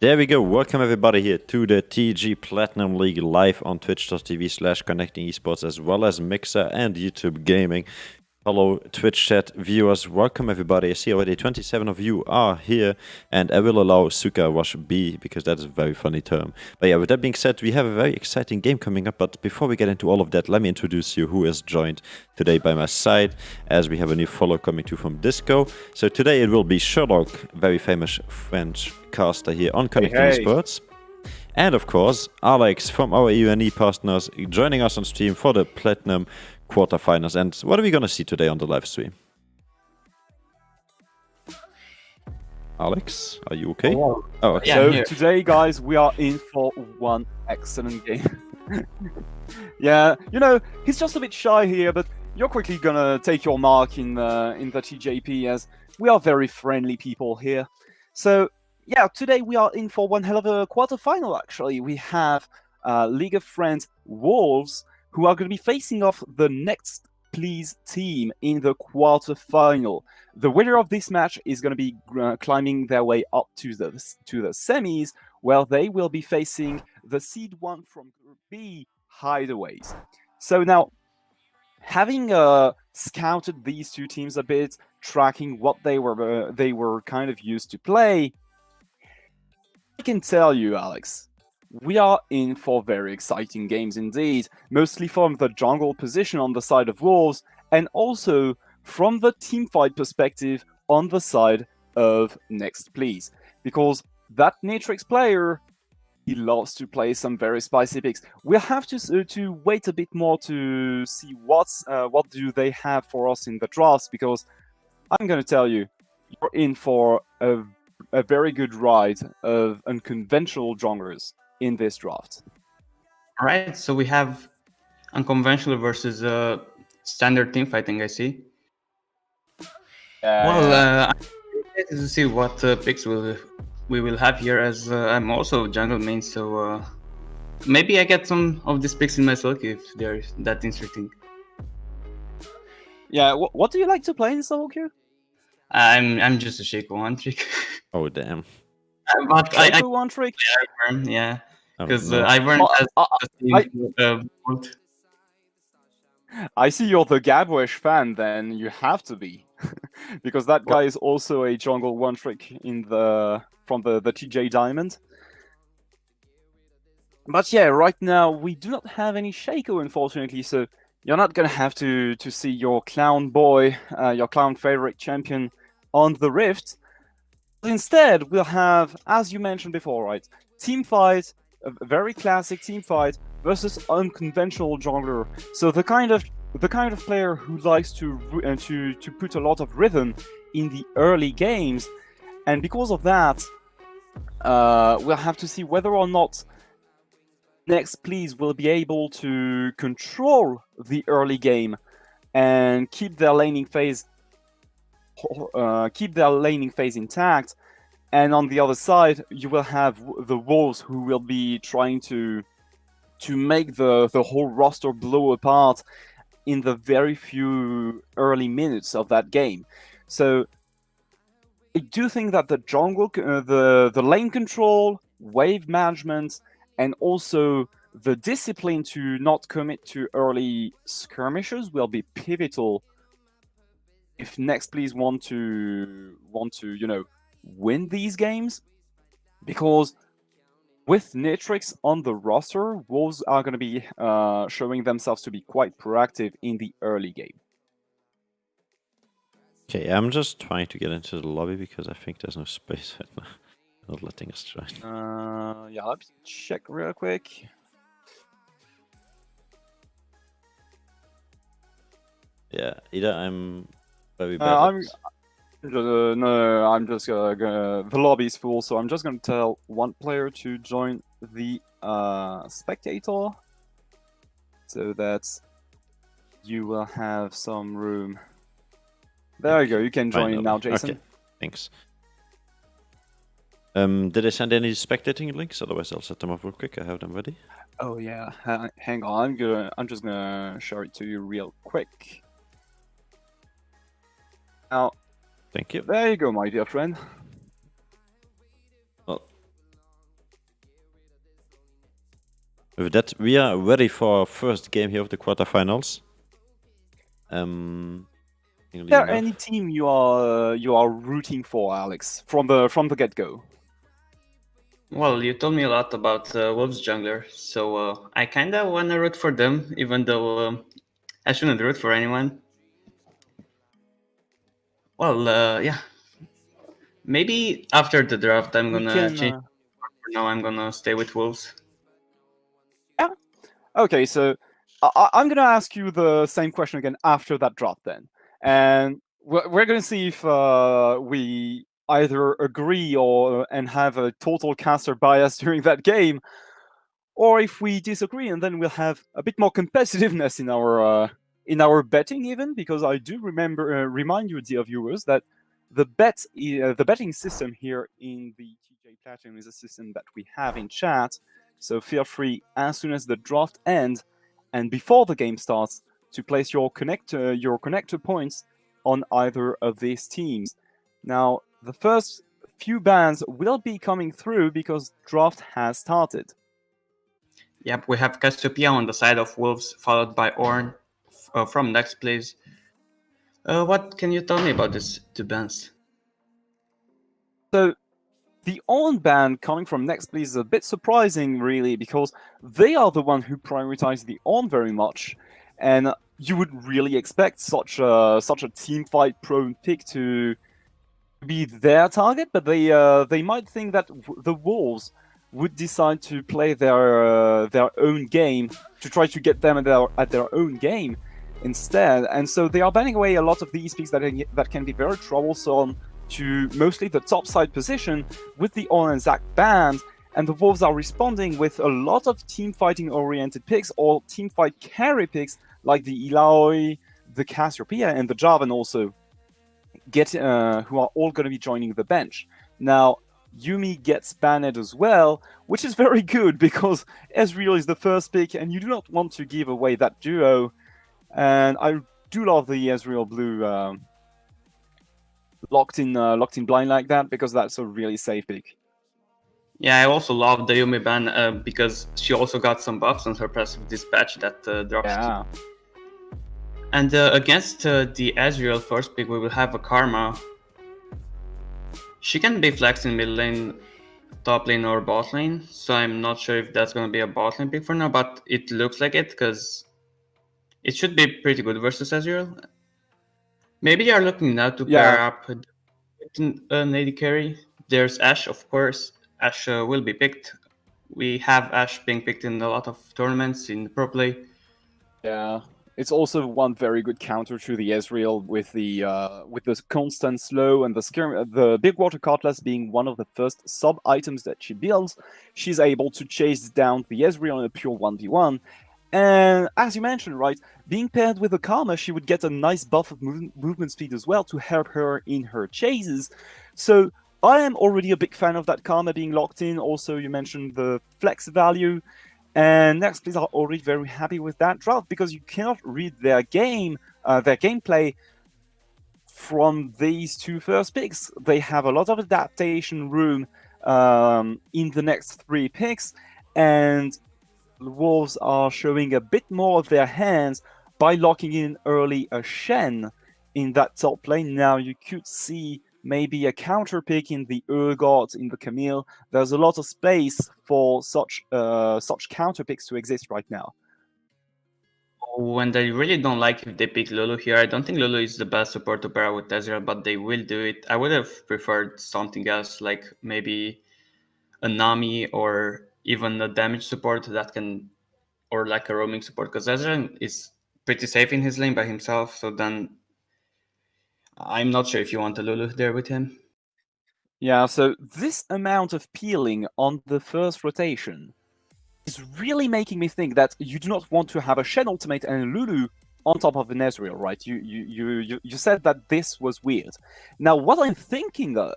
There we go. Welcome everybody here to the TG Platinum League live on twitch.tv/connecting esports as well as Mixer and YouTube Gaming. Hello Twitch chat viewers, welcome everybody. I see already 27 of you are here, and I will allow Suka Wash B because that is a very funny term. But yeah, with that being said, we have a very exciting game coming up, but before we get into all of that, let me introduce you who is joined today by my side, as we have a new follow coming to from Disco. So today it will be Sherlock, very famous French caster here on Connecting Esports. And of course, Alex from our UNE partners joining us on stream for the Platinum quarterfinals. And what are we going to see today on the live stream? Alex, are you okay? Oh, okay. So today, guys, we are in for one excellent game. Yeah, you know, he's just a bit shy here, but you're quickly gonna take your mark in the TJP, as we are very friendly people here. So yeah, today we are in for one hell of a quarterfinal. Actually, we have League of Friends Wolves, who are going to be facing off the Next Please team in the quarterfinal. The winner of this match is going to be climbing their way up to the semis, where they will be facing the Seed 1 from Group B, Hideaways. So now, having scouted these two teams a bit, tracking what they were kind of used to play, I can tell you, Alex, we are in for very exciting games indeed, mostly from the jungle position on the side of Wolves, and also from the teamfight perspective on the side of Next Please. Because that Natrix player, he loves to play some very spicy picks. We'll have to wait a bit more to see what do they have for us in the drafts, because I'm going to tell you, you're in for a very good ride of unconventional junglers in this draft. All right, so we have unconventional versus standard team fighting, I see. Well, I'm excited to see what picks we will have here, as I'm also jungle main, so maybe I get some of these picks in my solo queue if they're that interesting. Yeah, what do you like to play in solo queue? I'm just a Shaco one trick. Oh damn! But Shaco one trick? Yeah, because Ivern has I see you're the Gabwesh fan, then you have to be, because that guy is also a jungle one trick in from the TJ Diamond. But yeah, right now we do not have any Shaco, unfortunately, so you're not gonna have to see your clown boy, your clown favorite champion on the Rift. Instead, we'll have, as you mentioned before, right, team fight, a very classic team fight versus unconventional jungler. So the kind of player who likes to put a lot of rhythm in the early games, and because of that, we'll have to see whether or not Next Please will be able to control the early game and keep their laning phase intact. And on the other side, you will have the Wolves, who will be trying to make the whole roster blow apart in the very few early minutes of that game. So I do think that the jungle, the lane control, wave management, and also the discipline to not commit to early skirmishes will be pivotal if Next Please want to win these games. Because with Natrix on the roster, Wolves are going to be showing themselves to be quite proactive in the early game. Okay, I'm just trying to get into the lobby because I think there's no space right now. Not letting us join. Yeah, let me check real quick. Yeah, either I'm very bad. No, I'm just gonna. The lobby's full, so I'm just gonna tell one player to join the spectator. So that's you will have some room. There you go. You can join in now, Jason. Okay, thanks. Did I send any spectating links? Otherwise, I'll set them up real quick. I have them ready. Oh yeah, hang on. I'm just gonna show it to you real quick. Now, Thank you. there you go, my dear friend. Well, with that, we are ready for our first game here of the quarterfinals. Is there any team you are rooting for, Alex, from the get-go? Well, you told me a lot about Wolves jungler, so I kind of want to root for them, even though I shouldn't root for anyone. Well, yeah. Maybe after the draft, I'm gonna change. For now, I'm gonna stay with Wolves. Yeah. Okay, so I'm gonna ask you the same question again after that draft, then, and we're gonna see if we either agree and have a total caster bias during that game, or if we disagree, and then we'll have a bit more competitiveness in our betting, even, because I do remind you, dear viewers, that the betting system here in the TJ Platinum is a system that we have in chat. So feel free, as soon as the draft ends and before the game starts, to place your connector points on either of these teams. Now, the first few bans will be coming through because draft has started. Yep, we have Cassiopeia on the side of Wolves, followed by Ornn from next place. What can you tell me about these two bans? So, the Ornn ban coming from next place is a bit surprising, really, because they are the one who prioritize the Ornn very much, and you would really expect such a team fight prone pick to be their target, but they might think that the Wolves would decide to play their own game to try to get them at their own game instead, and so they are banning away a lot of these picks that can be very troublesome to mostly the top side position with the Ornn and Zac banned, and the Wolves are responding with a lot of team fighting oriented picks or team fight carry picks like the Illaoi, the Cassiopeia, and the Jarvan also who are all going to be joining the bench. Now, Yuumi gets banned as well, which is very good because Ezreal is the first pick and you do not want to give away that duo. And I do love the Ezreal blue locked in blind like that because that's a really safe pick. Yeah, I also love the Yuumi ban because she also got some buffs on her passive dispatch that drops. Yeah. And against the Ezreal first pick, we will have a Karma. She can be flexed in mid lane, top lane, or bot lane, so I'm not sure if that's going to be a bot lane pick for now, but it looks like it because it should be pretty good versus Ezreal. Maybe they are looking now to pair up with an AD carry. There's Ashe, of course. Ashe will be picked. We have Ashe being picked in a lot of tournaments in pro play. Yeah, it's also one very good counter to the Ezreal with the constant slow and the big water cutlass being one of the first sub items that she builds. She's able to chase down the Ezreal in a pure 1v1. And as you mentioned, right, being paired with the Karma, she would get a nice buff of movement speed as well to help her in her chases. So I am already a big fan of that Karma being locked in. Also, you mentioned the flex value. And next, please are already very happy with that draft because you cannot read their gameplay from these two first picks. They have a lot of adaptation room in the next three picks, and the Wolves are showing a bit more of their hands by locking in early a Shen in that top lane. Now you could see maybe a counter pick in the Urgot, in the Camille. There's a lot of space for such counter picks to exist right now. When they really don't like if they pick Lulu here, I don't think Lulu is the best support to pair with Ezreal, but they will do it. I would have preferred something else, like maybe a Nami or even a damage support that can, or like a roaming support, because Ezreal is pretty safe in his lane by himself. So then I'm not sure if you want a Lulu there with him. Yeah, so this amount of peeling on the first rotation is really making me think that you do not want to have a Shen ultimate and a Lulu on top of an Ezreal, right? You said that this was weird. Now, what I'm thinking of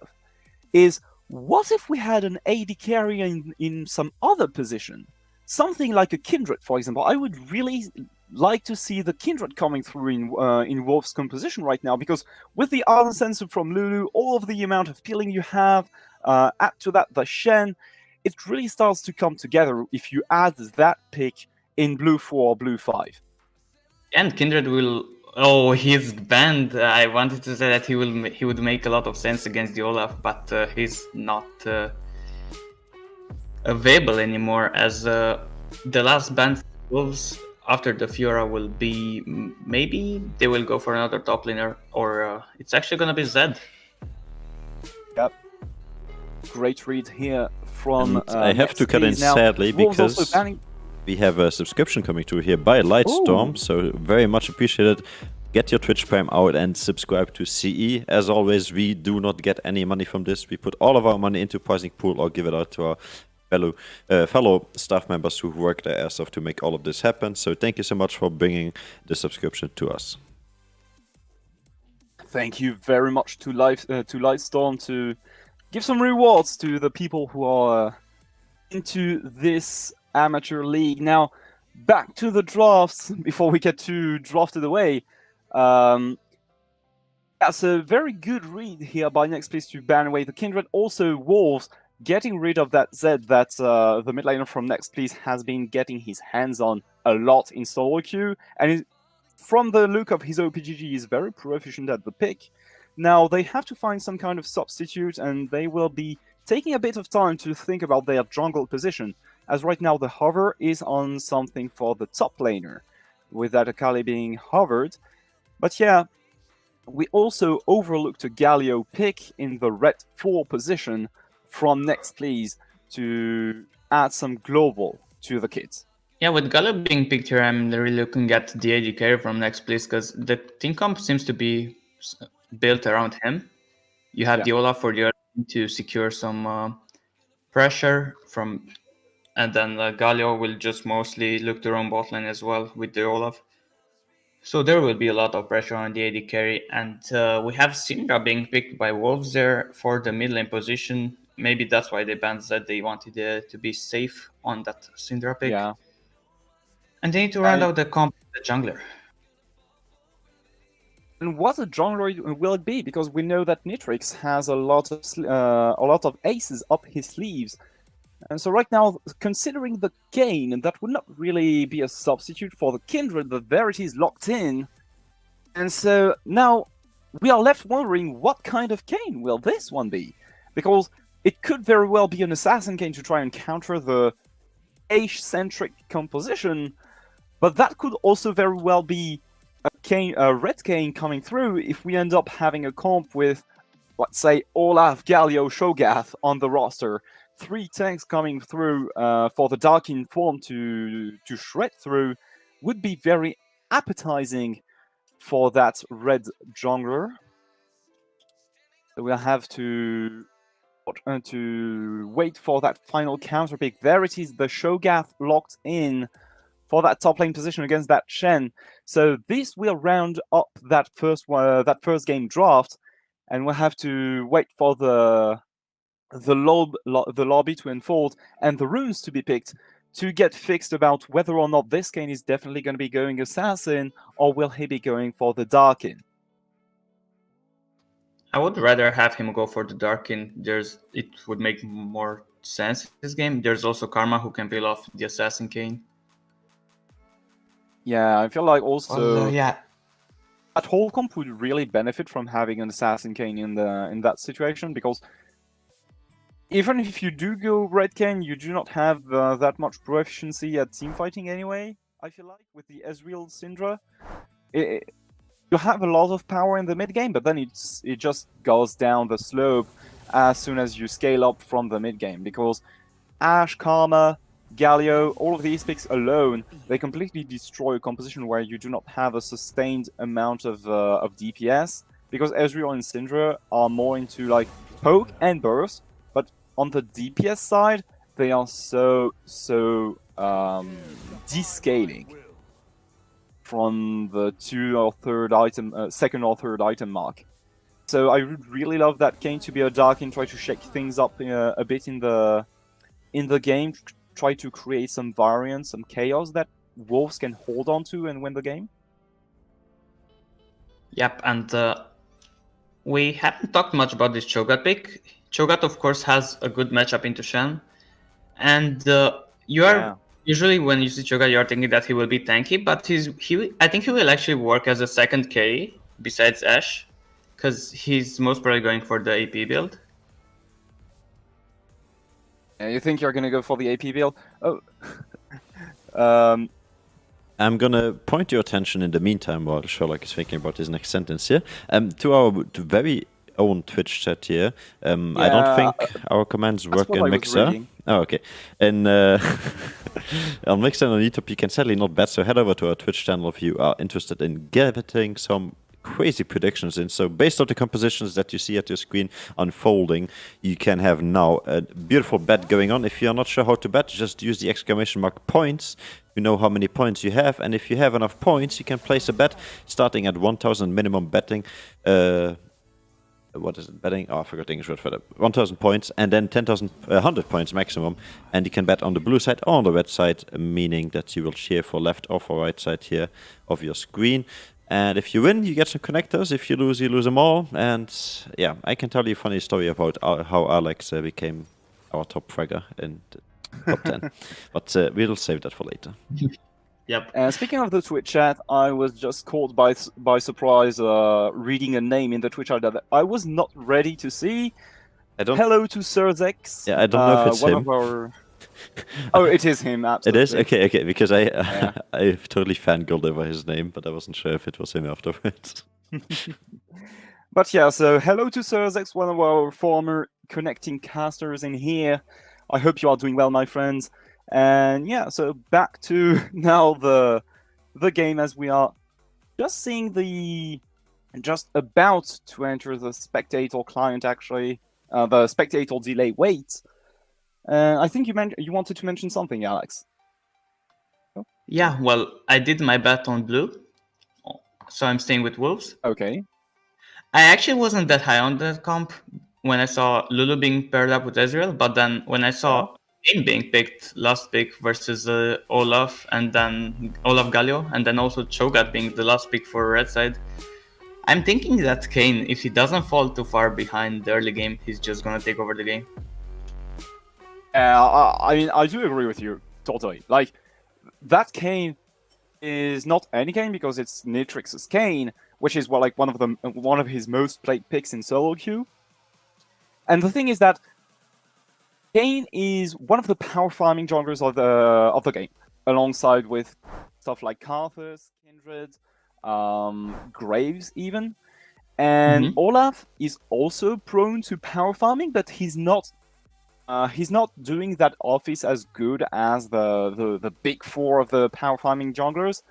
is, what if we had an AD carry in some other position? Something like a Kindred, for example. I would really like to see the Kindred coming through in Wolf's composition right now, because with the Ardent Sensor from Lulu, all of the amount of peeling you have, add to that the Shen, it really starts to come together if you add that pick in Blue 4 or Blue 5. And Kindred will. Oh, his banned. I wanted to say that he would make a lot of sense against the Olaf, but he's not available anymore, as the last ban for Wolves after the Fiora will be, maybe they will go for another top laner, or it's actually gonna be Zed. Yep. Great read here from. I have to cut in now, sadly Wolves also because banning... we have a subscription coming through here by Lightstorm, Ooh. so very much appreciated. Get your Twitch Prime out and subscribe to CE. As always, we do not get any money from this. We put all of our money into pricing pool or give it out to our fellow staff members who work their ass off to make all of this happen. So thank you so much for bringing the subscription to us. Thank you very much to Lightstorm to give some rewards to the people who are into this amateur league. Now, back to the drafts before we get too drafted away. That's a very good read here by Next Please to ban away the Kindred. Also, Wolves getting rid of that Zed that the mid laner from Next Please has been getting his hands on a lot in solo queue, and from the look of his OPGG, he is very proficient at the pick. Now, they have to find some kind of substitute, and they will be taking a bit of time to think about their jungle position, as right now the hover is on something for the top laner, with that Akali being hovered. But yeah, we also overlooked a Galio pick in the red 4 position from Next Please to add some global to the kit. Yeah, with Gallo being picked here, I'm really looking at the AD carry from Next Please, because the team comp seems to be built around him. You have the Olaf for the other team to secure some pressure from, and then Galio will just mostly look their own bot lane as well with the Olaf. So there will be a lot of pressure on the AD carry, and we have Syndra being picked by Wolves there for the mid lane position. Maybe that's why they banned Zed. They wanted to be safe on that Syndra pick. Yeah. And they need to round out the comp with the jungler. And what a jungler will it be? Because we know that Nitrix has a lot of aces up his sleeves. And so right now, considering the Kayn, that would not really be a substitute for the Kindred. The Verity is locked in. And so now we are left wondering, what kind of Kayn will this one be? Because it could very well be an Assassin Kayn to try and counter the Ashe-centric composition, but that could also very well be a Red Kayn coming through if we end up having a comp with, let's say, Olaf, Galio, Shogath on the roster. 3 tanks coming through for the Darkin form to shred through would be very appetizing for that red jungler. We'll have to wait for that final counter pick. There it is, the Shogath locked in for that top lane position against that Shen. So this will round up that first game draft, and we'll have to wait for the lobby to unfold and the runes to be picked to get fixed about whether or not this Kayn is definitely going to be going Assassin, or will he be going for the Darkin. I would rather have him go for the Darkin. It would make more sense in this game. There's also Karma who can peel off the Assassin Kayn. Yeah, I feel like also yeah, that whole comp would really benefit from having an Assassin Kayn in that situation, because even if you do go Red Kayn, you do not have that much proficiency at teamfighting anyway, I feel like, with the Ezreal Syndra. You have a lot of power in the mid game, but then it just goes down the slope as soon as you scale up from the mid game, because Ashe, Karma, Galio, all of these picks alone, they completely destroy a composition where you do not have a sustained amount of DPS, because Ezreal and Syndra are more into like poke and burst, but on the DPS side, they are so descaling. from the second or third item mark. So I would really love that Kane to be a dark and try to shake things up a bit in the game, try to create some variance, some chaos that Wolves can hold on to and win the game. Yep, and we haven't talked much about this Cho'Gath pick. Cho'Gath, of course, has a good matchup into Shen, and you are usually when you see Cho'Gath, you are thinking that he will be tanky, but I think he will actually work as a second carry besides Ashe, because he's most probably going for the AP build. Yeah, you think you're gonna go for the AP build? Oh. I'm gonna point your attention in the meantime while Sherlock is thinking about his next sentence here, to our very own Twitch chat here. I don't think our commands work in Mixer. Oh, okay. And on Mixer and on YouTube, you can sadly not bet, so head over to our Twitch channel if you are interested in getting some crazy predictions in. So based on the compositions that you see at your screen unfolding, you can have now a beautiful bet going on. If you're not sure how to bet, just use the exclamation mark points. You know how many points you have, and if you have enough points, you can place a bet starting at 1,000 minimum betting. What is it? Betting? Oh, I forgot the English word for that. 1,000 points, and then 100 points maximum. And you can bet on the blue side or on the red side, meaning that you will cheer for left or for right side here of your screen. And if you win, you get some connectors. If you lose them all. And yeah, I can tell you a funny story about how Alex became our top fragger in top 10. But we'll save that for later. Yep. And speaking of the Twitch chat, I was just caught by surprise reading a name in the Twitch chat that I was not ready to see. Hello to Sirzex. Yeah, I don't know if it's him. Oh, it is him, absolutely. It is? Okay, because I totally fangirled over his name, but I wasn't sure if it was him afterwards. But yeah, so hello to Sirzex, one of our former connecting casters in here. I hope you are doing well, my friends. And yeah, so back to now the game, as we are just seeing just about to enter the spectator client, actually, the spectator delay wait. I think you wanted to mention something, Alex. Oh? Yeah, well, I did my bet on blue, so I'm staying with Wolves. Okay. I actually wasn't that high on the comp when I saw Lulu being paired up with Ezreal, but then when I saw Kane being picked last pick versus Olaf, and then Olaf Galio, and then also Cho'Gath being the last pick for red side, I'm thinking that Kane, if he doesn't fall too far behind the early game, he's just gonna take over the game. I mean, I do agree with you totally. Like, that Kane is not any Kane because it's Nitrix's Kane, which is one of his most played picks in solo queue. And the thing is that Kane is one of the power farming junglers of the game, alongside with stuff like Karthus, Kindred, Graves even. And Olaf is also prone to power farming, but he's not doing that office as good as the big four of the power farming junglers.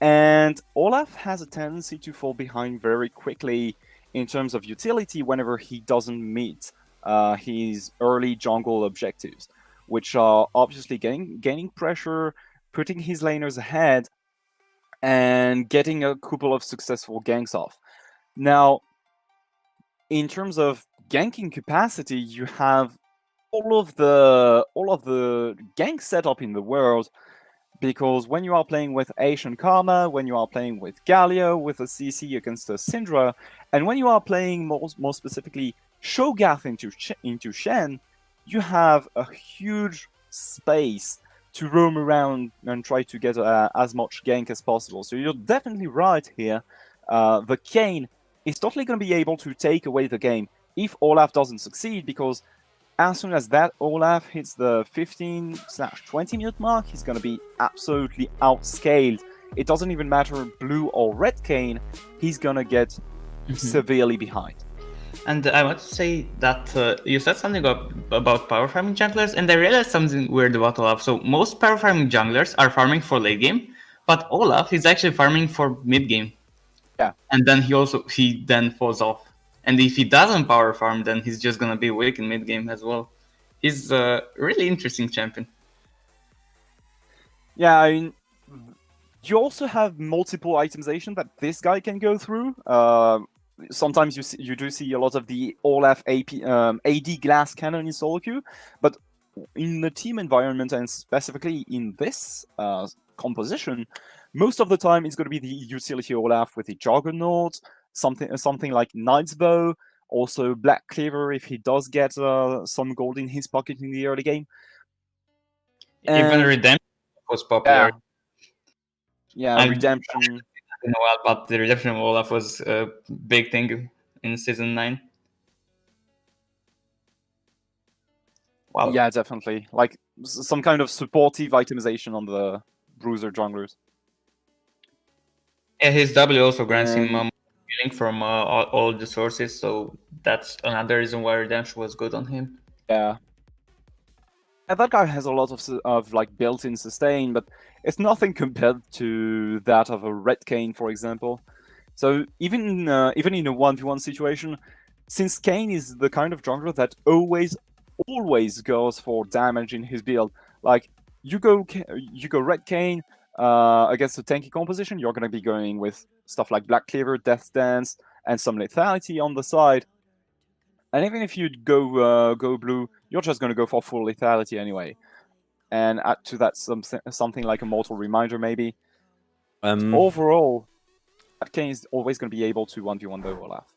And Olaf has a tendency to fall behind very quickly in terms of utility whenever he doesn't meet his early jungle objectives, which are obviously gaining pressure, putting his laners ahead, and getting a couple of successful ganks off. Now, in terms of ganking capacity, you have all of the gank setup in the world, because when you are playing with Ashe and Karma, when you are playing with Galio, with a CC against a Syndra, and when you are playing more specifically Cho'Gath into Shen, you have a huge space to roam around and try to get as much gank as possible. So you're definitely right here. The Kane is totally going to be able to take away the game if Olaf doesn't succeed, because as soon as that Olaf hits the 15/20 minute mark, he's going to be absolutely outscaled. It doesn't even matter blue or red Kane, he's going to get severely behind. And I want to say that you said something about power farming junglers, and I realized something weird about Olaf. So most power farming junglers are farming for late game, but Olaf is actually farming for mid game. Yeah. And then he then falls off. And if he doesn't power farm, then he's just gonna be weak in mid game as well. He's a really interesting champion. Yeah, I mean, you also have multiple itemization that this guy can go through. Sometimes you do see a lot of the Olaf AD glass cannon in solo queue, but in the team environment and specifically in this composition, most of the time it's going to be the utility Olaf with the Juggernaut, something like Knight's Bow, also Black Cleaver if he does get some gold in his pocket in the early game. Even And- Redemption was popular. Yeah, Redemption. In a while, but the Redemption of Olaf was a big thing in Season 9. Wow. Yeah, definitely. Like some kind of supportive itemization on the bruiser junglers. Yeah, his W also grants him And- healing from all the sources, so that's another reason why Redemption was good on him. Yeah. And that guy has a lot of like built-in sustain, but it's nothing compared to that of a Red Kane, for example. So even in a 1v1 situation, since Kane is the kind of jungler that always goes for damage in his build, like you go Red Kane against a tanky composition, you're gonna be going with stuff like Black Cleaver, Death Dance, and some lethality on the side. And even if you go blue, you're just going to go for full lethality anyway. And add to that something like a Mortal Reminder, maybe. Overall, that Kane is always going to be able to 1v1 the Olaf.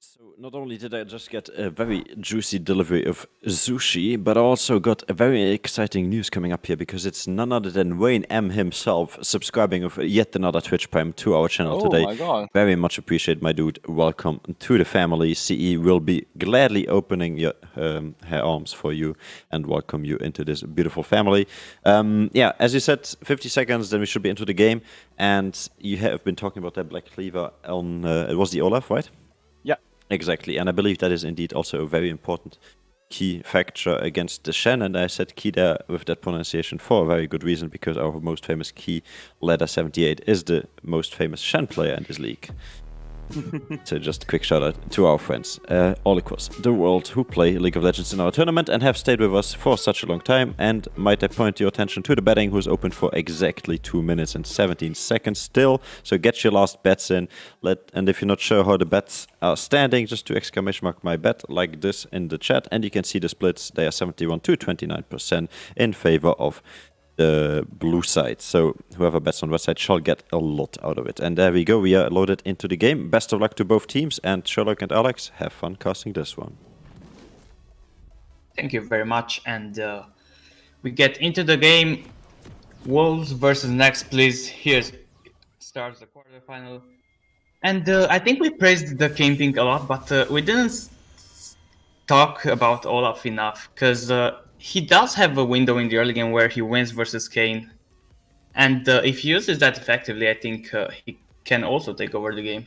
So not only did I just get a very juicy delivery of sushi, but I also got a very exciting news coming up here because it's none other than Wayne M himself subscribing of yet another Twitch Prime to our channel today. Oh my god. Very much appreciate, my dude. Welcome to the family. CE will be gladly opening her arms for you and welcome you into this beautiful family. Yeah, as you said, 50 seconds, then we should be into the game. And you have been talking about that Black Cleaver on, it was the Olaf, right? Yeah. Exactly, and I believe that is indeed also a very important key factor against the Shen, and I said key there with that pronunciation for a very good reason, because our most famous key, Ladder 78, is the most famous Shen player in this league. So just a quick shout out to our friends all across the world who play League of Legends in our tournament and have stayed with us for such a long time. And might I point your attention to the betting, who's open for exactly 2 minutes and 17 seconds still. So get your last bets in. And if you're not sure how the bets are standing, just do exclamation mark my bet like this in the chat, and you can see the splits. They are 71 to 29% in favor of the blue side. So whoever bets on red side shall get a lot out of it. And there we go. We are loaded into the game. Best of luck to both teams. And Sherlock and Alex, have fun casting this one. Thank you very much. And we get into the game. Wolves versus Next, please. Here starts the quarterfinal. And I think we praised the Kane thing a lot, but we didn't talk about Olaf enough, because he does have a window in the early game where he wins versus Kane. And if he uses that effectively, I think he can also take over the game.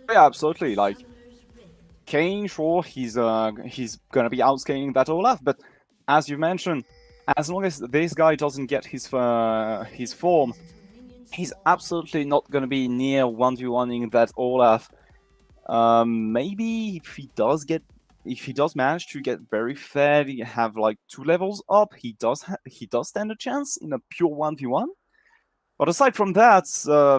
Yeah, absolutely. Like Kane, sure, he's gonna be outscaling that Olaf, but as you mentioned, as long as this guy doesn't get his form, he's absolutely not gonna be near 1v1ing that Olaf. Maybe if he does manage to get very fed, have like 2 levels up, he does stand a chance in a pure 1v1. But aside from that,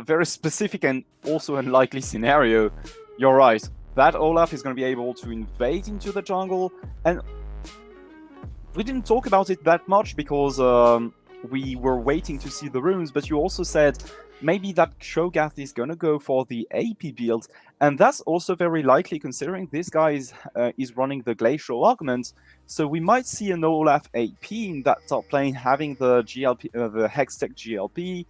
very specific and also unlikely scenario, you're right. That Olaf is going to be able to invade into the jungle, and we didn't talk about it that much because we were waiting to see the runes, but you also said maybe that Shogath is going to go for the AP build, and that's also very likely considering this guy is running the Glacial Augment, so we might see an Olaf AP in that top lane having the GLP, the Hextech GLP,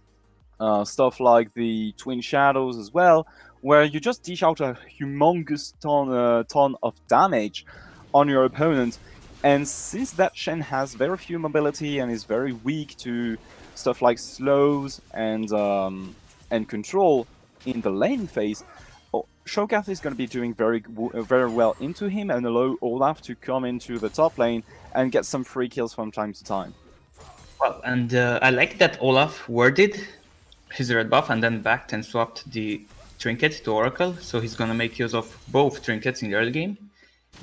stuff like the Twin Shadows as well, where you just dish out a humongous ton of damage on your opponent. And since that Shen has very few mobility and is very weak to stuff like slows and control in the lane phase, Shogath is going to be doing very well into him and allow Olaf to come into the top lane and get some free kills from time to time. Well, and I like that Olaf worded his red buff and then backed and swapped the trinket to Oracle, so he's gonna make use of both trinkets in the early game.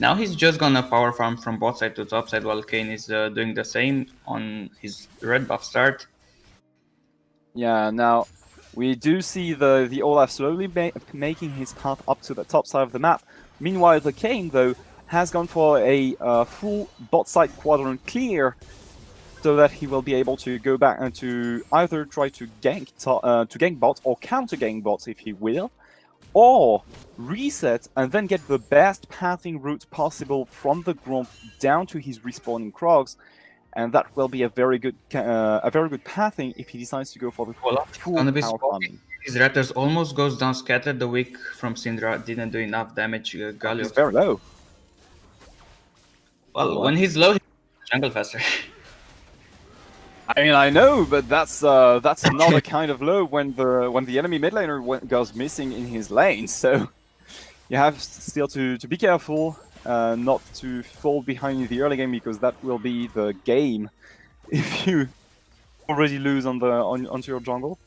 Now he's just gonna power farm from bot side to top side while Kane is doing the same on his red buff start. Yeah, now we do see the Olaf slowly making his path up to the top side of the map. Meanwhile, the Kayn, though, has gone for a full bot side quadrant clear, so that he will be able to go back and to either try to gank bot or counter gank bots if he will, or reset and then get the best pathing route possible from the Gromp down to his respawning Krogs, and that will be a very good pathing if he decides to go for the Olaf is full gonna be power smoking. farming. His Raptors almost goes down scattered. The wick from Syndra didn't do enough damage. Galio. He's very low. Well, when he's low, he jungle faster. I mean, I know, but that's not a kind of low when the enemy mid laner goes missing in his lane. So you have still to be careful, not to fall behind in the early game, because that will be the game if you already lose onto your jungle.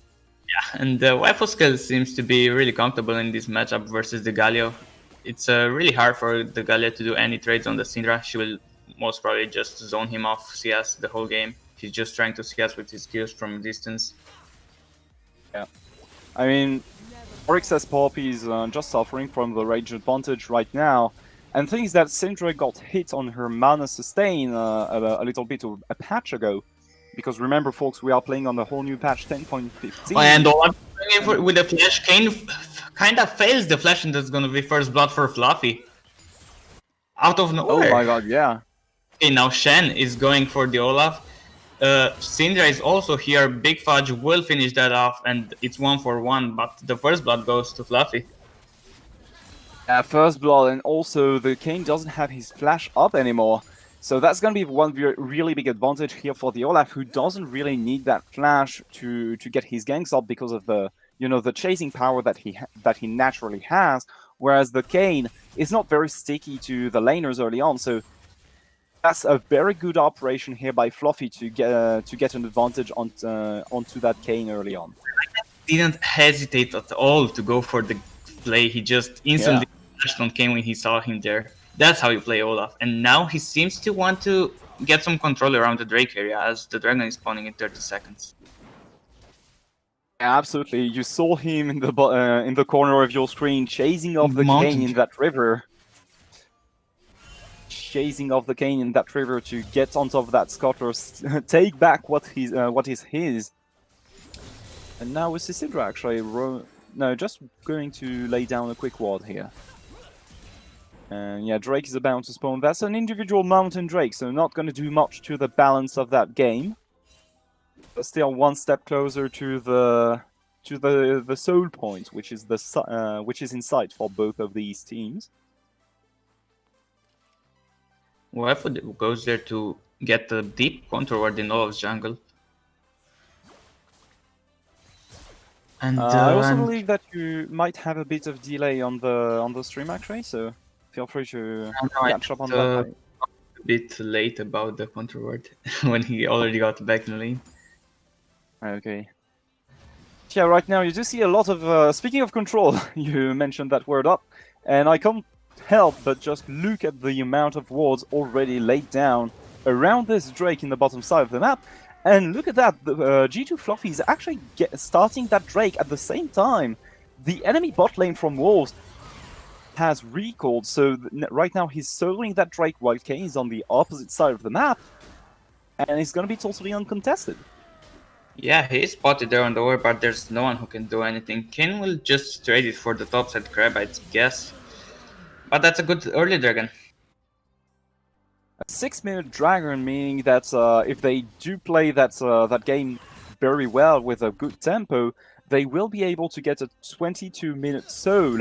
Yeah, and the waifu skill seems to be really comfortable in this matchup versus the Galio. It's really hard for the Galio to do any trades on the Syndra. She will most probably just zone him off CS the whole game. He's just trying to CS with his skills from distance. Yeah, I mean, Oryx as Poppy is just suffering from the rage advantage right now, and things that Syndra got hit on her mana sustain a little bit a patch ago. Because remember, folks, we are playing on the whole new patch 10.15. And Olaf with the flash, Kayn kind of fails the flash, and that's gonna be first blood for Fluffy. Out of nowhere. Oh my god, yeah. Okay, now Shen is going for the Olaf. Syndra is also here. Big Fudge will finish that off, and it's 1-for-1, but the first blood goes to Fluffy. First blood, and also the Kayn doesn't have his flash up anymore. So that's going to be one really big advantage here for the Olaf, who doesn't really need that flash to get his ganks up because of the the chasing power that he naturally has. Whereas the Kayn is not very sticky to the laners early on, so that's a very good operation here by Fluffy to get an advantage onto that Kayn early on. Didn't hesitate at all to go for the play. He just instantly flashed on Kayn when he saw him there. That's how you play Olaf. And now he seems to want to get some control around the Drake area, as the dragon is spawning in 30 seconds. Yeah, absolutely. You saw him in the corner of your screen chasing off the Kayn in that river. Chasing off the Kayn in that river to get on top of that scuttler, take back what is his. And now with Syndra actually, just going to lay down a quick ward here. And yeah, Drake is about to spawn. That's an individual mountain Drake, so not going to do much to the balance of that game. But still one step closer to the soul point, which is in sight for both of these teams. Waifu goes there to get the deep counter ward in Olaf's jungle. And I also believe that you might have a bit of delay on the stream actually, so feel free to catch up on that. A bit late about the counter ward when he already got back in the lane. Okay. Yeah, right now you do see a lot of speaking of control, you mentioned that word up, and I can't help but just look at the amount of wards already laid down around this Drake in the bottom side of the map. And look at that, G2 Fluffy is actually starting that Drake at the same time. The enemy bot lane from Wolves has recalled, so right now he's soloing that Drake while Kayn is on the opposite side of the map, and it's going to be totally uncontested. Yeah, he is spotted there on the wall, but there's no one who can do anything. Kayn will just trade it for the topside crab, I guess. But that's a good early dragon. A 6-minute dragon, meaning that if they do play that game very well with a good tempo, they will be able to get a 22-minute soul.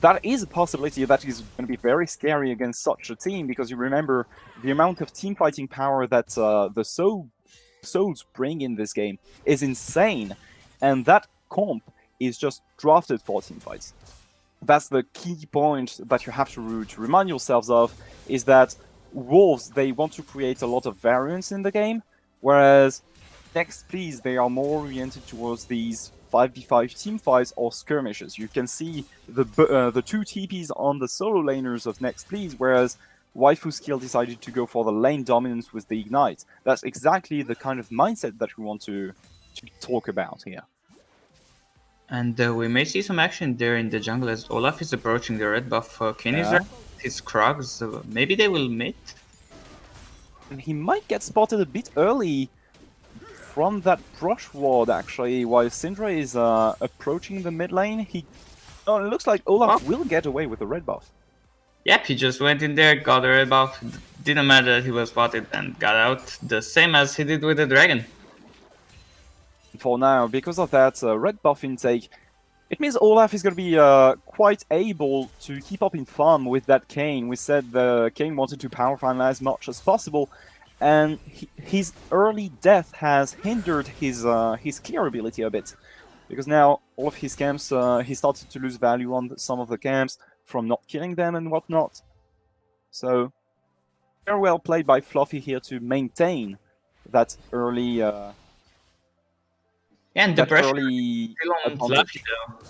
That is a possibility that is going to be very scary against such a team, because you remember the amount of team fighting power that the souls bring in this game is insane, and that comp is just drafted for team fights. That's the key point that you have to remind yourselves of, is that Wolves, they want to create a lot of variance in the game, whereas Next Please, they are more oriented towards these 5v5 team fights or skirmishes. You can see the two TPs on the solo laners of Next Please, whereas Waifu Skill decided to go for the lane dominance with the Ignite. That's exactly the kind of mindset that we want to to talk about here. And we may see some action there in the jungle as Olaf is approaching the red buff. Kane is Yeah. his Krogs, so maybe they will meet. And he might get spotted a bit early from that brush ward, actually, while Syndra is approaching the mid lane. Oh, it looks like Olaf will get away with the red buff. Yep, he just went in there, got the red buff. Didn't matter that he was spotted and got out. The same as he did with the dragon. For now, because of that red buff intake, it means Olaf is going to be quite able to keep up in farm with that Kayn. We said the Kayn wanted to power farm as much as possible, and his early death has hindered his clear ability a bit. Because now all of his camps, he started to lose value on some of the camps from not killing them and whatnot. So, very well played by Fluffy here to maintain that early... and the that pressure early still on advantage. Fluffy though.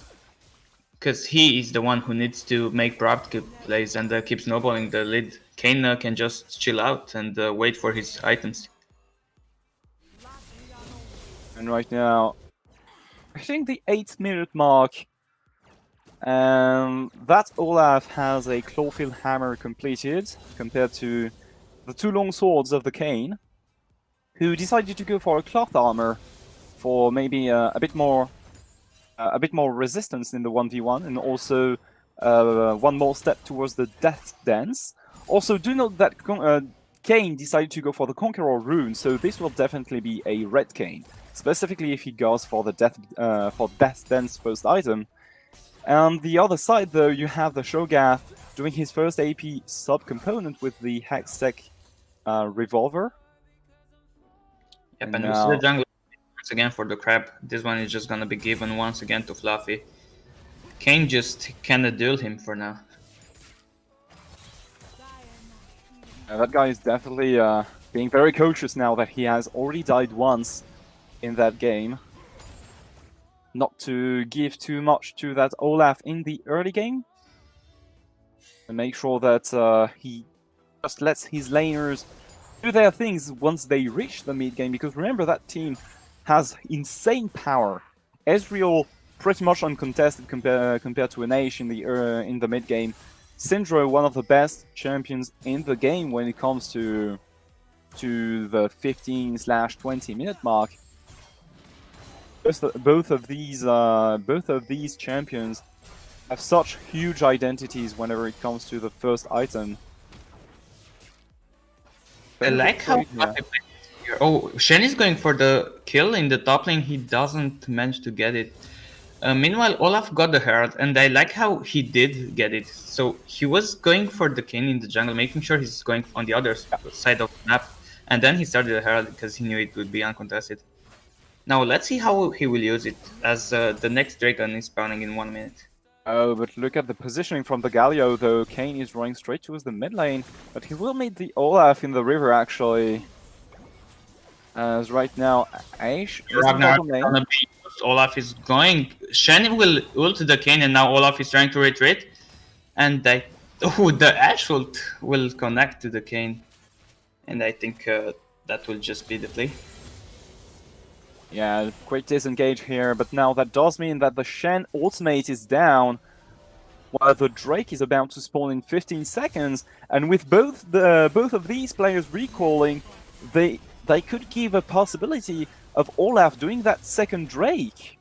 Because he is the one who needs to make prop plays and keep snowballing the lead. Kane can just chill out and wait for his items. And right now, I think the 8-minute mark, that Olaf has a Clawfield Hammer completed, compared to the 2 long swords of the Kayn, who decided to go for a cloth armor for maybe a bit more resistance in the 1v1, and also one more step towards the Death Dance. Also, do note that Kayn decided to go for the Conqueror rune, so this will definitely be a red Kayn, specifically if he goes for the Death Dance first item. And the other side, though, you have the Shogath doing his first AP sub-component with the Hextech Revolver. Yep, and we see the jungle once again for the crab. This one is just gonna be given once again to Fluffy. Kane just cannot duel him for now. That guy is definitely being very cautious now that he has already died once in that game. Not to give too much to that Olaf in the early game. And make sure that he just lets his laners do their things once they reach the mid game. Because remember, that team has insane power. Ezreal pretty much uncontested compared to an Ashe in the mid game. Syndra, one of the best champions in the game when it comes to the 15/20 minute mark. Both of these champions have such huge identities whenever it comes to the first item. I like how here. Oh, Shen is going for the kill in the top lane. He doesn't manage to get it. Meanwhile, Olaf got the Herald, and I like how he did get it. So he was going for the King in the jungle, making sure he's going on the other side of the map. And then he started the Herald because he knew it would be uncontested. Now let's see how he will use it, as the next Dragon is spawning in 1 minute. Oh, but look at the positioning from the Galio, though. Kayn is running straight towards the mid lane, but he will meet the Olaf in the river, actually. As right now, Ashe is in bottom lane. Olaf is going. Shen will ult the Kayn, and now Olaf is trying to retreat. And the Ashe ult will connect to the Kayn. And I think that will just be the play. Yeah, quick disengage here, but now that does mean that the Shen ultimate is down, while the Drake is about to spawn in 15 seconds, and with both of these players recalling, they could give a possibility of Olaf doing that second Drake.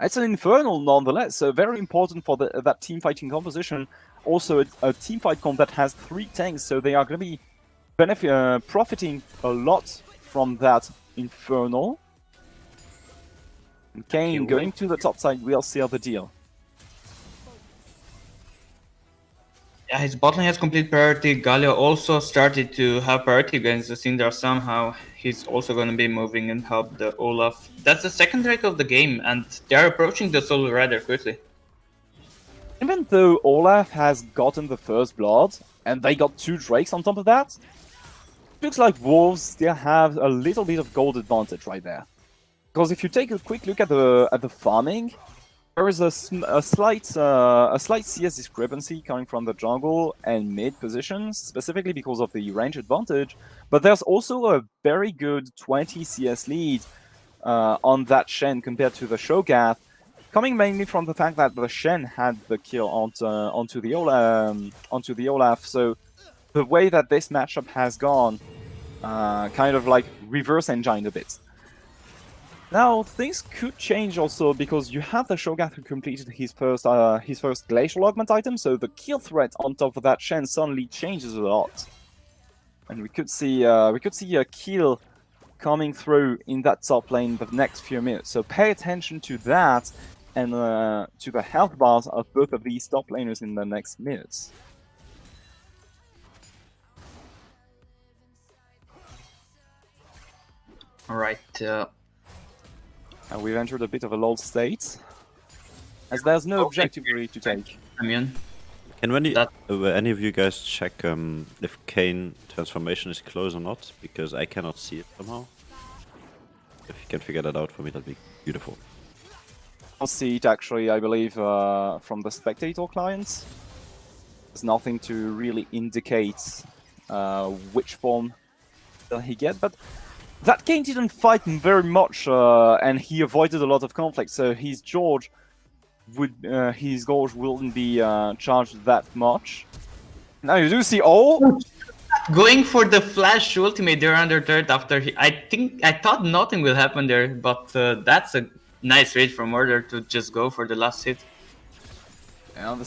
It's an Infernal nonetheless, so very important for that team fighting composition. Also a team fight comp that has 3 tanks, so they are going to be profiting a lot from that Infernal. And Kayn going to the top side will seal the deal. Yeah, his bot lane has complete priority. Galio also started to have priority against the Syndra somehow. He's also going to be moving and help the Olaf. That's the second Drake of the game, and they're approaching the Soul rather quickly. Even though Olaf has gotten the first blood, and they got 2 Drakes on top of that, looks like Wolves still have a little bit of gold advantage right there. Because if you take a quick look at the farming, there is a slight CS discrepancy coming from the jungle and mid positions, specifically because of the range advantage. But there's also a very good 20 CS lead on that Shen compared to the Shogath, coming mainly from the fact that the Shen had the kill onto the Olaf. So the way that this matchup has gone, kind of like reverse engined a bit. Now things could change also because you have the Shogath who completed his first glacial augment item, so the kill threat on top of that Shen suddenly changes a lot, and we could see a kill coming through in that top lane the next few minutes. So pay attention to that and to the health bars of both of these top laners in the next minutes. Alright, And we've entered a bit of a lull state, as there's no objective really to take. Immune. Can any of you guys check if Kane transformation is close or not? Because I cannot see it somehow. If you can figure that out for me, that'd be beautiful. I'll see it actually, I believe, from the spectator clients. There's nothing to really indicate which form will he get, but that Kane didn't fight very much, and he avoided a lot of conflict, so his Gorge wouldn't be charged that much. Now you do see, Going for the flash ultimate there under third after I thought nothing will happen there, but that's a nice raid from Murder to just go for the last hit. On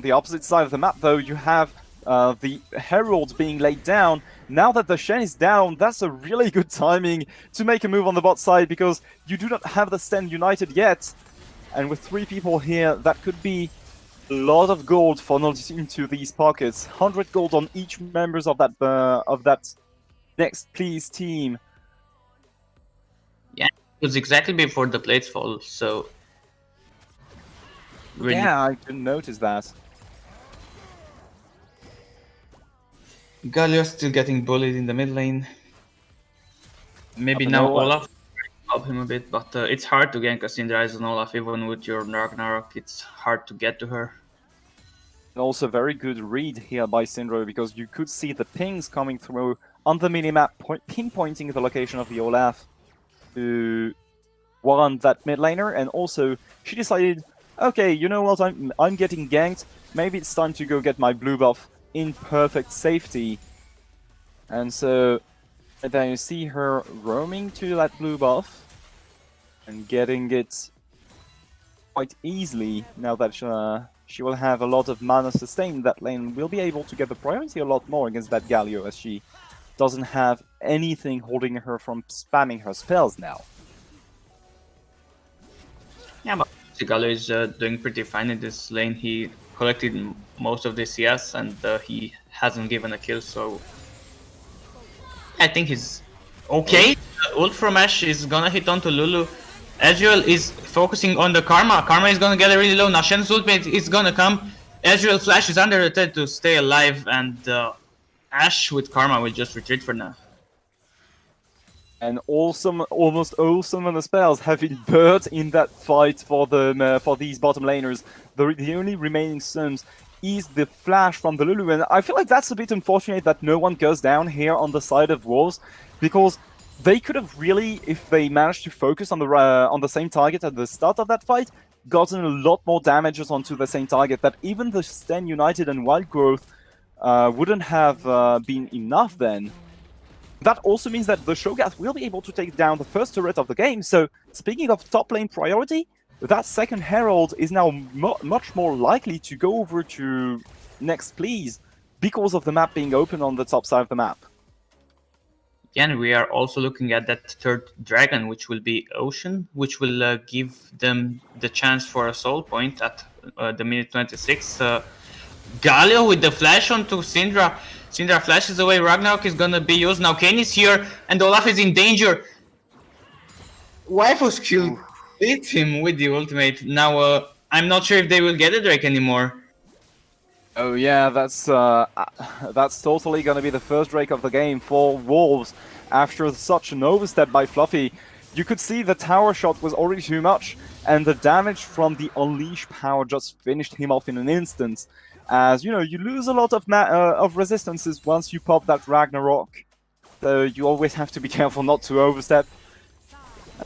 the opposite side of the map, though, you have the Herald being laid down. Now that the Shen is down, that's a really good timing to make a move on the bot side, because you do not have the stand united yet. And with 3 people here, that could be a lot of gold funneled into these pockets. 100 gold on each members of that next please team. Yeah, it was exactly before the plates fall, so... Really... Yeah, I didn't notice that. Galio's still getting bullied in the mid lane. Maybe now Olaf help him a bit, but it's hard to gank Syndra as an Olaf, even with your Ragnarok. It's hard to get to her. Also, very good read here by Syndra, because you could see the pings coming through on the minimap, pinpointing the location of the Olaf to warrant that mid laner, and also she decided, okay, you know what, I'm getting ganked, maybe it's time to go get my blue buff in perfect safety. And so then you see her roaming to that blue buff and getting it quite easily. Now that she will have a lot of mana sustain in that lane, will be able to get the priority a lot more against that Galio, as she doesn't have anything holding her from spamming her spells now. Yeah, but Galio is doing pretty fine in this lane. He collected most of the CS and he hasn't given a kill, so I think he's okay. Ult from Ashe is gonna hit onto Lulu. Ezreal is focusing on the Karma. Karma is gonna get really low. Now Shen's ultimate is gonna come. Ezreal flash is under attack to stay alive, and Ashe with Karma will just retreat for now. And almost all summoner spells have been burnt in that fight for these bottom laners. The only remaining summons is the flash from the Lulu, and I feel like that's a bit unfortunate that no one goes down here on the side of Wolves, because they could have really, if they managed to focus on the same target at the start of that fight, gotten a lot more damages onto the same target, that even the Sten United and Wild Growth wouldn't have been enough then. That also means that the Shogath will be able to take down the first turret of the game. So, speaking of top lane priority, that second Herald is now much more likely to go over to next please, because of the map being open on the top side of the map. And we are also looking at that third dragon, which will be Ocean, which will give them the chance for a soul point at the minute 26. Galio with the flash onto Syndra. Syndra flashes away, Ragnarok is gonna be used. Now Kane is here, and Olaf is in danger. Waifu's Q beat him with the ultimate. Now, I'm not sure if they will get a Drake anymore. Oh yeah, that's totally gonna be the first Drake of the game for Wolves. After such an overstep by Fluffy, you could see the tower shot was already too much, and the damage from the Unleash power just finished him off in an instant. As, you know, you lose a lot of resistances once you pop that Ragnarok, so you always have to be careful not to overstep.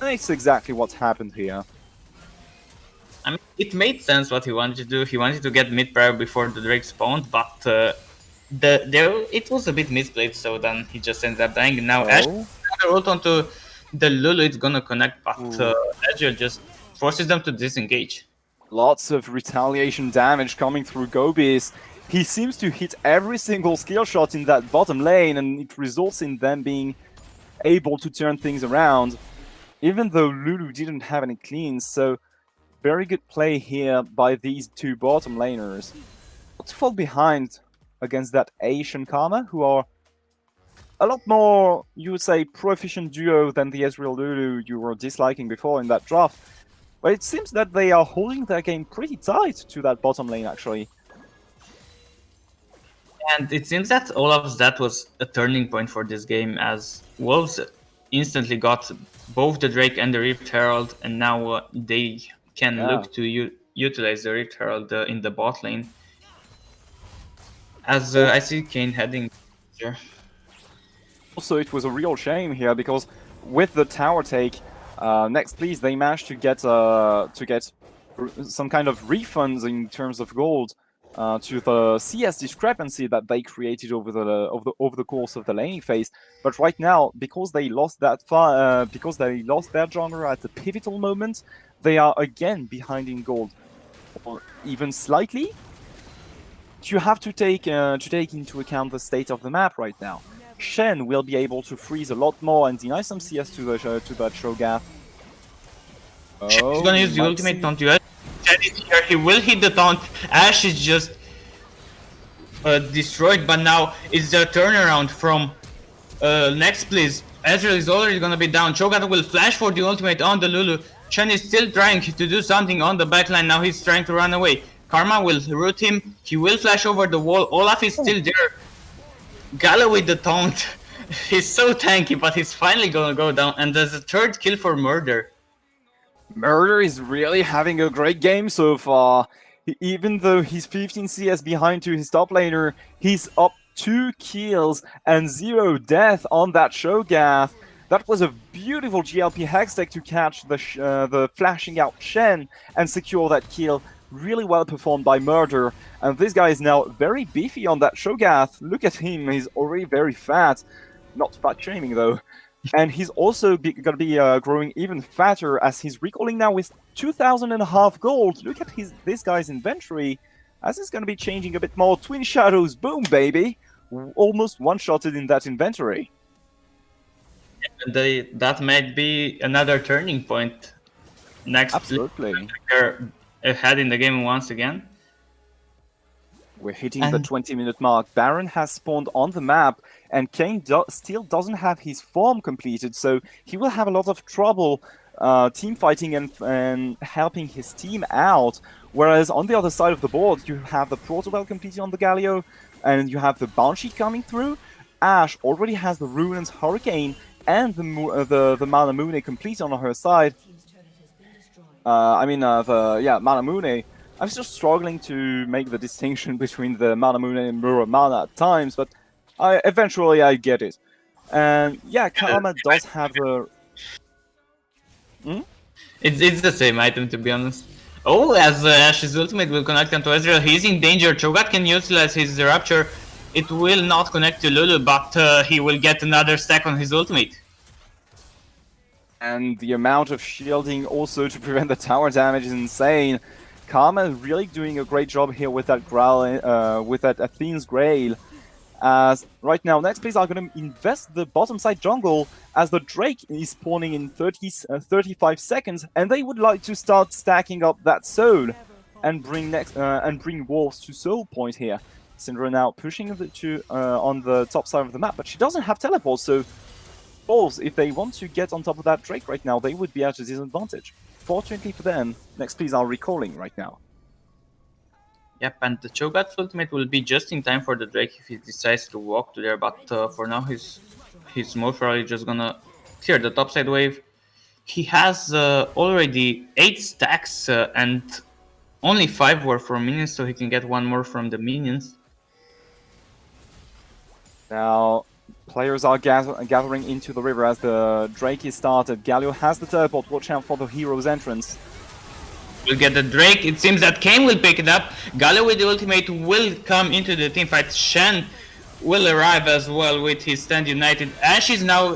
And it's exactly what's happened here. I mean, it made sense what he wanted to do. He wanted to get mid prior before the Drake spawned, but it was a bit misplayed. So then he just ended up dying. And now Ash ult onto the Lulu. It's gonna connect, but Ezreal just forces them to disengage. Lots of retaliation damage coming through Gobi's. He seems to hit every single skill shot in that bottom lane, and it results in them being able to turn things around, even though Lulu didn't have any cleans. So very good play here by these two bottom laners. Not to fall behind against that Asian Karma, who are a lot more, you would say, proficient duo than the Ezreal Lulu you were disliking before in that draft. But it seems that they are holding their game pretty tight to that bottom lane, actually. And it seems that all of that was a turning point for this game, as Wolves instantly got both the Drake and the Rift Herald, and now they can look to utilize the Rift Herald in the bot lane. As I see Kane heading here. Also, it was a real shame here because with the tower take, next please they managed to get some kind of refunds in terms of gold to the CS discrepancy that they created over the course of the laning phase. But right now, because they lost that because they lost their jungler at the pivotal moment, they are again behind in gold, or even slightly. You have to take into account the state of the map right now. Shen will be able to freeze a lot more and deny some CS to that Shogath. He's gonna use the ultimate taunt to Ash. Shen is here, he will hit the taunt. Ash is just destroyed, but now it's the turnaround from next please. Ezreal is already gonna be down. Shogath will flash for the ultimate on the Lulu. Shen is still trying to do something on the backline, now he's trying to run away. Karma will root him, he will flash over the wall, Olaf is still there. Gala with the taunt. He's so tanky, but he's finally gonna go down, and there's a third kill for Murder. Murder is really having a great game so far. Even though he's 15 CS behind to his top laner, he's up 2 kills and 0 death on that Shogath. That was a beautiful GLP Hextech to catch the flashing out Shen and secure that kill. Really well performed by Murder, and this guy is now very beefy on that Shogath. Look at him, he's already very fat. Not fat shaming though. And he's also gonna be growing even fatter as he's recalling now with 2,500 gold. Look at this guy's inventory, as it's gonna be changing a bit more. Twin Shadows, boom baby! Almost one-shotted in that inventory. And that might be another turning point. Next, absolutely. They're ahead in the game once again. We're hitting the 20-minute mark. Baron has spawned on the map, and Kane still doesn't have his farm completed, so he will have a lot of trouble team fighting and helping his team out. Whereas on the other side of the board, you have the Protobell completed on the Galio, and you have the Banshee coming through. Ashe already has the Ruin's Hurricane and the Malamune complete on her side. Malamune. I was just struggling to make the distinction between the Malamune and Muramana at times, but eventually I get it. And yeah, Karma does have a... It's the same item, to be honest. Oh, as Ash's ultimate will connect onto Ezreal, he's in danger. Cho'Gath can utilize his Rapture. It will not connect to Lulu, but he will get another stack on his ultimate. And the amount of shielding also to prevent the tower damage is insane. Karma is really doing a great job here with that Athene's Grail. As right now, next plays are going to invest the bottom side jungle as the Drake is spawning in 35 seconds, and they would like to start stacking up that soul and bring wolves to soul point here. Syndra now pushing on the top side of the map, but she doesn't have teleport, so wolves, if they want to get on top of that Drake right now, they would be at a disadvantage. Fortunately for them, next plays are recalling right now. Yep, and the Cho'Gath's ultimate will be just in time for the Drake if he decides to walk to there, but for now he's most probably just gonna clear the topside wave. He has already 8 stacks and only 5 were from minions, so he can get 1 more from the minions. Now, Players are gathering into the river as the Drake is started. Galio has the teleport. Watch out for the hero's entrance. We'll get the Drake. It seems that Kane will pick it up. Galio with the ultimate will come into the team fight. Shen will arrive as well with his Stand United. And she's now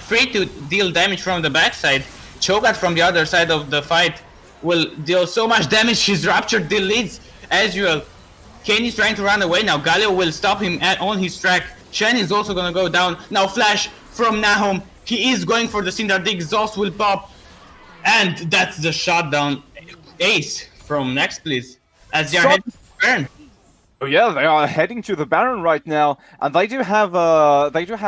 free to deal damage from the backside. Cho'Gath from the other side of the fight will deal so much damage. She's raptured the leads as usual. Kane is trying to run away now. Galio will stop him on his track. Shen is also gonna go down. Now Flash from Nahum. He is going for the Cinder. The exhaust will pop. And that's the shutdown. Ace from next, please. As they are heading to Baron. Oh yeah, they are heading to the Baron right now, and they do have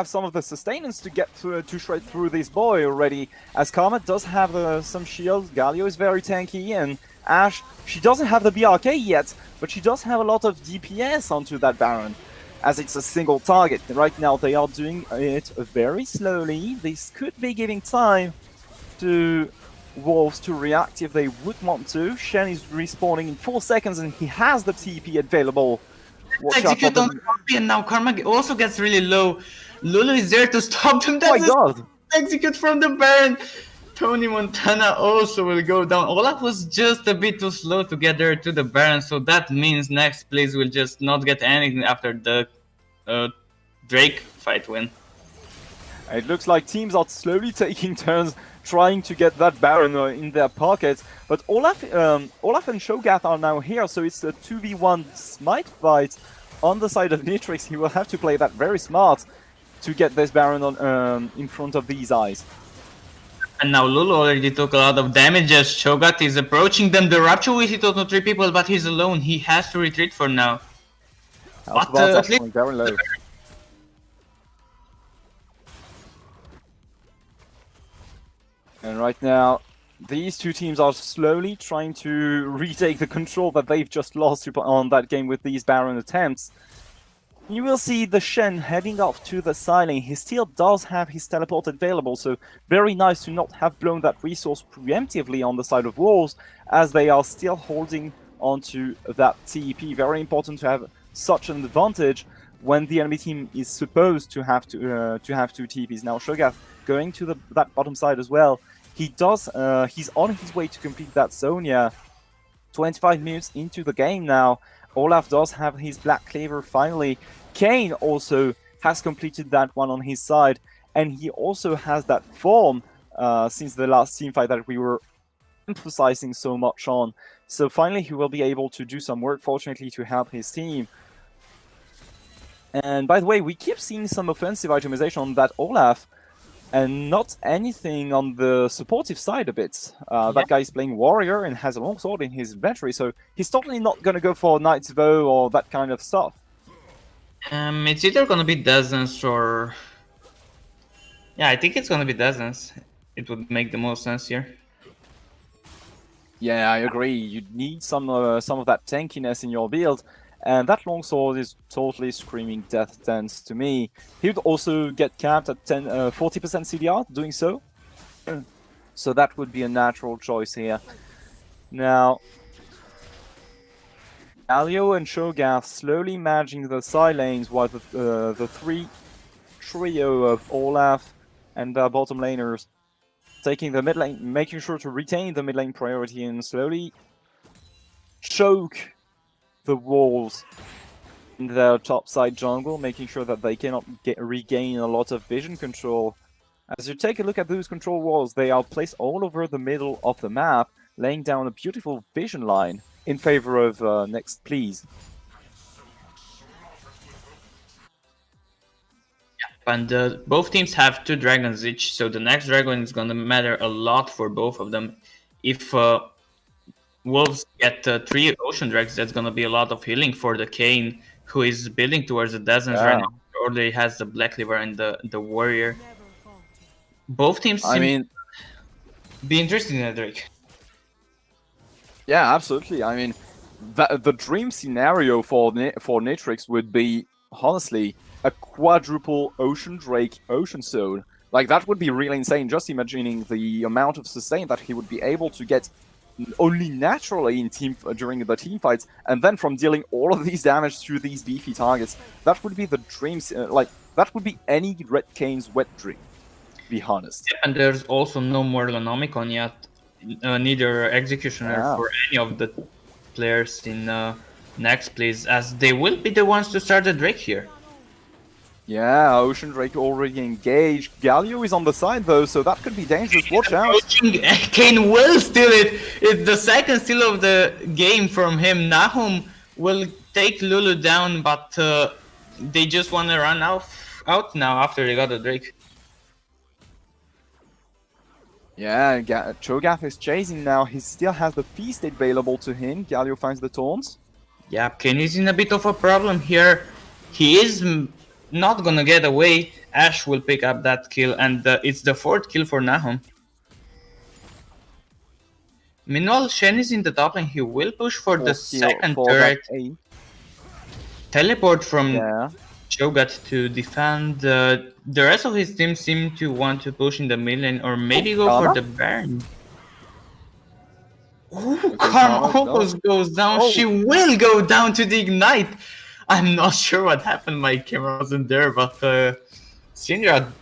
some of the sustenance to get through to shred through this boy already. As Karma does have some shields. Galio is very tanky, and Ashe, she doesn't have the BRK yet, but she does have a lot of DPS onto that Baron, as it's a single target. Right now they are doing it very slowly. This could be giving time to Wolves to react if they would want to. Shen is respawning in 4 seconds and he has the TP available. Watch out for Execute on Copy, and now Karma also gets really low. Lulu is there to stop them. Oh my god! Execute from the Baron. Tony Montana also will go down. Olaf was just a bit too slow to get there to the Baron, so that means next place will just not get anything after the Drake fight win. It looks like teams are slowly taking turns trying to get that Baron in their pockets, but Olaf and Cho'Gath are now here, so it's a 2v1 smite fight on the side of Nitrix. He will have to play that very smart to get this Baron on in front of these eyes. And now Lulu already took a lot of damage as Cho'Gath is approaching them. The Rapture will hit on 3 people, but he's alone. He has to retreat for now. But at least very low. And right now, these two teams are slowly trying to retake the control that they've just lost on that game with these Baron attempts. You will see the Shen heading off to the side lane. He still does have his teleport available, so very nice to not have blown that resource preemptively on the side of Wolves, as they are still holding onto that TP. Very important to have such an advantage when the enemy team is supposed to have two TPs. Now Cho'Gath going to that bottom side as well. He does. He's on his way to complete that Sonya. 25 minutes into the game now. Olaf does have his Black Cleaver finally. Kane also has completed that one on his side, and he also has that form since the last team fight that we were emphasizing so much on. So finally he will be able to do some work, fortunately, to help his team. And by the way, we keep seeing some offensive itemization on that Olaf, and not anything on the supportive side a bit. That guy is playing Warrior and has a longsword in his inventory, so he's totally not going to go for Knight's Vow or that kind of stuff. It's either going to be Dozens or... Yeah, I think it's going to be Dozens. It would make the most sense here. Yeah, I agree. You need some of that tankiness in your build. And that longsword is totally screaming death dance to me. He would also get capped at 40% CDR doing so. So that would be a natural choice here. Now, Galio and Cho'Gath slowly managing the side lanes, while the trio of Olaf and bottom laners taking the mid lane, making sure to retain the mid lane priority and slowly choke the Wolves in their top side jungle, making sure that they cannot regain a lot of vision control. As you take a look at those control walls, they are placed all over the middle of the map, laying down a beautiful vision line in favor of next please. And both teams have 2 dragons each, so the next dragon is going to matter a lot for both of them. If Wolves get 3 Ocean Dragons, that's going to be a lot of healing for the Kane, who is building towards the Dozens right now. Or he has the Black Cleaver and the Warrior. Both teams seem to be interested in that Drake. Yeah, absolutely. I mean, the dream scenario for Nitrix would be, honestly, a quadruple Ocean Drake Ocean Soul. Like, that would be really insane, just imagining the amount of sustain that he would be able to get only naturally in during the team fights, and then from dealing all of these damage to these beefy targets. That would be the dream, that would be any Red Kane's wet dream, to be honest. And there's also no more Lenomicon yet, neither Executioner Yeah. for any of the players in next, please, as they will be the ones to start the Drake here. Yeah, Ocean Drake already engaged. Galio is on the side though, so that could be dangerous. Watch out. Kane will steal it. It's the second steal of the game from him. Nahum will take Lulu down, but they just want to run out now after they got the Drake. Yeah, Cho'Gath is chasing now. He still has the feast available to him. Galio finds the taunt. Yeah, Kane is in a bit of a problem here. He is not gonna get away. Ash will pick up that kill, and it's the 4th kill for Nahum. Meanwhile, Shen is in the top lane. He will push for the second turret. Teleport from Cho'Gath to defend. The rest of his team seem to want to push in the mid lane, or maybe go for the Baron. Oh, Karma almost goes down. She will go down to the Ignite. I'm not sure what happened. My camera wasn't there, but Syndra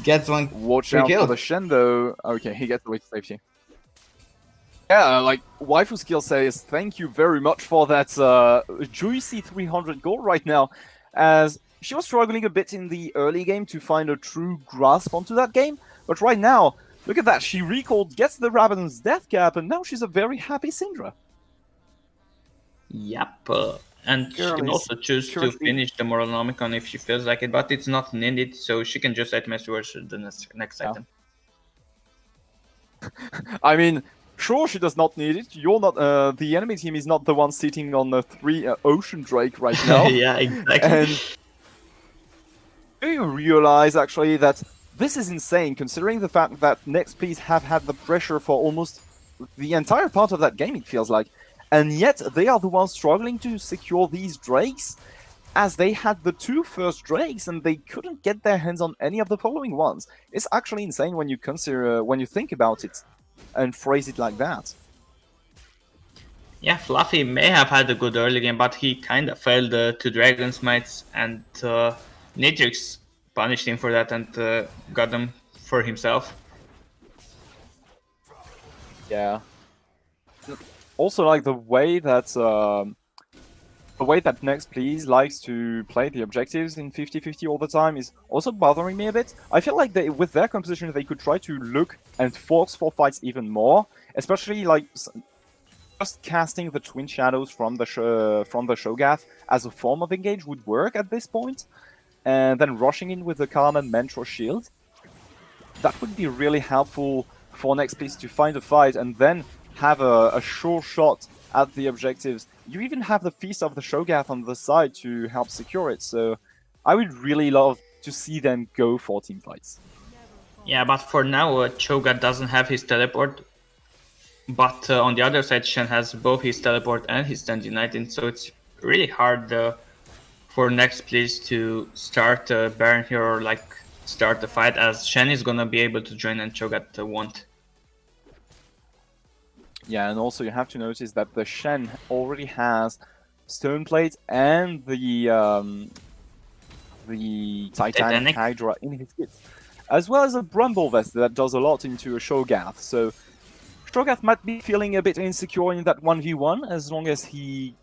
gets one. Watch out for the Shen though. Okay, he gets away to safety. Yeah, like Waifu Skill says, thank you very much for that juicy 300 gold right now, as she was struggling a bit in the early game to find a true grasp onto that game, but right now, look at that, she recalled, gets the Rabadon's death cap, and now she's a very happy Syndra. Yep, and she can also choose to finish the Moralnomicon if she feels like it, but it's not needed, so she can just item towards the next item. I mean, sure, she does not need it. You're not. The enemy team is not the one sitting on the 3 Ocean Drake right now. Yeah, exactly. And do you realize actually that this is insane, considering the fact that Next Please have had the pressure for almost the entire part of that game, it feels like, and yet they are the ones struggling to secure these Drakes, as they had the 2 first Drakes and they couldn't get their hands on any of the following ones. It's actually insane when you consider, when you think about it and phrase it like that. Yeah, Fluffy may have had a good early game, but he kind of failed the 2 Dragon Smites, and Nitrix punished him for that and got them for himself. Yeah. Also, like the way that Next Please likes to play the objectives in 50-50 all the time is also bothering me a bit. I feel like with their composition they could try to look and force for fights even more, especially like just casting the Twin Shadows from the Cho'Gath as a form of engage would work at this point, and then rushing in with the Karma Mentor Shield. That would be really helpful for Next Please to find a fight and then have a sure shot at the objectives. You even have the Feast of the Cho'Gath on the side to help secure it, so I would really love to see them go for team fights. Yeah, but for now, Cho'Gath doesn't have his teleport, but on the other side, Shen has both his teleport and his Stand United, so it's really hard for Next Please to start Baron here or like start the fight, as Shen is gonna be able to join and Cho'Gath won't. Yeah, and also you have to notice that the Shen already has Stone Plate and the Titanic Hydra in his kit, as well as a Brumble Vest that does a lot into a Cho'Gath. So Cho'Gath might be feeling a bit insecure in that 1v1 as long as he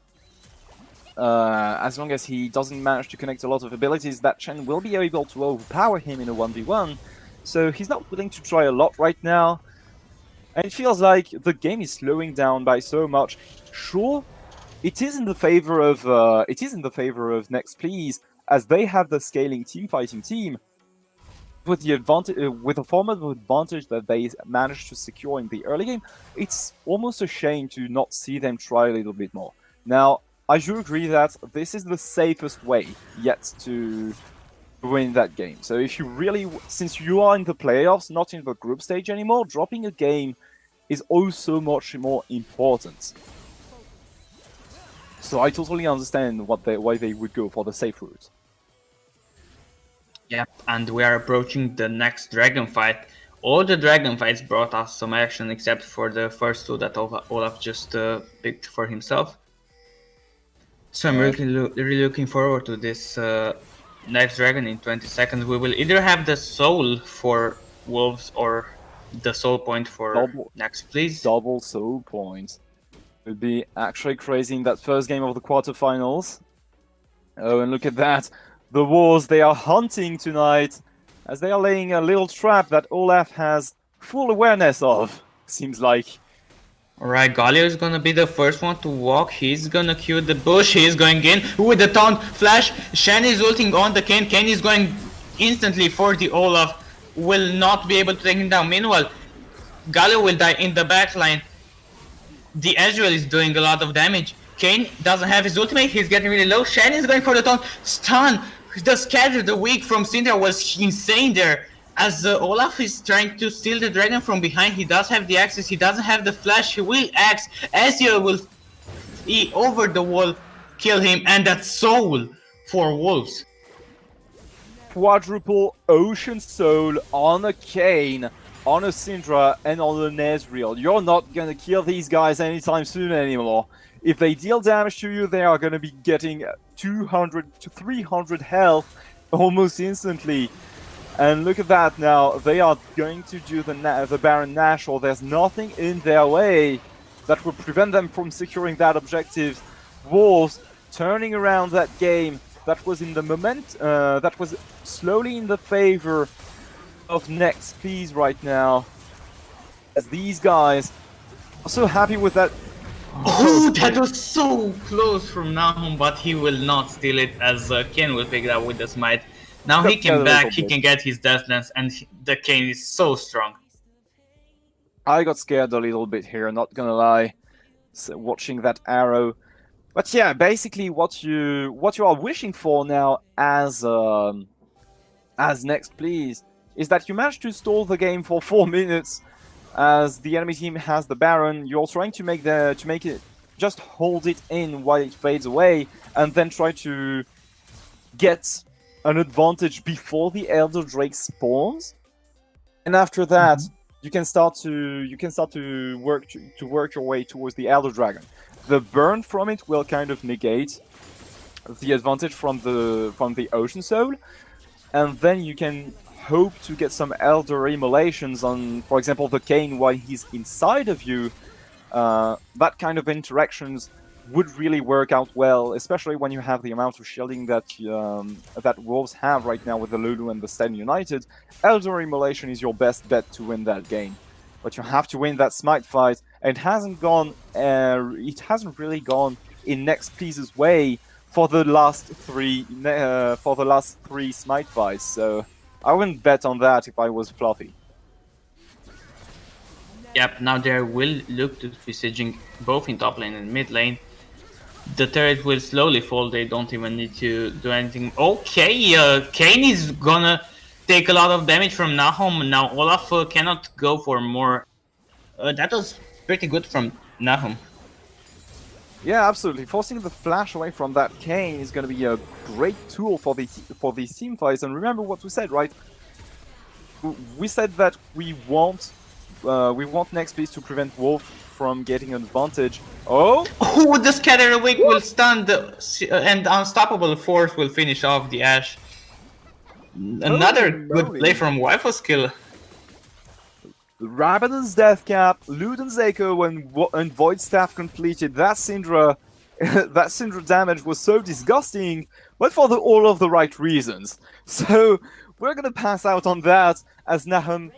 doesn't manage to connect a lot of abilities. That Shen will be able to overpower him in a 1v1. So he's not willing to try a lot right now. And it feels like the game is slowing down by so much. Sure, it is in the favor of Next Please, as they have the scaling team fighting team, with the advantage, with the form of advantage that they managed to secure in the early game. It's almost a shame to not see them try a little bit more. Now, I do agree that this is the safest way yet to win that game. So if you really, since you are in the playoffs, not in the group stage anymore, dropping a game is also much more important. So I totally understand why they would go for the safe route. Yep, and we are approaching the next dragon fight. All the dragon fights brought us some action except for the first 2 that Olaf just picked for himself. So I'm really looking forward to this next dragon in 20 seconds, we will either have the soul for wolves or the soul point for next, please. Double soul points. It would be actually crazy in that first game of the quarterfinals. Oh, and look at that. The wolves, they are hunting tonight as they are laying a little trap that Olaf has full awareness of, seems like. Alright, Galio is gonna be the first one to walk. He's gonna cue the bush. He's going in with the taunt flash. Shen is ulting on the Kane. Kane is going instantly for the Olaf. Will not be able to take him down. Meanwhile, Galio will die in the backline. The Ezreal is doing a lot of damage. Kane doesn't have his ultimate. He's getting really low. Shen is going for the taunt. Stun. The scatter, the weak from Syndra was insane there. As Olaf is trying to steal the dragon from behind, he does have the access, he doesn't have the flash, he will axe, Ezreal will over the wall, kill him, and that's soul for wolves. Quadruple Ocean Soul on a Kane, on a Syndra, and on an Ezreal. You're not gonna kill these guys anytime soon anymore. If they deal damage to you, they are gonna be getting 200 to 300 health almost instantly. And look at that now, they are going to do the Baron Nashor. There's nothing in their way that will prevent them from securing that objective. Wolves turning around that game that was in the that was slowly in the favor of Next Please right now. As these guys are so happy with that. Oh, that was so close from Nahum, but he will not steal it as Ken will pick it up with the smite. Now he can back, he can get his Death Dance, and the Kane is so strong. I got scared a little bit here, not gonna lie, watching that arrow. But yeah, basically what you are wishing for now as Next Please is that you manage to stall the game for 4 minutes as the enemy team has the Baron. You're trying to make it just hold it in while it fades away, and then try to get an advantage before the Elder Drake spawns, and after that, you can start to work your way towards the Elder Dragon. The burn from it will kind of negate the advantage from the Ocean Soul, and then you can hope to get some Elder Immolations on, for example, the Kane while he's inside of you. That kind of interactions would really work out well, especially when you have the amount of shielding that that Wolves have right now with the Lulu and the Sten United. Elder Immolation is your best bet to win that game, but you have to win that smite fight, and it hasn't really gone in Next Please's way for the last three smite fights. So I wouldn't bet on that if I was Fluffy. Yep, now they will look to besieging both in top lane and mid lane. The turret will slowly fall, they don't even need to do anything. Okay, Kane is gonna take a lot of damage from Nahum. Now Olaf cannot go for more. That was pretty good from Nahum. Yeah, absolutely. Forcing the flash away from that Kane is going to be a great tool for these team fights. And remember what we said, right? We said that we want Next Please to prevent Wolf from getting an advantage. Oh, the Scatter Awake will stun and Unstoppable Force will finish off the Ashe. Another good play from Waifu skill. Rabadon's Death Cap, Luden's Echo, and Void Staff completed. That Syndra, that Syndra damage was so disgusting, but for all of the right reasons. So we're gonna pass out on that as Nahum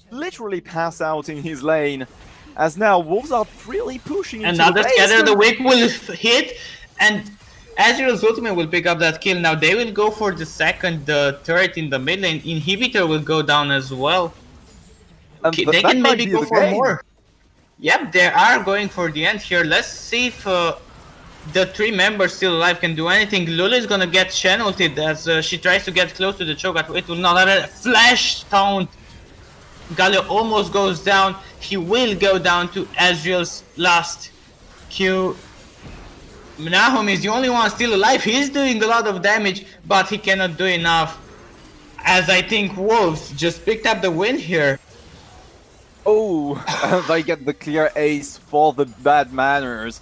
literally pass out in his lane. As now Wolves are freely pushing into another Scatter the Wake will hit, and Azrael's ultimate will pick up that kill. Now they will go for the second turret in the mid lane. Inhibitor will go down as well. They can maybe go for more. Yep, they are going for the end here. Let's see if the three members still alive can do anything. Lulu is gonna get Shen ulted as she tries to get close to the choke. It will not have a flash taunt. Galio almost goes down. He will go down to Ezreal's last Q. Nahum is the only one still alive. He's doing a lot of damage, but he cannot do enough. As I think Wolves just picked up the win here. Oh, they get the clear ace for the bad manners.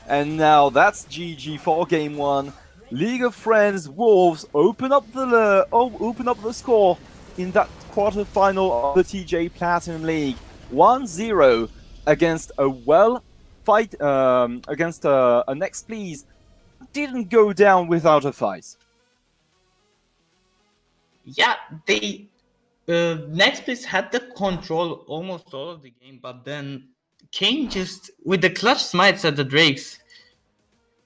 And now that's GG for game one. League of Friends Wolves open up the score in that quarterfinal of the TJ Platinum League, 1-0 against a against a Next Please. Didn't go down without a fight. Yeah, they Next Place had the control almost all of the game, but then Kane just with the clutch smites at the Drakes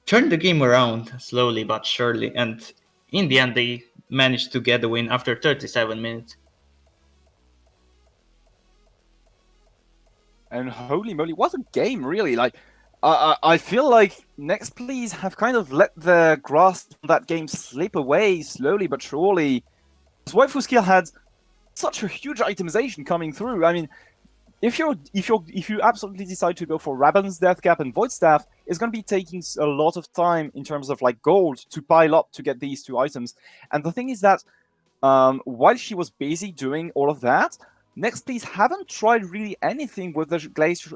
turned the game around slowly but surely, and in the end they managed to get the win after 37 minutes. And holy moly, what a game, really! Like, I feel like Next Please have kind of let their grasp on that game slip away slowly but surely. Waifu Skill had such a huge itemization coming through. I mean, if you absolutely decide to go for Rabban's Deathcap and Void Staff, it's going to be taking a lot of time in terms of like gold to pile up to get these two items. And the thing is that while she was busy doing all of that, Next Please haven't tried really anything with the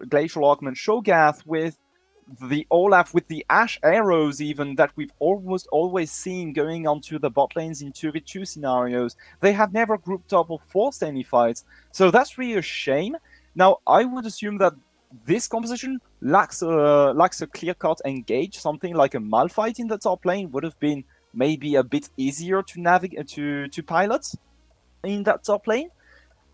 Glacial Augment Shogath, with the Olaf, with the Ash arrows even, that we've almost always seen going onto the bot lanes in 2v2 scenarios. They have never grouped up or forced any fights, so that's really a shame. Now, I would assume that this composition lacks a clear-cut engage. Something like a Malphite in the top lane would have been maybe a bit easier to navigate to pilot in that top lane.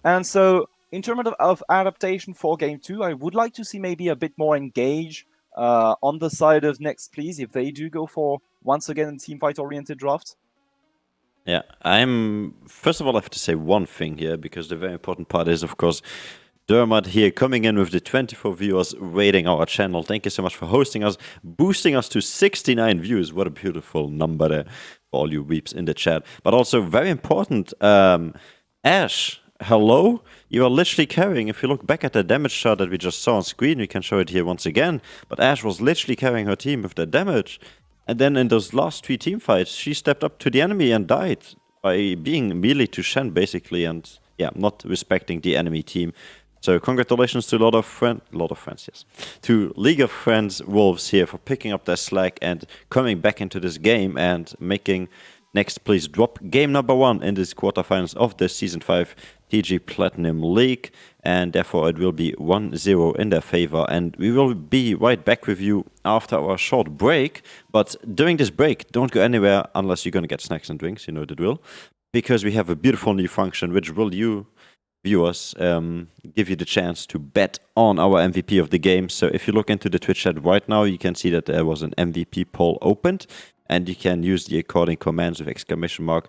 And so, in terms of adaptation for Game 2, I would like to see maybe a bit more engage on the side of Next Please if they do go for, once again, a teamfight-oriented draft. Yeah, first of all, I have to say one thing here, because the very important part is, of course, Dermot here coming in with the 24 viewers rating our channel. Thank you so much for hosting us, boosting us to 69 views. What a beautiful number there for all you weeps in the chat. But also very important, Ash, hello? You are literally carrying, if you look back at the damage chart that we just saw on screen, we can show it here once again, but Ash was literally carrying her team with the damage. And then in those last 3 team fights, she stepped up to the enemy and died by being melee to Shen, basically, and yeah, not respecting the enemy team. So congratulations to to League of Friends Wolves here for picking up their slack and coming back into this game and making Next Please drop game number 1 in this quarterfinals of the Season 5 TG Platinum League, and therefore it will be 1-0 in their favor. And we will be right back with you after our short break. But during this break, don't go anywhere unless you're going to get snacks and drinks, you know the drill, because we have a beautiful new function which will viewers give you the chance to bet on our MVP of the game. So if you look into the Twitch chat right now, you can see that there was an MVP poll opened, and you can use the according commands with exclamation mark,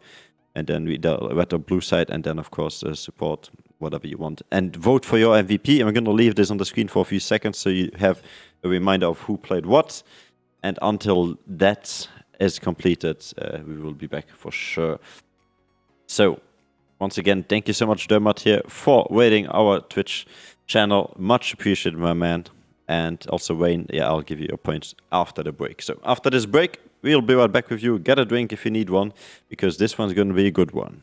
and then the red or blue side, and then of course support whatever you want, and vote for your MVP. And we're going to leave this on the screen for a few seconds so you have a reminder of who played what. And until that is completed, we will be back for sure. So once again, thank you so much, Dermot, here for rating our Twitch channel. Much appreciated, my man. And also, Wayne, yeah, I'll give you your points after the break. So after this break, we'll be right back with you. Get a drink if you need one, because this one's going to be a good one.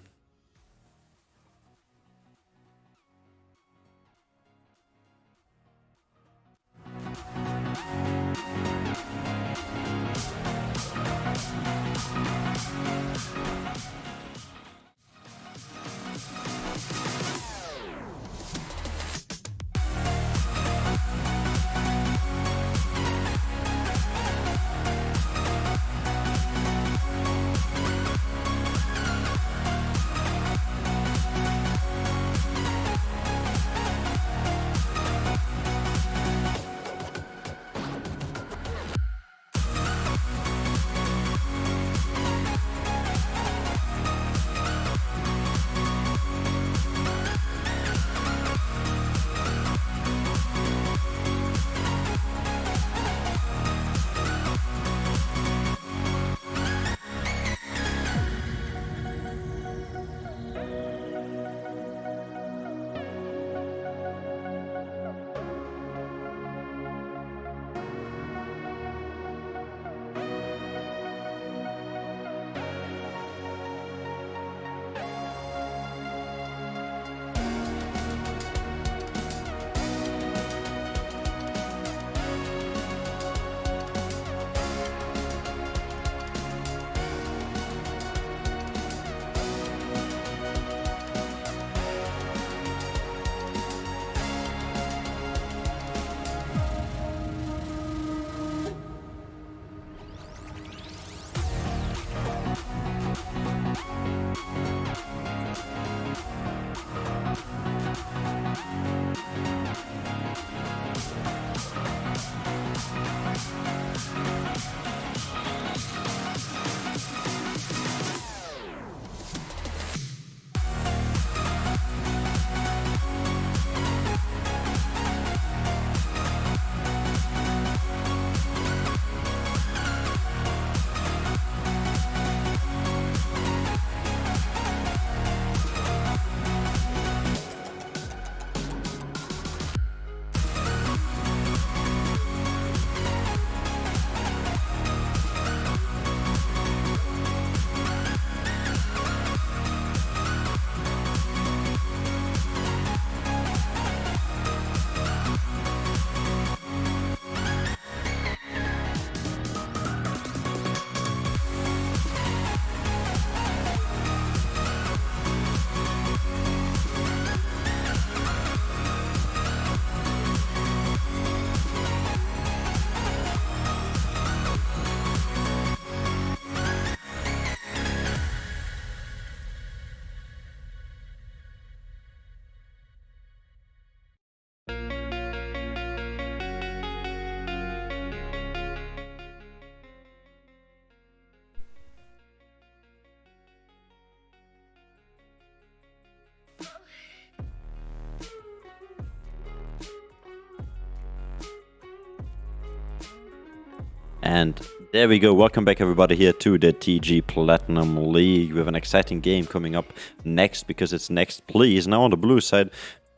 And there we go. Welcome back, everybody, here to the TG Platinum League. We have an exciting game coming up next because it's Next Please. Now on the blue side,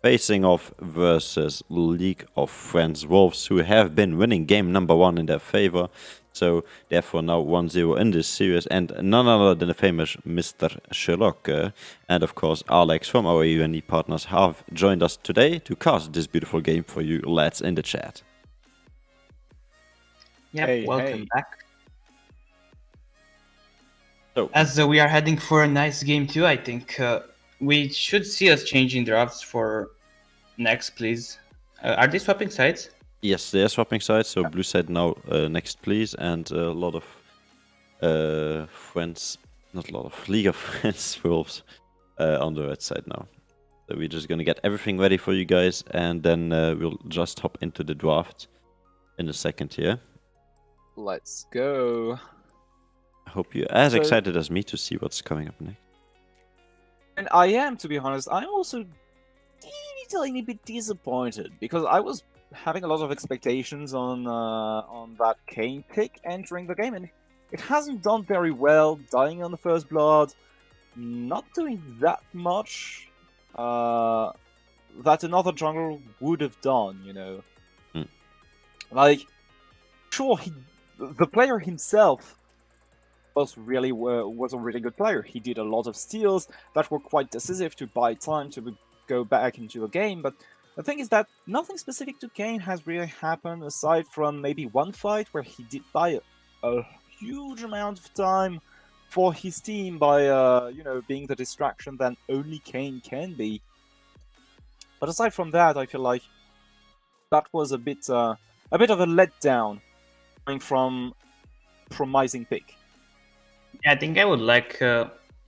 facing off versus League of Friends Wolves, who have been winning game number 1 in their favor. So therefore now 1-0 in this series, and none other than the famous Mr. Sherlock. And of course Alex from our UNE partners have joined us today to cast this beautiful game for you lads in the chat. Yep, Hey, welcome hey. back. So As we are heading for a nice game too, I think we should see us changing drafts for Next Please. Are they swapping sides? yes, they are swapping sides, so blue side now Next Please, and a lot of friends, not a lot of League of Friends Wolves on the red side now. So we're just gonna get everything ready for you guys, and then we'll just hop into the draft in a second here. Let's go. I hope you're as So- excited as me to see what's coming up next. And I am, to be honest. I'm also tiny bit disappointed because I was having a lot of expectations on that Kane pick entering the game, and it hasn't done very well. Dying on the first blood, not doing that much that another jungle would have done. You know, like sure the player himself was a really good player. He did a lot of steals that were quite decisive to buy time to go back into the game, but the thing is that nothing specific to Kane has really happened aside from maybe one fight where he did buy a huge amount of time for his team by being the distraction that only Kane can be. But aside from that, I feel like that was a bit of a letdown coming from promising pick. I think I would like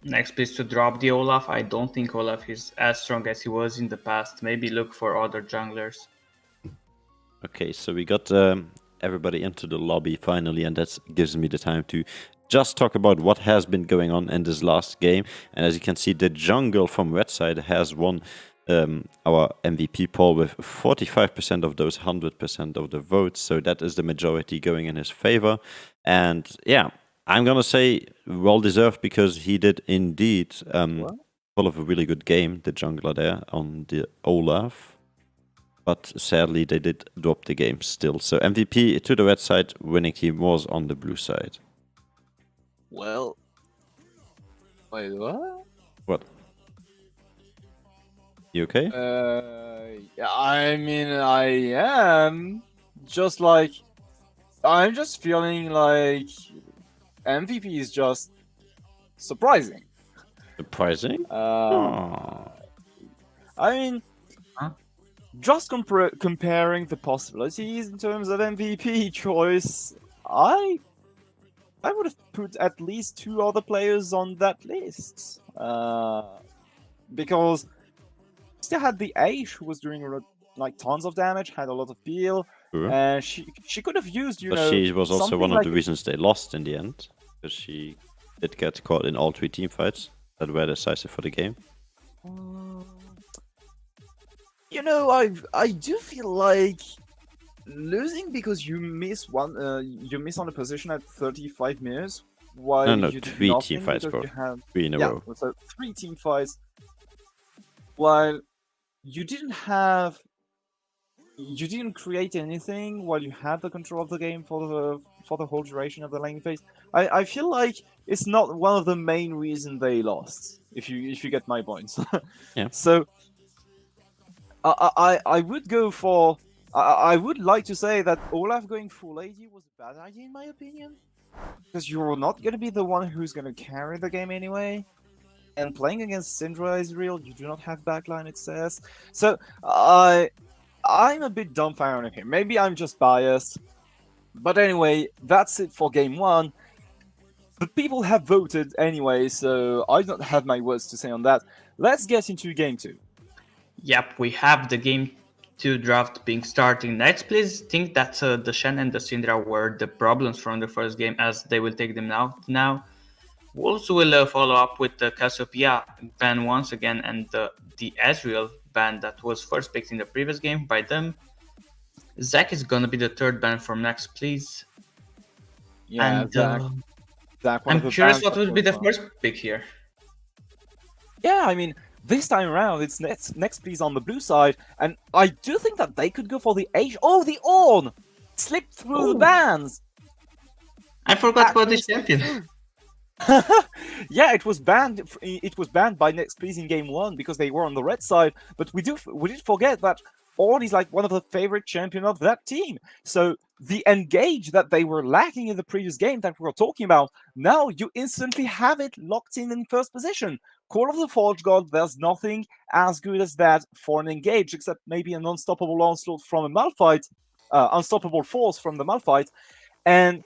Next Please to drop the Olaf. I don't think Olaf is as strong as he was in the past. Maybe look for other junglers. Okay, so we got everybody into the lobby finally, and that gives me the time to just talk about what has been going on in this last game. And as you can see, the jungle from red side has won our MVP poll with 45% of those 100% of the votes. So that is the majority going in his favor. And yeah, I'm gonna say well deserved, because he did indeed pull off a really good game, the jungler there on the Olaf. But sadly, they did drop the game still. So MVP to the red side, winning team was on the blue side. Well, wait, what? What? You okay? Yeah, I mean, I am. Just like, I'm just feeling like MVP is just surprising. Surprising? I mean, just comparing the possibilities in terms of MVP choice, I would have put at least 2 other players on that list. Because still had the Ashe, who was doing like tons of damage, had a lot of peel, Sure. and she could have used, But she was also something one of like the reasons they lost in the end, because she did get caught in all 3 team fights that were decisive for the game. You know, I do feel like losing because you miss you miss on a position at 35 minutes while No, you did 3 nothing team fights, because bro. you had 3 in a row. so 3 team fights while you didn't create anything while you had the control of the game for the whole duration of the lane phase. I feel like it's not one of the main reasons they lost, if you get my points. Yeah. So I would go for I would like to say that Olaf going full AD was a bad idea in my opinion, because you're not gonna be the one who's gonna carry the game anyway. And playing against Syndra Israel, you do not have backline, it says. So I'm a bit dumbfounded here. Maybe I'm just biased. But anyway, that's it for game 1. The people have voted anyway, so I don't have my words to say on that. Let's get into game 2. Yep, we have the game 2 draft being starting next. Please think that the Shen and the Syndra were the problems from the first game, as they will take them out now. Wolves will follow up with the Cassiopeia ban once again, and the Ezreal ban that was first picked in the previous game by them. Zac is gonna be the third ban from next, please. Yeah, And Zach, one of I'm the curious bands what that would be was. the first pick here. Yeah, I mean, this time around, it's next please on the blue side, and I do think that they could go for the H. Oh, the Orn slipped through the Oh, bans. I forgot about Actually this slipped champion. through. Yeah, it was banned. It was banned by Next Please in game one because they were on the red side. But we did forget that Orn is like one of the favorite champion of that team. So the engage that they were lacking in the previous game that we were talking about, now you instantly have it locked in first position. Call of the Forge God, there's nothing as good as that for an engage, except maybe an unstoppable onslaught from a Malphite, unstoppable force from the Malphite, and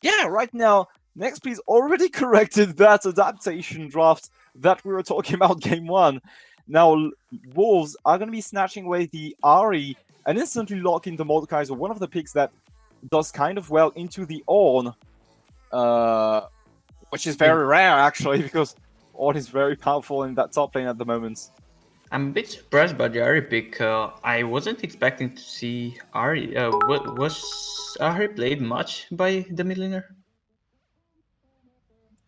yeah, right now, Next Please already corrected that adaptation draft that we were talking about game one. Now, Wolves are going to be snatching away the Ari and instantly locking the Mordekaiser, one of the picks that does kind of well into the Orn, which is very rare, actually, because Orn is very powerful in that top lane at the moment. I'm a bit surprised by the Ari pick. I wasn't expecting to see Ari. Was Ari played much by the mid laner?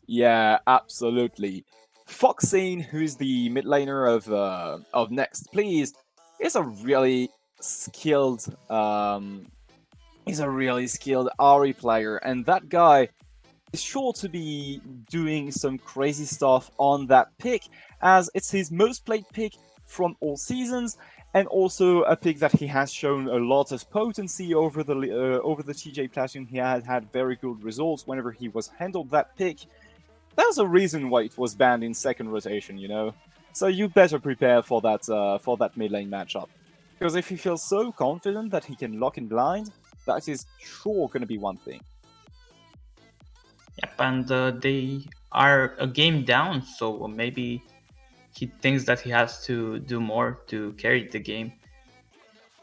Yeah, absolutely. Foxine, who's the mid laner of Next Please, is a really skilled Ari player, and that guy is sure to be doing some crazy stuff on that pick, as it's his most played pick from all seasons, and also a pick that he has shown a lot of potency over the TJ Platinum. He had had very good results whenever he was handled that pick. There's a reason why it was banned in second rotation, you know. So you better prepare for that mid lane matchup, because if he feels so confident that he can lock in blind, that is sure going to be one thing. Yep, and they are a game down, so maybe he thinks that he has to do more to carry the game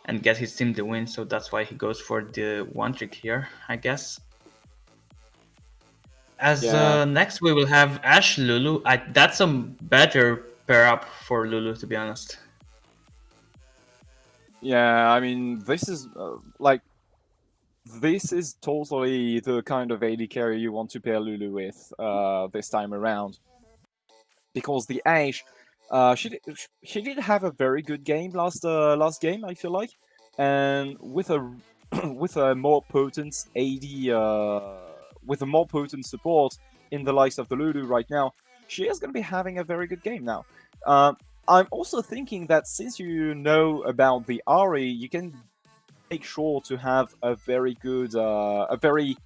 and get his team the win. So that's why he goes for the one trick here, I guess. As Yeah, next we will have Ash Lulu. That's a better pair up for Lulu, to be honest. yeah. I mean, this is this is totally the kind of AD carry you want to pair Lulu with this time around, because the Ashe, she did have a very good game last game, I feel like, and with a with a more potent AD with a more potent support in the likes of the Lulu right now, she is going to be having a very good game now. I'm also thinking that since you know about the Ari, you can make sure to have a very good, a very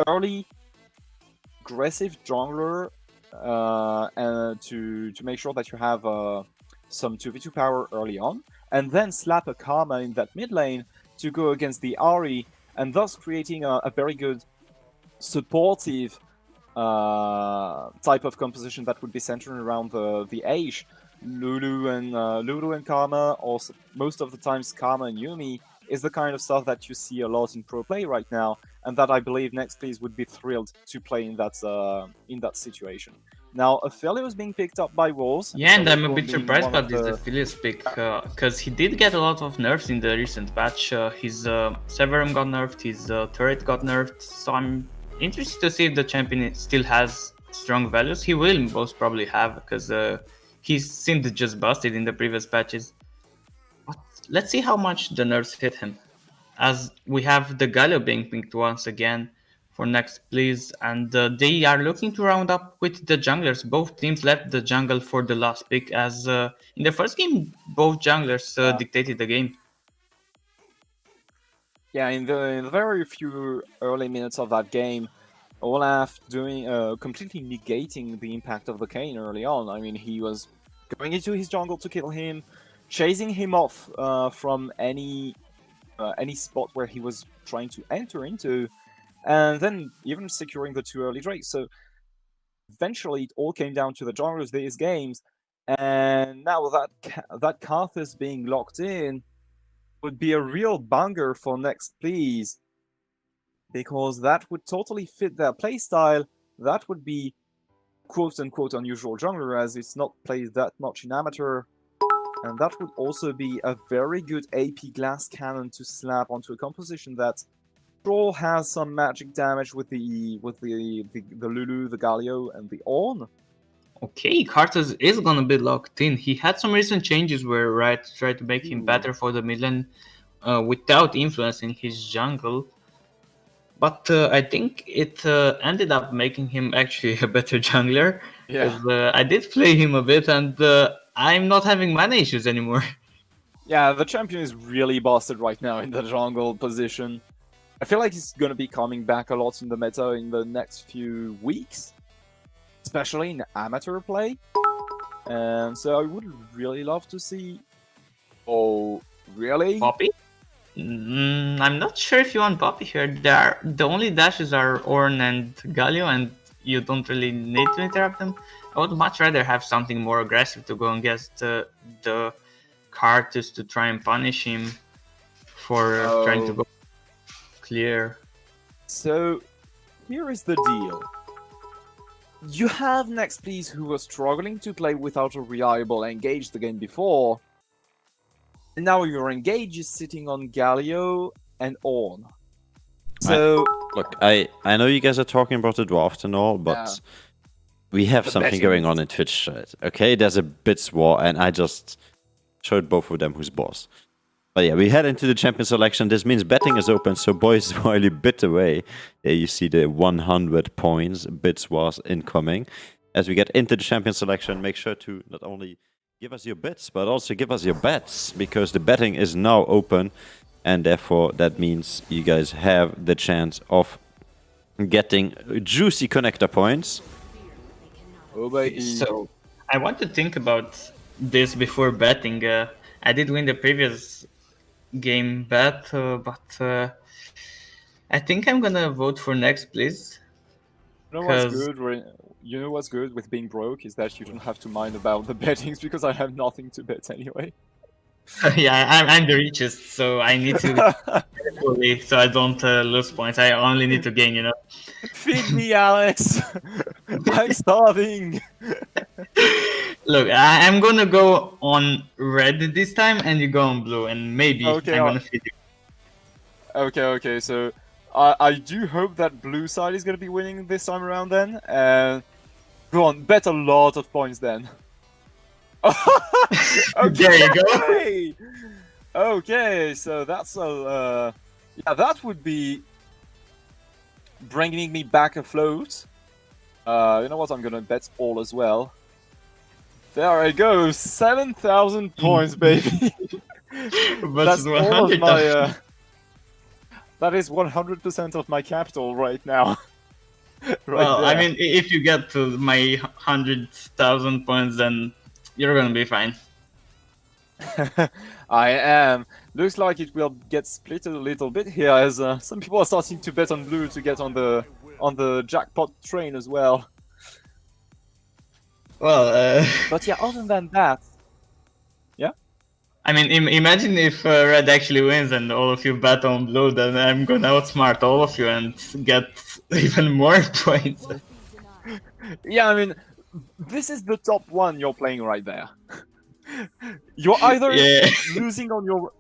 early aggressive jungler, and to make sure that you have some 2v2 power early on, and then slap a Karma in that mid lane to go against the Ari, and thus creating a very good supportive type of composition that would be centered around the Ashe. Lulu and Karma, or most of the times Karma and Yumi, is the kind of stuff that you see a lot in pro play right now, and that I believe Next Please would be thrilled to play in that situation. Now, Ophelia is being picked up by Wolves. Yeah, and I'm a Ophelia bit being surprised one of about this the Aphelios pick, because he did get a lot of nerfs in the recent patch. His Severum got nerfed, his turret got nerfed, so I'm interested to see if the champion still has strong values. He will most probably have, because he seemed just busted in the previous patches. But let's see how much the nerfs hit him. As we have the Galio being picked once again for next please, and they are looking to round up with the junglers. Both teams left the jungle for the last pick, as in the first game both junglers dictated the game. Yeah, in the very few early minutes of that game, Olaf doing completely negating the impact of the Kayn early on. I mean, he was going into his jungle to kill him, chasing him off from any spot where he was trying to enter into, and then even securing the two early drakes. So eventually, it all came down to the junglers these games, and now that Karthus being locked in would be a real banger for Next Please, because that would totally fit their playstyle. That would be quote-unquote unusual jungler, as it's not played that much in amateur, and that would also be a very good AP glass cannon to slap onto a composition that Troll has some magic damage with the Lulu, the Galio, and the Ornn. Okay, Karthus is gonna be locked in. He had some recent changes where Riot tried to make him better for the mid lane without influencing his jungle. But I think it ended up making him actually a better jungler. Yeah. Because I did play him a bit and I'm not having mana issues anymore. Yeah, the champion is really busted right now in the jungle position. I feel like he's gonna be coming back a lot in the meta in the next few weeks, especially in amateur play. And so I would really love to see. Oh, really? Poppy? I'm not sure if you want Poppy here. The only dashes are Ornn and Galio, and you don't really need to interrupt them. I would much rather have something more aggressive to go against the Karthus to try and punish him for trying to go clear. So, here is the deal. You have Next Please who was struggling to play without a reliable engage the game before. And now your engage is sitting on Galio and Ornn. So, Look, I know you guys are talking about the draft and all, but we have something betting going is- on in Twitch chat. Okay, there's a bits war, and I just showed both of them who's boss. But yeah, we head into the champion selection. This means betting is open, so boys, while you bid away, there you see the 100 points. Bits was incoming. As we get into the champion selection, make sure to not only give us your bits, but also give us your bets, because the betting is now open, and therefore that means you guys have the chance of getting juicy connector points. oh baby. So I want to think about this before betting. I did win the previous game bet, but I think I'm gonna vote for next, please. You know what's 'Cause- good? You know what's good with being broke is that you don't have to mind about the bettings because I have nothing to bet anyway. Yeah, I'm the richest, so I need to fully, so I don't lose points. I only need to gain, you know. Feed me, Alex. I'm starving. Look, I'm gonna go on red this time, and you go on blue, and maybe Okay, I'm gonna feed you. Okay. So I do hope that blue side is gonna be winning this time around. Then, go on, bet a lot of points then. Okay. There you go. Okay, so that's a yeah, that would be bringing me back afloat. You know what? I'm gonna bet all as well. There I go, 7,000 points, baby. But That's all of 100,000. my. That is 100% of my capital right now. Well, I there. mean, if you get to my 100,000 points, then you're gonna be fine. I am. Looks like it will get split a little bit here, as some people are starting to bet on blue to get on the jackpot train as well. Well, But yeah, other than that, I mean, imagine if red actually wins and all of you bet on blue, then I'm gonna outsmart all of you and get even more points. yeah, I mean, this is the top one you're playing right there. You're either Yeah. losing on your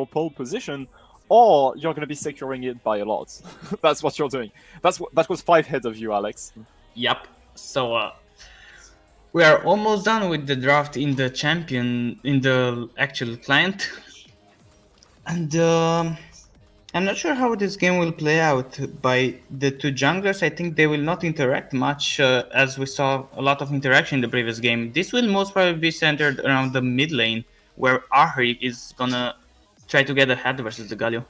pole position, or you're gonna be securing it by a lot. That's what you're doing. That was 5 heads of you, Alex. Yep. So we are almost done with the draft in the champion, in the actual client, and I'm not sure how this game will play out. By the two junglers, I think they will not interact much, as we saw a lot of interaction in the previous game. This will most probably be centered around the mid lane, where Ahri is gonna try to get ahead versus the Galio.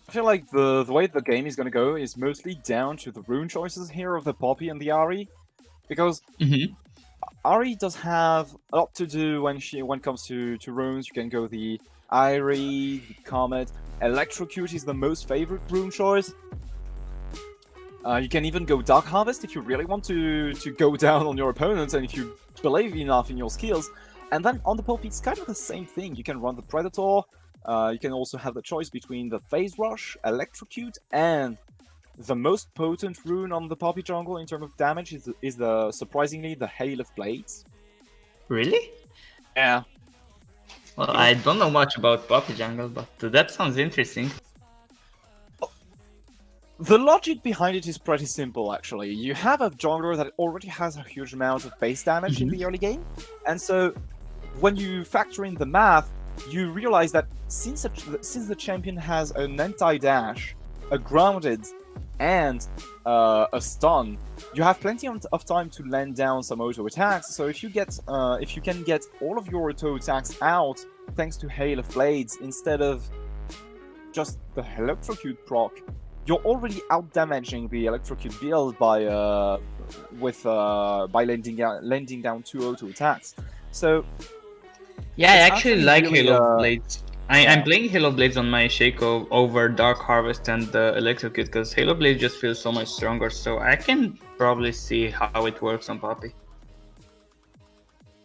I feel like the way the game is gonna go is mostly down to the rune choices here of the Poppy and the Ahri, because Mm-hmm. Ahri does have a lot to do when it comes to runes. You can go the Irie, the Comet. Electrocute is the most favorite rune choice. You can even go Dark Harvest if you really want to go down on your opponents and if you believe enough in your skills. And then on the Poppy, it's kind of the same thing. You can run the Predator. You can also have the choice between the Phase Rush, Electrocute, and the most potent rune on the Poppy jungle in terms of damage is surprisingly the Hail of Blades. Really? Yeah. Well, I don't know much about Poppy Jungle, but that sounds interesting. The logic behind it is pretty simple, actually. You have a jungler that already has a huge amount of base damage in the early game, and so when you factor in the math, you realize that since the champion has an anti-dash, a grounded, and a stun, you have plenty of time to land down some auto attacks. So if you can get all of your auto attacks out thanks to Hail of Blades instead of just the electrocute proc, you're already out damaging the electrocute build by landing down 2 auto attacks. So yeah, I it's actually like really, Halo Blades. I'm playing Halo Blades on my Shaco over Dark Harvest and Electrocute because Halo Blades just feels so much stronger. So I can probably see how it works on Poppy.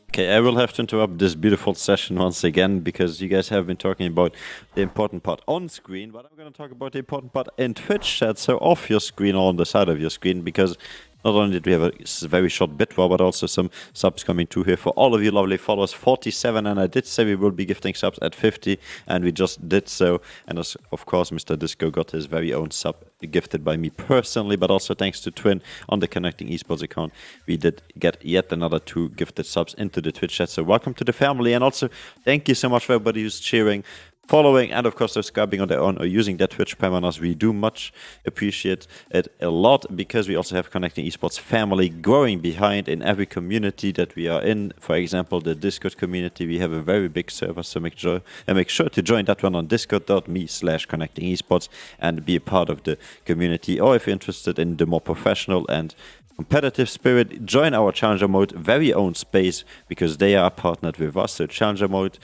Okay, I will have to interrupt this beautiful session once again because you guys have been talking about the important part on screen, but I'm going to talk about the important part in Twitch chat, so off your screen or on the side of your screen, because not only did we have a very short bit war, but also some subs coming through here for all of you lovely followers. 47, and I did say we will be gifting subs at 50, and we just did so. And as, of course, Mr. Disco got his very own sub gifted by me personally, but also thanks to Twin on the Connecting Esports account, we did get yet another 2 gifted subs into the Twitch chat. So welcome to the family, and also thank you so much for everybody who's cheering, following, and of course subscribing on their own or using their Twitch Prime on us. We do much appreciate it a lot because we also have Connecting Esports family growing behind in every community that we are in. For example, the Discord community, we have a very big server, so make sure to join that one on discord.me/Connecting Esports and be a part of the community. Or if you're interested in the more professional and competitive spirit, join our Challenger Mode very own space because they are partnered with us. So Challenger Mode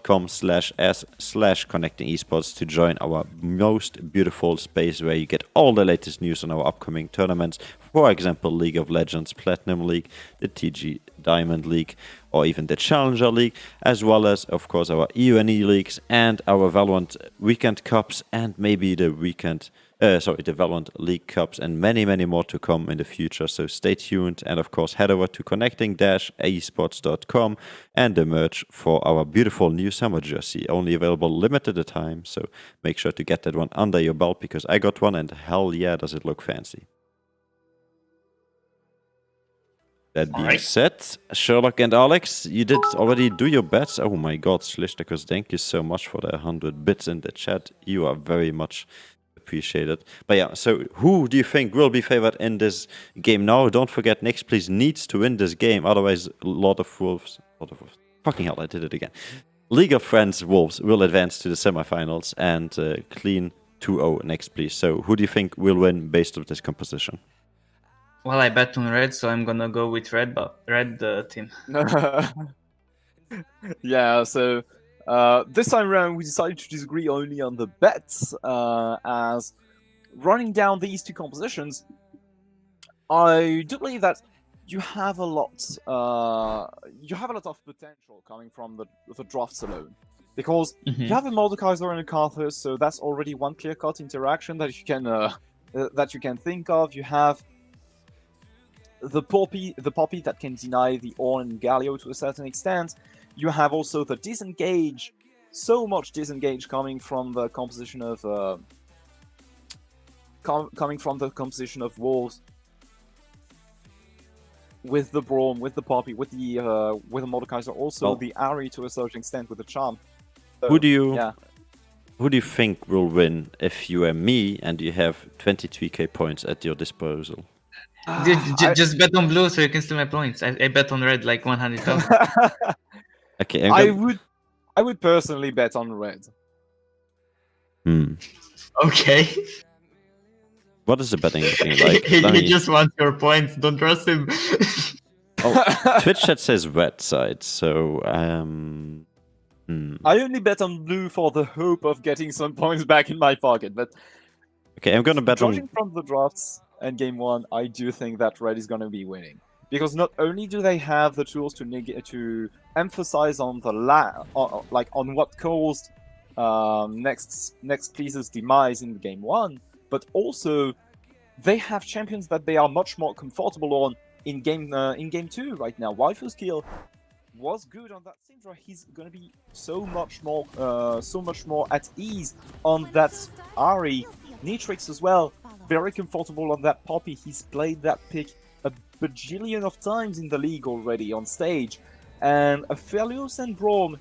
.com/s/Connecting Esports to join our most beautiful space where you get all the latest news on our upcoming tournaments. For example, League of Legends Platinum League, the TG Diamond League, or even the Challenger League, as well as, of course, our EUNE leagues and our Valorant Weekend Cups, and maybe the the Valorant League Cups, and many, many more to come in the future. So stay tuned, and of course head over to connecting-esports.com and the merch for our beautiful new summer jersey, only available limited a time. So make sure to get that one under your belt because I got one, and hell yeah, does it look fancy. That being said, Sherlock and Alex, you did already do your bets. Oh my god, Slishtakos, thank you so much for the 100 bits in the chat. You are very much appreciated. But yeah, so who do you think will be favored in this game now? Don't forget, Nyx please needs to win this game, otherwise Lord of Wolves. Fucking hell, I did it again. League of Friends Wolves will advance to the semifinals and clean 2-0 Nyx please. So who do you think will win based on this composition? Well, I bet on red, so I'm gonna go with red team. Yeah, so this time around we decided to disagree only on the bets, as running down these 2 compositions, I do believe that you have a lot of potential coming from the drafts alone, because you have a Mordekaiser and a Karthus, so that's already one clear-cut interaction that you can think of. You have the Poppy that can deny the Ornn and Galio to a certain extent. You have also the disengage, so much disengage coming from the composition of Wolves, with the Braum, with the Poppy, with the Mordekaiser, also the Ari to a certain extent with the Charm. So, who do you think will win if you are me and you have 23k points at your disposal? Just bet on blue so you can steal my points. I bet on red like 100,000. Okay, I would personally bet on red. Okay. What is the betting looking like? He just wants your points. Don't trust him. Twitch chat says red side, so I only bet on blue for the hope of getting some points back in my pocket, but okay, I'm gonna bet on. Judging from the drafts and game 1, I do think that red is gonna be winning, because not only do they have the tools to emphasize on the on what caused next Please's demise in game 1, but also they have champions that they are much more comfortable on in game 2 right now. Waifu's Kill was good on that Syndra, he's gonna be so much more at ease on that Ari. Nitrix as well, very comfortable on that Poppy. He's played that pick a bajillion of times in the league already on stage, and Aphelios and Braum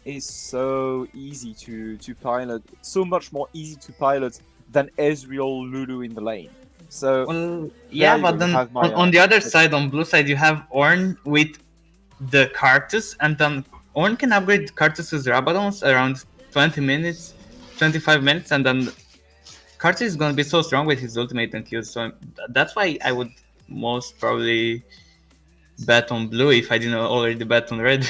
is so easy to pilot, so much more easy to pilot than Ezreal Lulu in the lane. So Well, yeah, you but go, then you have my, on the other side, on blue side, you have Ornn with the Cartus, and then Ornn can upgrade Cartus's Rabadons around 20 minutes, 25 minutes, and then Cartus is gonna be so strong with his ultimate and Qs, so that's why I would most probably bet on blue if I didn't already bet on red.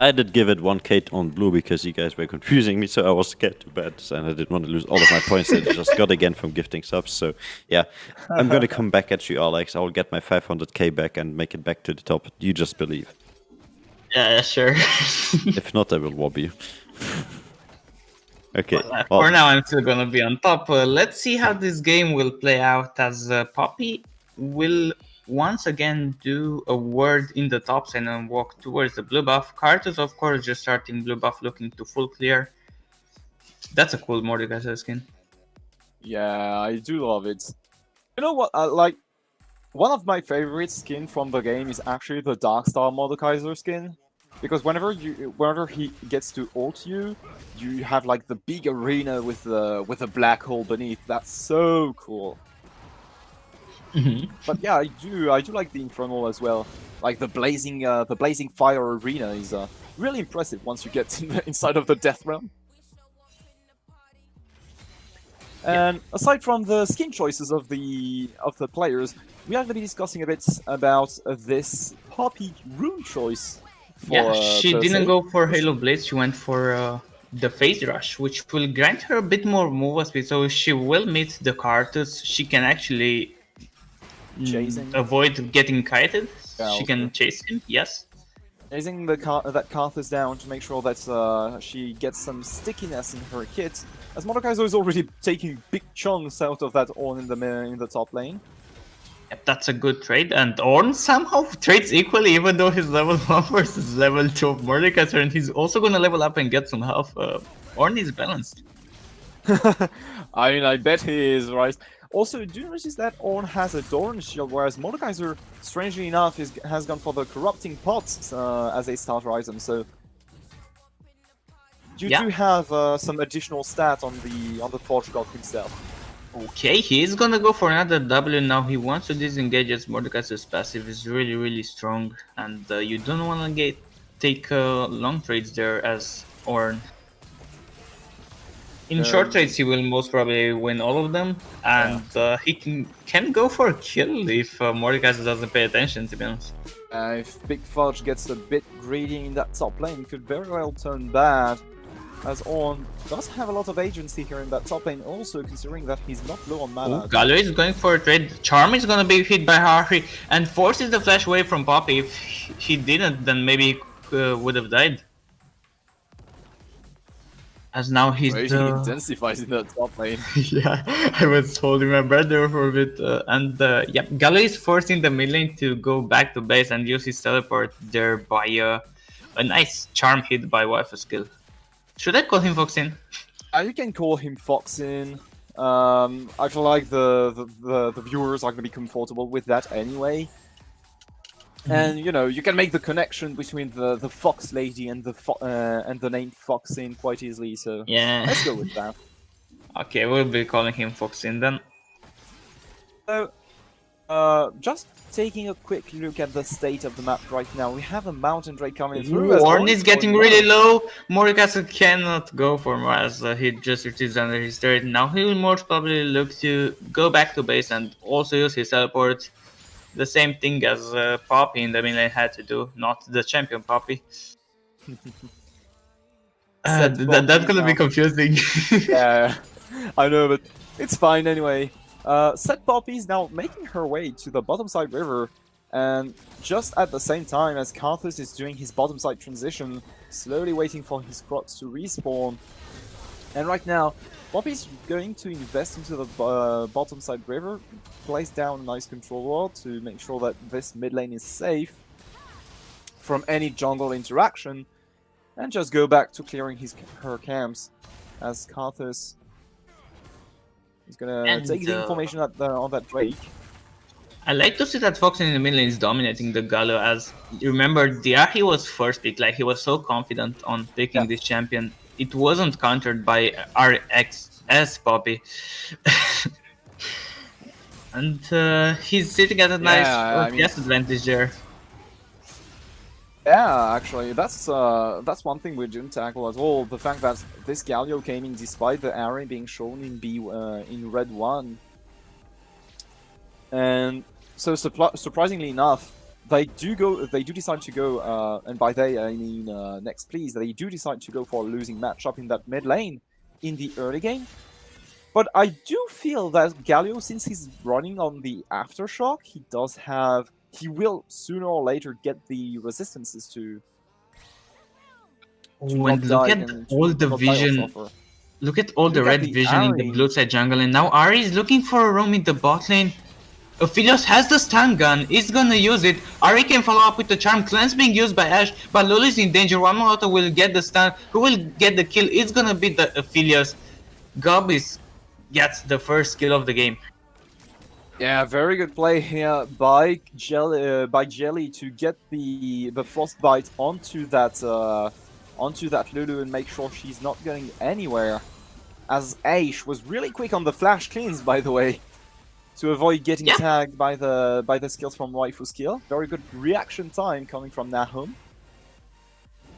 I did give it 1k on blue because you guys were confusing me, so I was scared to bet, and I didn't want to lose all of my points that I just got again from gifting subs. So yeah, I'm gonna come back at you, Alex. I'll get my 500k back and make it back to the top. You just believe. Yeah, sure. If not, I will wob you. Okay. For now, I'm still gonna be on top. Let's see how this game will play out, as Poppy will once again do a word in the top side and walk towards the blue buff. Cartus, of course, just starting blue buff, looking to full clear. That's a cool Mordekaiser skin. Yeah, I do love it. You know what? Like, one of my favorite skin from the game is actually the Darkstar Mordekaiser skin, because whenever he gets to ult you, you have like the big arena with a black hole beneath. That's so cool. But yeah, I do like the Infernal as well. Like the blazing fire arena is really impressive once you get inside of the Death Realm. And aside from the skin choices of the players, we are going to be discussing a bit about this Poppy rune choice. Yeah, she didn't go for Halo Blade, she went for the Phase Rush, which will grant her a bit more move speed, so she will meet the Cartus. She can actually avoid getting kited. Yeah, she can chase him, yes. Chasing that Karthus down to make sure that she gets some stickiness in her kit, as Mordekaiser is already taking big chunks out of that Ornn in the top lane. Yep, that's a good trade, and Ornn somehow trades equally, even though he's level 1 versus level 2 of Mordekaiser, and he's also gonna level up and get some health. Ornn is balanced. I mean, I bet he is, right? Also, do you notice that Ornn has a Doran shield, whereas Mordekaiser, strangely enough, has gone for the Corrupting Pots as a starter item, so you do have some additional stat on the Forge God himself. Okay, he is gonna go for another W now. He wants to disengage as Mordekaiser's passive is really, really strong, and you don't want to take long trades there as Ornn. In short trades, he will most probably win all of them, and he can go for a kill if Mordekaiser doesn't pay attention, to be honest. If Big Fudge gets a bit greedy in that top lane, it could very well turn bad, as Ornn does have a lot of agency here in that top lane, also considering that he's not low on mana. Galio is going for a trade. Charm is gonna be hit by Harry and forces the flash away from Poppy. If he didn't, then maybe he would have died. As now he's intensifies in that top lane. Yeah, I was holding my breath there for a bit. Yeah, Galio is forcing the mid lane to go back to base and use his teleport there by a nice charm hit by Waifu skill. Should I call him Foxin? You can call him Foxin. I feel like the viewers are going to be comfortable with that anyway. And you know, you can make the connection between the Fox Lady and the name Foxin quite easily. So yeah, let's go with that. Okay, we'll be calling him Foxin then. So, just taking a quick look at the state of the map right now, we have a Mountain Drake coming through. Ornn is getting really low. Mordekaiser cannot go for more as he just retreats under his turret. Now he will most probably look to go back to base and also use his teleport. The same thing as Poppy in the mid lane had to do, not the champion Poppy. That's gonna be confusing. Yeah, I know, but it's fine anyway. Set Poppy is now making her way to the bottom side river, and just at the same time as Karthus is doing his bottom side transition, slowly waiting for his crocs to respawn. And right now, Poppy's going to invest into the bottom side river, place down a nice control ward to make sure that this mid lane is safe. from any jungle interaction and just go back to clearing her camps as Karthus is gonna And, take the information on that Drake. I like to see that Fox in the middle lane is dominating the Gallo, as you remember, he was first pick, like he was so confident on picking this champion. It wasn't countered by RXS Poppy. And he's sitting at a nice FPS advantage there. Yeah, actually, that's one thing we didn't tackle at all. The fact that this Galio came in despite the array being shown in in red 1. And so surprisingly enough, they do decide to go, and by they I mean Next Please, they do decide to go for a losing matchup in that mid lane in the early game. But I do feel that Galio, since he's running on the Aftershock, he will sooner or later get the resistances to When look at all the vision, look at all the red vision in the blue side jungle, and now Ari is looking for a roam in the bot lane. Aphelios has the stun gun, he's gonna use it. Ari can follow up with the charm, cleanse being used by Ashe, but Lulu is in danger. One Molotov will get the stun, who will get the kill? It's gonna be the Aphelios. Gobbis gets the first kill of the game. Yeah, very good play here by Jelly to get the frostbite onto that Lulu and make sure she's not going anywhere. As Ashe was really quick on the flash cleans, by the way, to avoid getting tagged by the skills from Waifu skill. Very good reaction time coming from Nahum.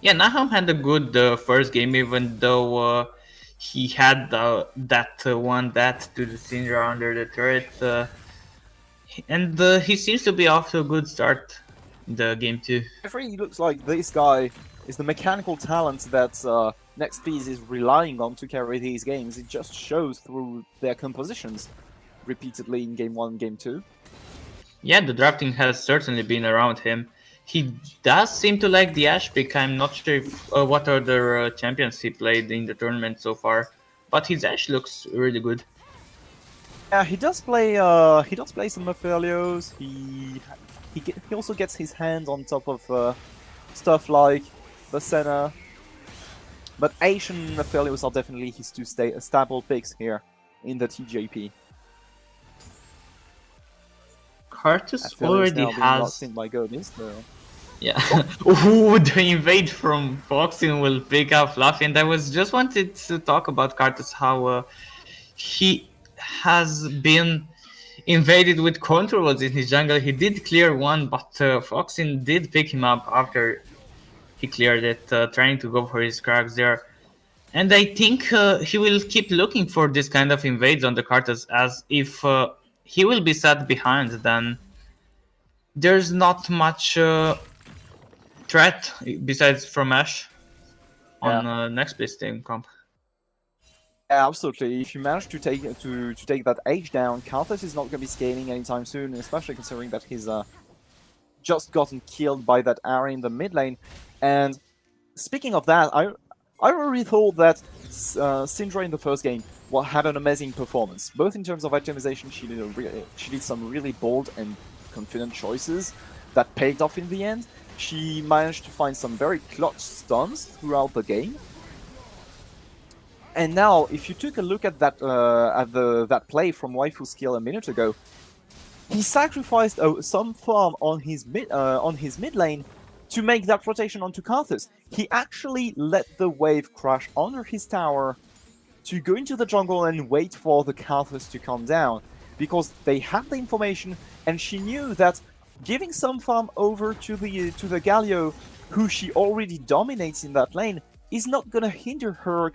Yeah, Nahum had a good first game, even though he had that one to the Syndra under the turret. And he seems to be off to a good start in the game too. It really looks like this guy is the mechanical talent that Next Piece is relying on to carry these games. It just shows through their compositions repeatedly in Game 1 and Game 2. Yeah, the drafting has certainly been around him. He does seem to like the Ashe pick. I'm not sure if, what other champions he played in the tournament so far, but his Ashe looks really good. Yeah, he does play some Aphelios. He also gets his hands on top of stuff like the Senna. But Ashe and Aphelios are definitely his two stable picks here in the TJP. Karthus already has. My goodness. Yeah. Ooh, the invade from Foxin will pick up Fluffy, and I just wanted to talk about Karthus, how he has been invaded with controls in his jungle. He did clear one, but Foxin did pick him up after he cleared it, trying to go for his cracks there. And I think he will keep looking for this kind of invades on the Karthus, as if he will be set behind, then there's not much threat besides from Ashe on next place team comp. Yeah, absolutely. If you manage to take that Ashe down, Karthus is not going to be scaling anytime soon, especially considering that he's just gotten killed by that Ari in the mid lane. And speaking of that, I really thought that Syndra in the first game had an amazing performance, both in terms of itemization. She did some really bold and confident choices that paid off in the end. She managed to find some very clutch stuns throughout the game. And now, if you took a look at that play from Waifu skill a minute ago, he sacrificed some farm on his mid lane to make that rotation onto Karthus. He actually let the wave crash under his tower to go into the jungle and wait for the Karthus to come down, because they had the information, and she knew that giving some farm over to the Galio, who she already dominates in that lane, is not going to hinder her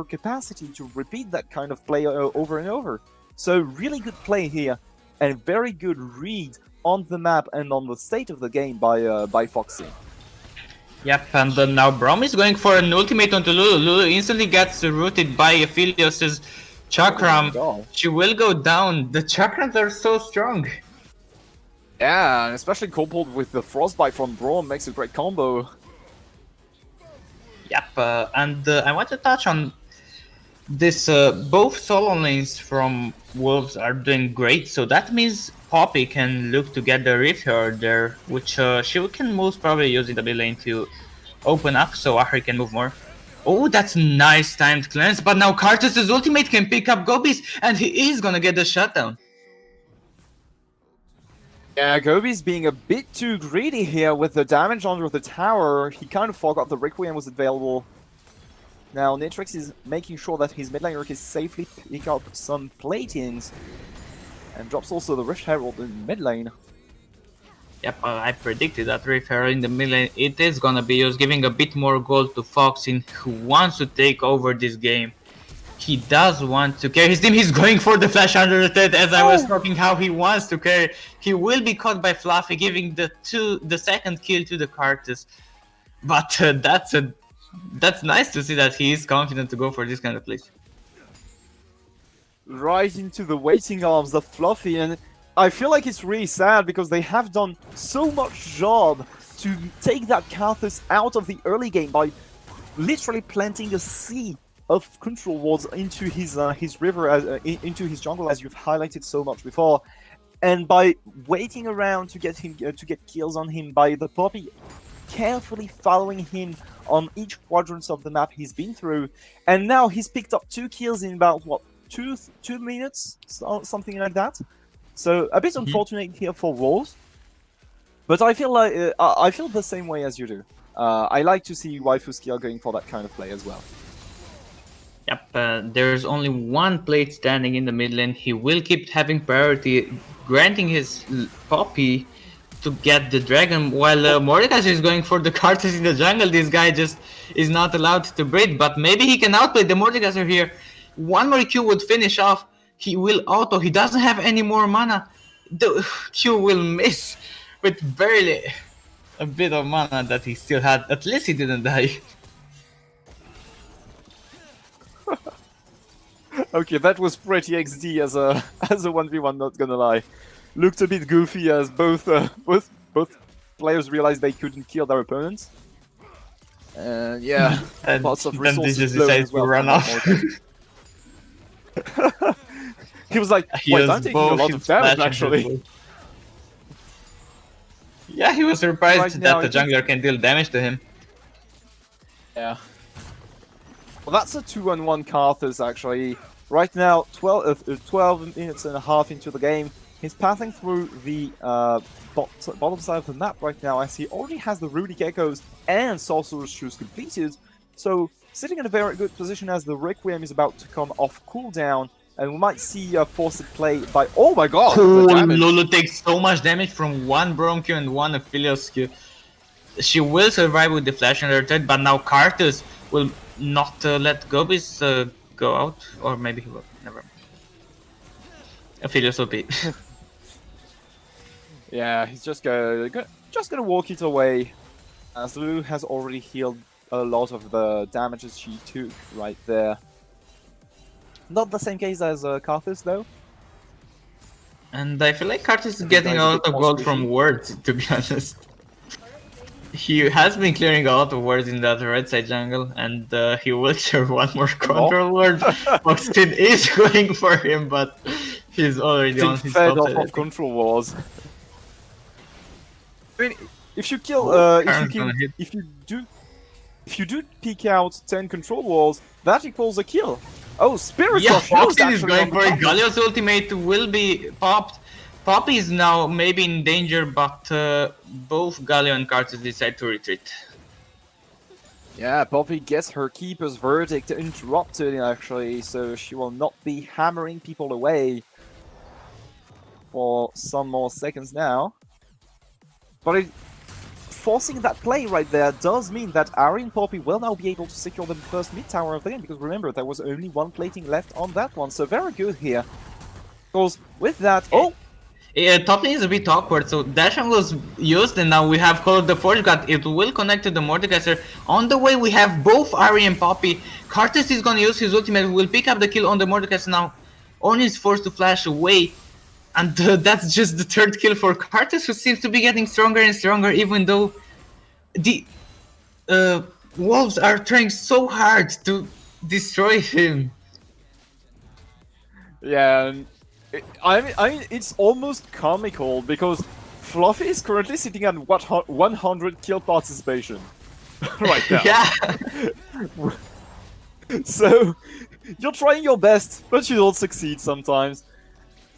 capacity to repeat that kind of play over and over. So really good play here, and very good read on the map and on the state of the game by Foxy. Yep, and now Braum is going for an ultimate onto Lulu. Lulu instantly gets rooted by Aphelios' Chakram. Oh, she will go down. The Chakrams are so strong. Yeah, and especially coupled with the Frostbite from Braum makes a great combo. Yep, and I want to touch on this both solo lanes from Wolves are doing great, so that means Poppy can look to get the Rift Herald there, which she can most probably use in the mid lane to open up so Ahri can move more. Oh, that's nice timed cleanse, but now Karthus' ultimate can pick up Gobi's, and he is gonna get the shutdown. Yeah, Gobi's being a bit too greedy here with the damage under the tower. He kind of forgot the Requiem was available. Now Nitrix is making sure that his mid laner can safely pick up some platings. And drops also the Rift Herald in mid lane. Yep, I predicted that Rift Herald in the mid lane, it is gonna be used, giving a bit more gold to Foxin, who wants to take over this game. He does want to carry his team. He's going for the flash under the thread, as I was talking how he wants to carry. He will be caught by Fluffy, giving the second kill to the Karthus. But that's nice to see that he is confident to go for this kind of place. Right into the waiting arms of Fluffy, and I feel like it's really sad because they have done so much job to take that Karthus out of the early game by literally planting a sea of control wards into his river, into his jungle, as you've highlighted so much before, and by waiting around to get him to get kills on him, by the Poppy carefully following him on each quadrant of the map he's been through, and now he's picked up 2 kills in about what 2 minutes, something like that. So a bit unfortunate here for Wolves, but I feel like I feel the same way as you do. I like to see Waifuski going for that kind of play as well. Yep, there's only one plate standing in the mid lane. He will keep having priority, granting his Poppy to get the dragon, while Mordekaiser is going for the Karthus in the jungle. This guy just is not allowed to breed, but maybe he can outplay the Mordekaiser here. One more Q would finish off. He will auto. He doesn't have any more mana. The Q will miss with barely a bit of mana that he still had. At least he didn't die. Okay, that was pretty XD as a 1v1, not gonna lie. Looked a bit goofy as both players realized they couldn't kill their opponents. And yeah, And lots of then they resources just blown decided as well to run from off. that. He was like, He wait, has I'm taking a both lot of his damage flash and actually. his bow. Yeah, he was surprised Right now, that the jungler can deal damage to him. Yeah. Well, that's a 2-on-1 Karthus actually. Right now, 12 minutes and a half into the game. He's passing through the bottom side of the map right now, as he already has the Rudy Geckos and Sorcerer's Shoes completed. So, sitting in a very good position as the Requiem is about to come off cooldown, and we might see a forced play by... Oh my god! Oh, The damage. Lulu takes so much damage from one Bronchio and one Aphelios Q. She will survive with the flash and her thread, but now Karthus will not let Gobis go out, or maybe he will. Never mind. Aphelios will be. Yeah, he's just gonna walk it away. As Lulu has already healed a lot of the damages she took right there. Not the same case as Karthus though. And I feel like Karthus is This getting guy's a a lot bit of more gold squishy. from wards, to be honest. He has been clearing a lot of wards in that red side jungle, and he will clear one more control ward. Foxin is going for him, but he's already on Been his fed top off side. of control wars. I mean, if you kill, Karen's gonna hit. if you do peek out 10 control walls, that equals a kill. Oh, Spirit Yeah, Rush used Foxin is actually going on for the it. Galio's ultimate will be popped. Poppy is now maybe in danger, but both Galio and Karthus decide to retreat. Yeah, Poppy gets her Keeper's Verdict interrupted actually, so she will not be hammering people away for some more seconds now. But forcing that play right there does mean that Ari and Poppy will now be able to secure the first mid tower of the game, because remember, there was only one plating left on that one, so very good here. Because with that... Oh! Top lane is a bit awkward, so Dashang was used and now we have called the Forge God. It will connect to the Mordekaiser. On the way we have both Ari and Poppy. Karthus is gonna use his ultimate, will pick up the kill on the Mordekaiser now. Oni is forced to flash away. And that's just the third kill for Karthus, who seems to be getting stronger and stronger, even though the Wolves are trying so hard to destroy him. Yeah, and I mean, it's almost comical because Fluffy is currently sitting at what 100 kill participation right now. Yeah. So you're trying your best, but you don't succeed sometimes.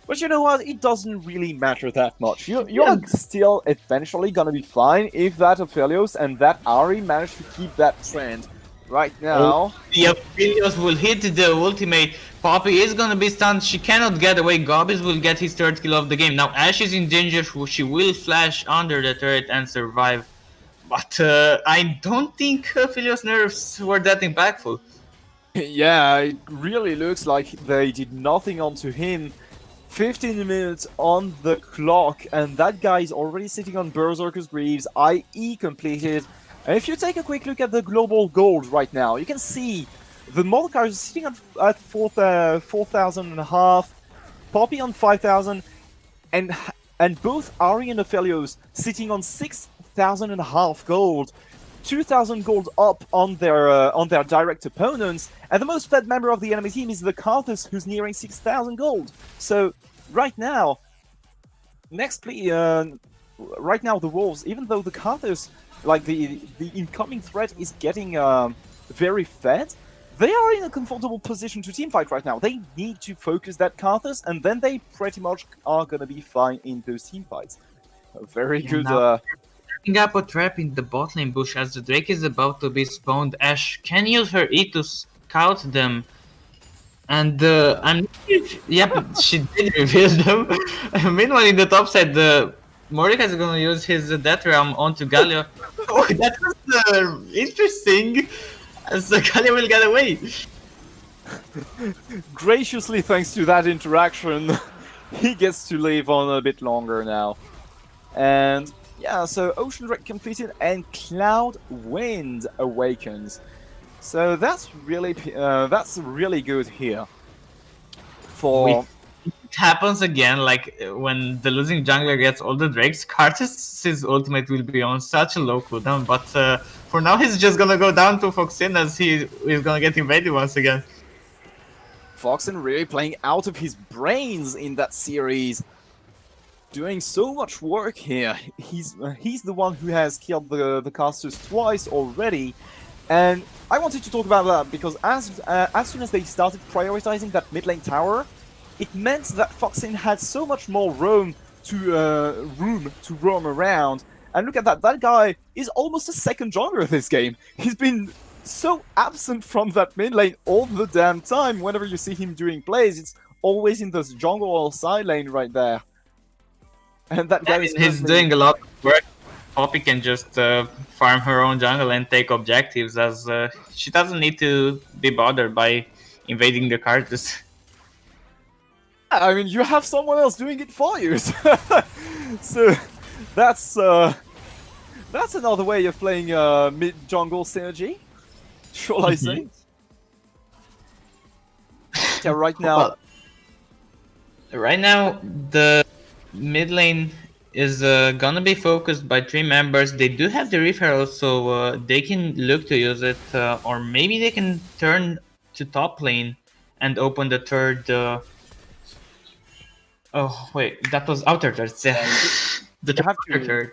But you know what? It doesn't really matter that much. You're still eventually gonna be fine if that Aphelios and that Ari manage to keep that trend. Right now, The Aphelios will hit the ultimate. Poppy is gonna be stunned. She cannot get away. Gobbis will get his third kill of the game. Now Ash is in danger. She will flash under the turret and survive. But I don't think Aphelios nerfs were that impactful. yeah, it really looks like they did nothing onto him. 15 minutes on the clock, and that guy is already sitting on Berserker's Greaves, IE completed. And if you take a quick look at the global gold right now, you can see the Mordecai is sitting at 4,000 and a half, Poppy on 5,000, and both Ari and Aphelios sitting on 6,000 and a half gold. 2,000 gold up on their direct opponents, and the most fed member of the enemy team is the Carthus, who's nearing 6,000 gold. So right now, right now the Wolves, even though the Carthus, like the incoming threat, is getting very fed, they are in a comfortable position to teamfight right now. They need to focus that Carthus, and then they pretty much are gonna be fine in those teamfights. Very good. Setting up a trap in the bot lane bush as the Drake is about to be spawned. Ash can use her E to scout them. And I'm yep, she did reveal them. Meanwhile, in the top side, the Mordecai is gonna use his Death Realm onto Galio. Oh, that was interesting. As Galio will get away. Graciously, thanks to that interaction, he gets to live on a bit longer now. And yeah, so Ocean Drake completed and Cloud Wind awakens. So that's really good here. It happens again, like when the losing jungler gets all the drakes, Karthus' ultimate will be on such a low cooldown, but for now he's just gonna go down to Foxin as he is gonna get invaded once again. Foxin really playing out of his brains in that series. Doing so much work here. He's the one who has killed the casters twice already, and I wanted to talk about that because as soon as they started prioritizing that mid lane tower, it meant that Foxin had so much more room to roam around. And look at that! That guy is almost a second jungler this game. He's been so absent from that mid lane all the damn time. Whenever you see him doing plays, it's always in this jungle or side lane right there. And that guy he's doing a lot of work. Poppy can just farm her own jungle and take objectives, as she doesn't need to be bothered by invading the Karthus. I mean, you have someone else doing it for you. So that's another way of playing mid jungle synergy, shall I say? Yeah, right now. Right now, the mid lane is gonna be focused by 3 members. They do have the Reef Herald, so they can look to use it, or maybe they can turn to top lane and open the third. Oh wait, that was outer third. The third.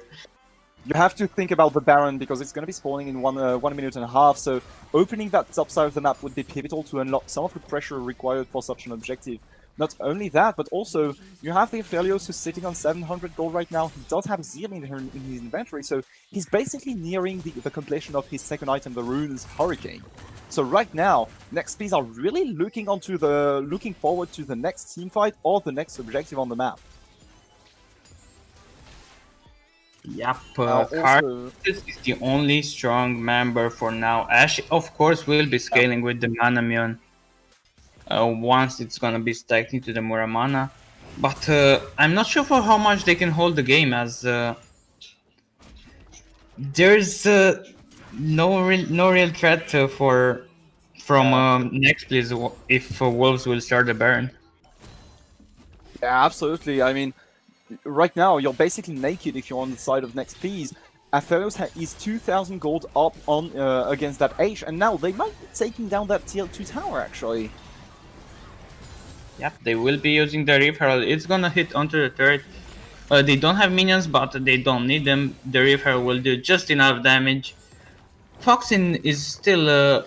You have to think about the Baron because it's going to be spawning in 1 minute and a half. So opening that top side of the map would be pivotal to unlock some of the pressure required for such an objective. Not only that, but also you have the Aphelios who's sitting on 700 gold right now. He does have Zeal in his inventory, so he's basically nearing the completion of his second item, the Runes Hurricane. So right now, NextPs are really looking forward to the next team fight or the next objective on the map. Yep, Karthus is the only strong member for now. Ash, of course, will be scaling with the Manamyon. Once it's gonna be stacked into the Muramana, but I'm not sure for how much they can hold the game, as there's no real threat from next, please, if Wolves will start the Baron. Yeah, absolutely. I mean, right now you're basically naked if you're on the side of NextPs. Aphelios is 2,000 gold up on against that H, and now they might be taking down that tier 2 tower actually. Yep, they will be using the Reef Herald. It's gonna hit onto the turret. They don't have minions, but they don't need them. The Reef Herald will do just enough damage. Foxin is still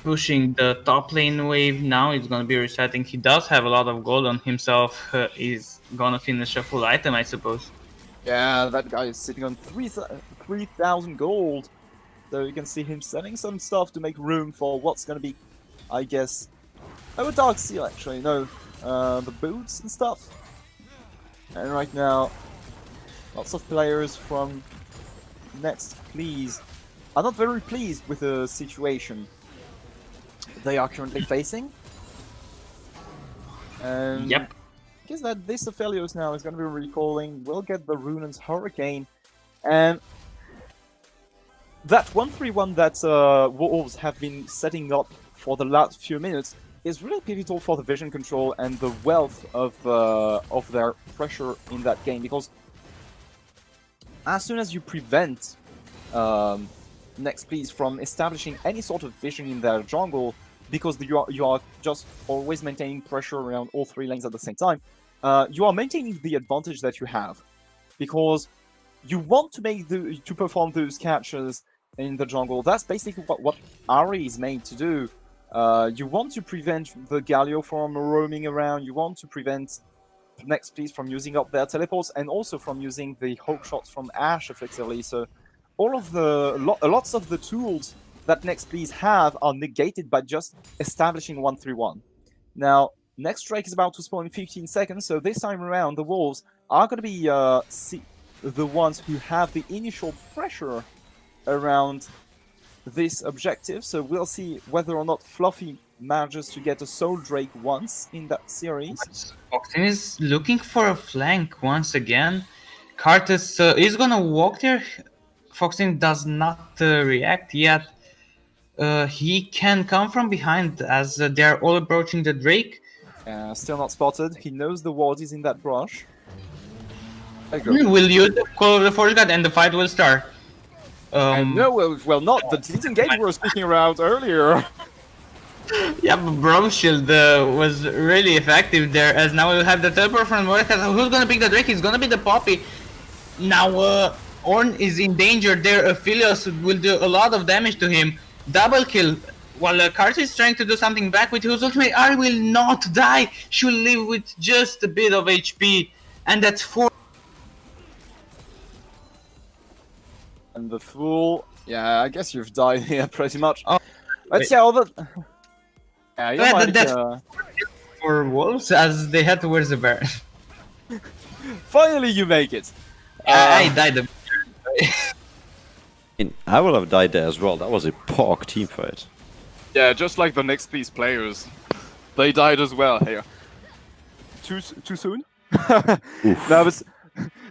pushing the top lane wave now. He's gonna be resetting. He does have a lot of gold on himself. He's gonna finish a full item, I suppose. Yeah, that guy is sitting on 3,000 gold. So you can see him selling some stuff to make room for what's going to be, I guess, a Dark Seal actually, no, the boots and stuff. And right now, lots of players from Next Please are not very pleased with the situation they are currently facing. And Yep. I guess that this Aphelios now is going to be recalling, will get the Runan's Hurricane, and that 1-3-1 that Wolves have been setting up for the last few minutes is really pivotal for the vision control and the wealth of their pressure in that game, because as soon as you prevent Next Please from establishing any sort of vision in their jungle, because you are just always maintaining pressure around all three lanes at the same time, you are maintaining the advantage that you have, because you want to make to perform those catches in the jungle. That's basically what Ari is made to do. You want to prevent the Galio from roaming around. You want to prevent Next Please from using up their teleports, and also from using the hook shots from Ashe effectively. So all of lots of the tools that Next Please have are negated by just establishing 1-3-1. Now, next Drake is about to spawn in 15 seconds, so this time around the Wolves are going to be the ones who have the initial pressure around this objective. So we'll see whether or not Fluffy manages to get a Soul Drake once in that series. Foxin is looking for a flank once again. Karthus is gonna walk there. Foxin does not react yet. He can come from behind as they're all approaching the Drake. Still not spotted. He knows the ward is in that brush. There you go. Will use the Call of the Forest God and the fight will start. No, well, not the disengage we were speaking about earlier. Yeah, but Brom's Shield was really effective there, as now we'll have the teleport from Mordekaiser. Who's gonna pick the Drake? It's gonna be the Poppy. Now Ornn is in danger there. Aphelios will do a lot of damage to him. Double kill. While Karthus is trying to do something back with his ultimate, Ari will not die. She will live with just a bit of HP. And that's 4. And the Fool, yeah, I guess you've died here pretty much. Oh, let's see how the... Yeah, you Yeah, might, that's for Wolves as they head towards the Baron. Finally you make it. I died. I will have died there as well. That was a pork team fight. Yeah, just like the Next Please players. They died as well here. Too soon? No, but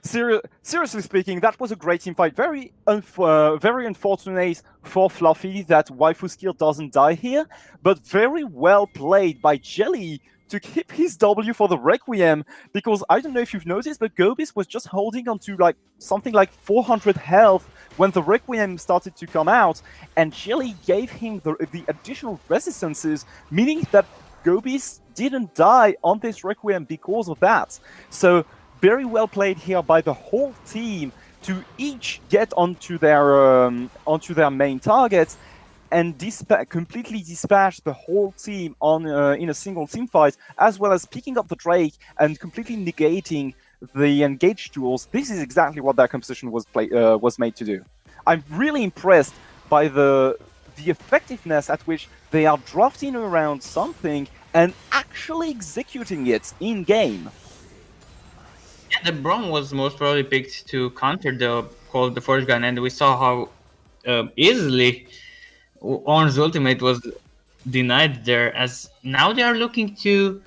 seriously speaking, that was a great team fight. Very unfortunate for Fluffy that Waifu skill doesn't die here, but very well played by Jelly to keep his W for the Requiem, because I don't know if you've noticed, but Gobis was just holding on to like something like 400 health when the Requiem started to come out, and Jelly gave him the additional resistances, meaning that Gobis didn't die on this Requiem because of that. So very well played here by the whole team to each get onto their main targets and completely dispatch the whole team on in a single team fight, as well as picking up the Drake and completely negating the engage tools. This is exactly what that composition was made to do. I'm really impressed by the effectiveness at which they are drafting around something and actually executing it in game. Yeah, the Brom was most probably picked to counter the Call of the Forge Gun, and we saw how easily Ornn's ultimate was denied there, as now they are looking to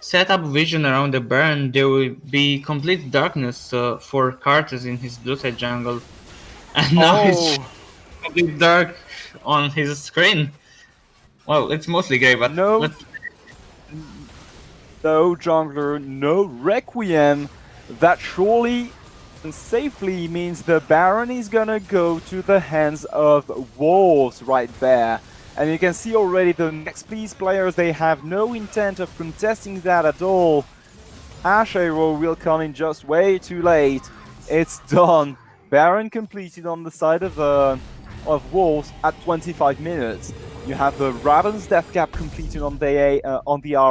set up vision around the Baron. There will be complete darkness for Karthus in his blue side jungle, and now it's complete dark on his screen. Well, it's mostly grey, but no jungler, no Requiem. That surely and safely means the Baron is gonna go to the hands of Wolves right there. And you can see already the next please players, they have no intent of contesting that at all. Ash Arrow will come in just way too late. It's done. Baron completed on the side of Wolves at 25 minutes. You have the Raven's Death Cap completed on the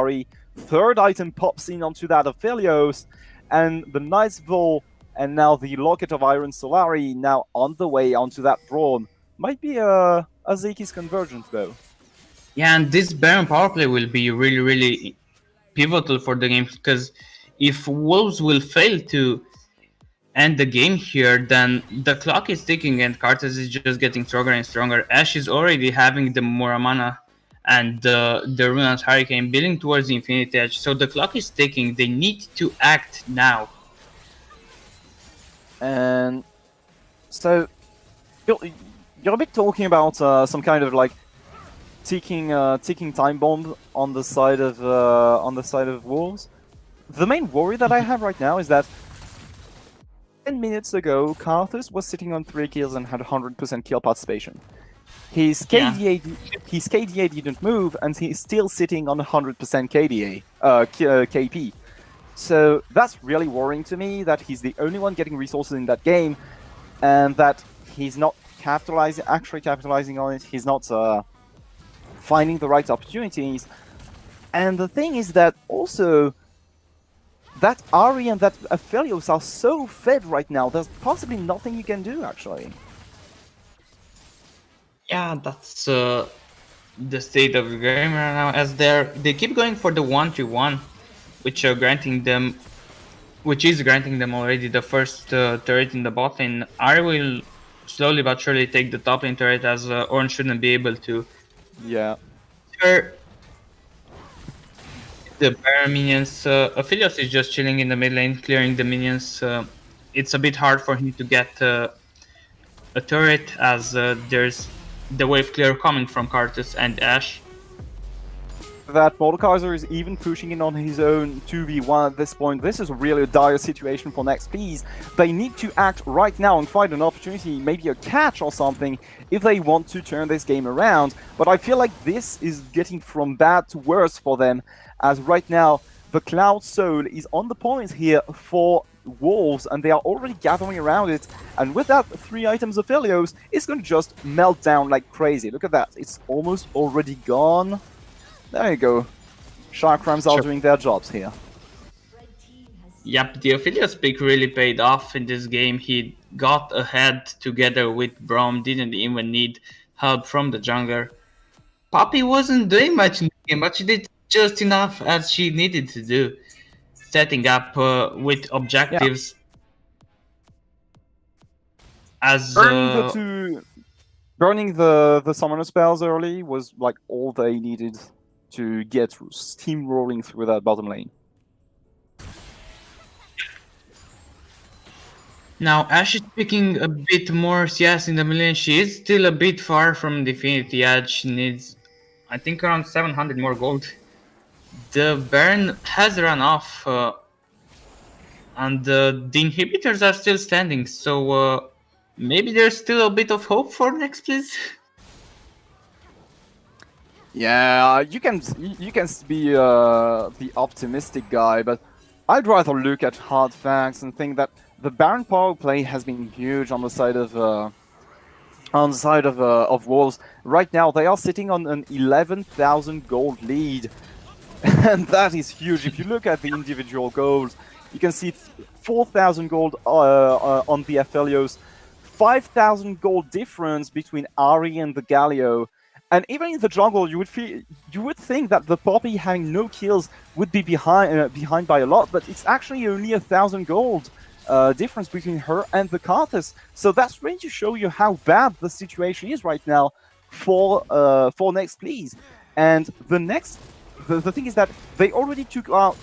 RE. Third item pops in onto that of Philios, and the Knight's Vol and now the Locket of Iron Solari now on the way onto that Brawn. Might be a Zeki's Convergence though. Yeah, and this Baron power play will be really, really pivotal for the game, because if Wolves will fail to end the game here, then the clock is ticking and Karthus is just getting stronger and stronger. Ashe is already having the Muramana and the Runa's Hurricane building towards the Infinity Edge, so the clock is ticking. They need to act now. And so you're a bit talking about some kind of like ticking time bomb on the side of Wolves. The main worry that I have right now is that 10 minutes ago, Karthus was sitting on 3 kills and had 100% kill participation. His KDA didn't move, and he's still sitting on 100% KDA, KP. So that's really worrying to me, that he's the only one getting resources in that game, and that he's not actually capitalizing on it. He's not finding the right opportunities. And the thing is that also, that Ari and that Aphelios are so fed right now, there's possibly nothing you can do, actually. Yeah, that's the state of the game right now, as they keep going for the 1-3-1, which is granting them already the first turret in the bot lane. Ari will slowly but surely take the top lane turret, as Ornn shouldn't be able to. Yeah. Sure. The Baron minions, Aphelios is just chilling in the mid lane, clearing the minions. It's a bit hard for him to get a turret, as there's the wave clear coming from Karthus and Ashe. That Mordekaiser is even pushing in on his own 2v1 at this point. This is really a dire situation for Next Please. They need to act right now and find an opportunity, maybe a catch or something, if they want to turn this game around. But I feel like this is getting from bad to worse for them, as right now the Cloud Soul is on the points here for Wolves, and they are already gathering around it. And with that 3 items of Philios, it's going to just melt down like crazy. Look at that, it's almost already gone. There you go. Chakrams are doing their jobs here. Yep, the Aphelios pick really paid off in this game. He got ahead together with Braum, didn't even need help from the jungler. Poppy wasn't doing much in the game, but she did just enough as she needed to do, setting up with objectives. Yeah. As burning the summoner spells early was like all they needed to get steamrolling through that bottom lane. Now Ashe is picking a bit more CS in the mid lane. She is still a bit far from the Infinity Edge. She needs, I think, around 700 more gold. The Baron has run off, and the inhibitors are still standing, so maybe there's still a bit of hope for Next Please. Yeah, you can be the optimistic guy, but I'd rather look at hard facts and think that the Baron power play has been huge on the side of Wolves. Right now, they are sitting on an 11,000 gold lead, and that is huge. If you look at the individual goals, you can see 4,000 gold on the Aphelios, 5,000 gold difference between Ari and the Galio. And even in the jungle, you would think that the Poppy having no kills would be behind by a lot, but it's actually only 1,000 gold difference between her and the Karthus. So that's really to show you how bad the situation is right now for Next Please. And the thing is that they already took out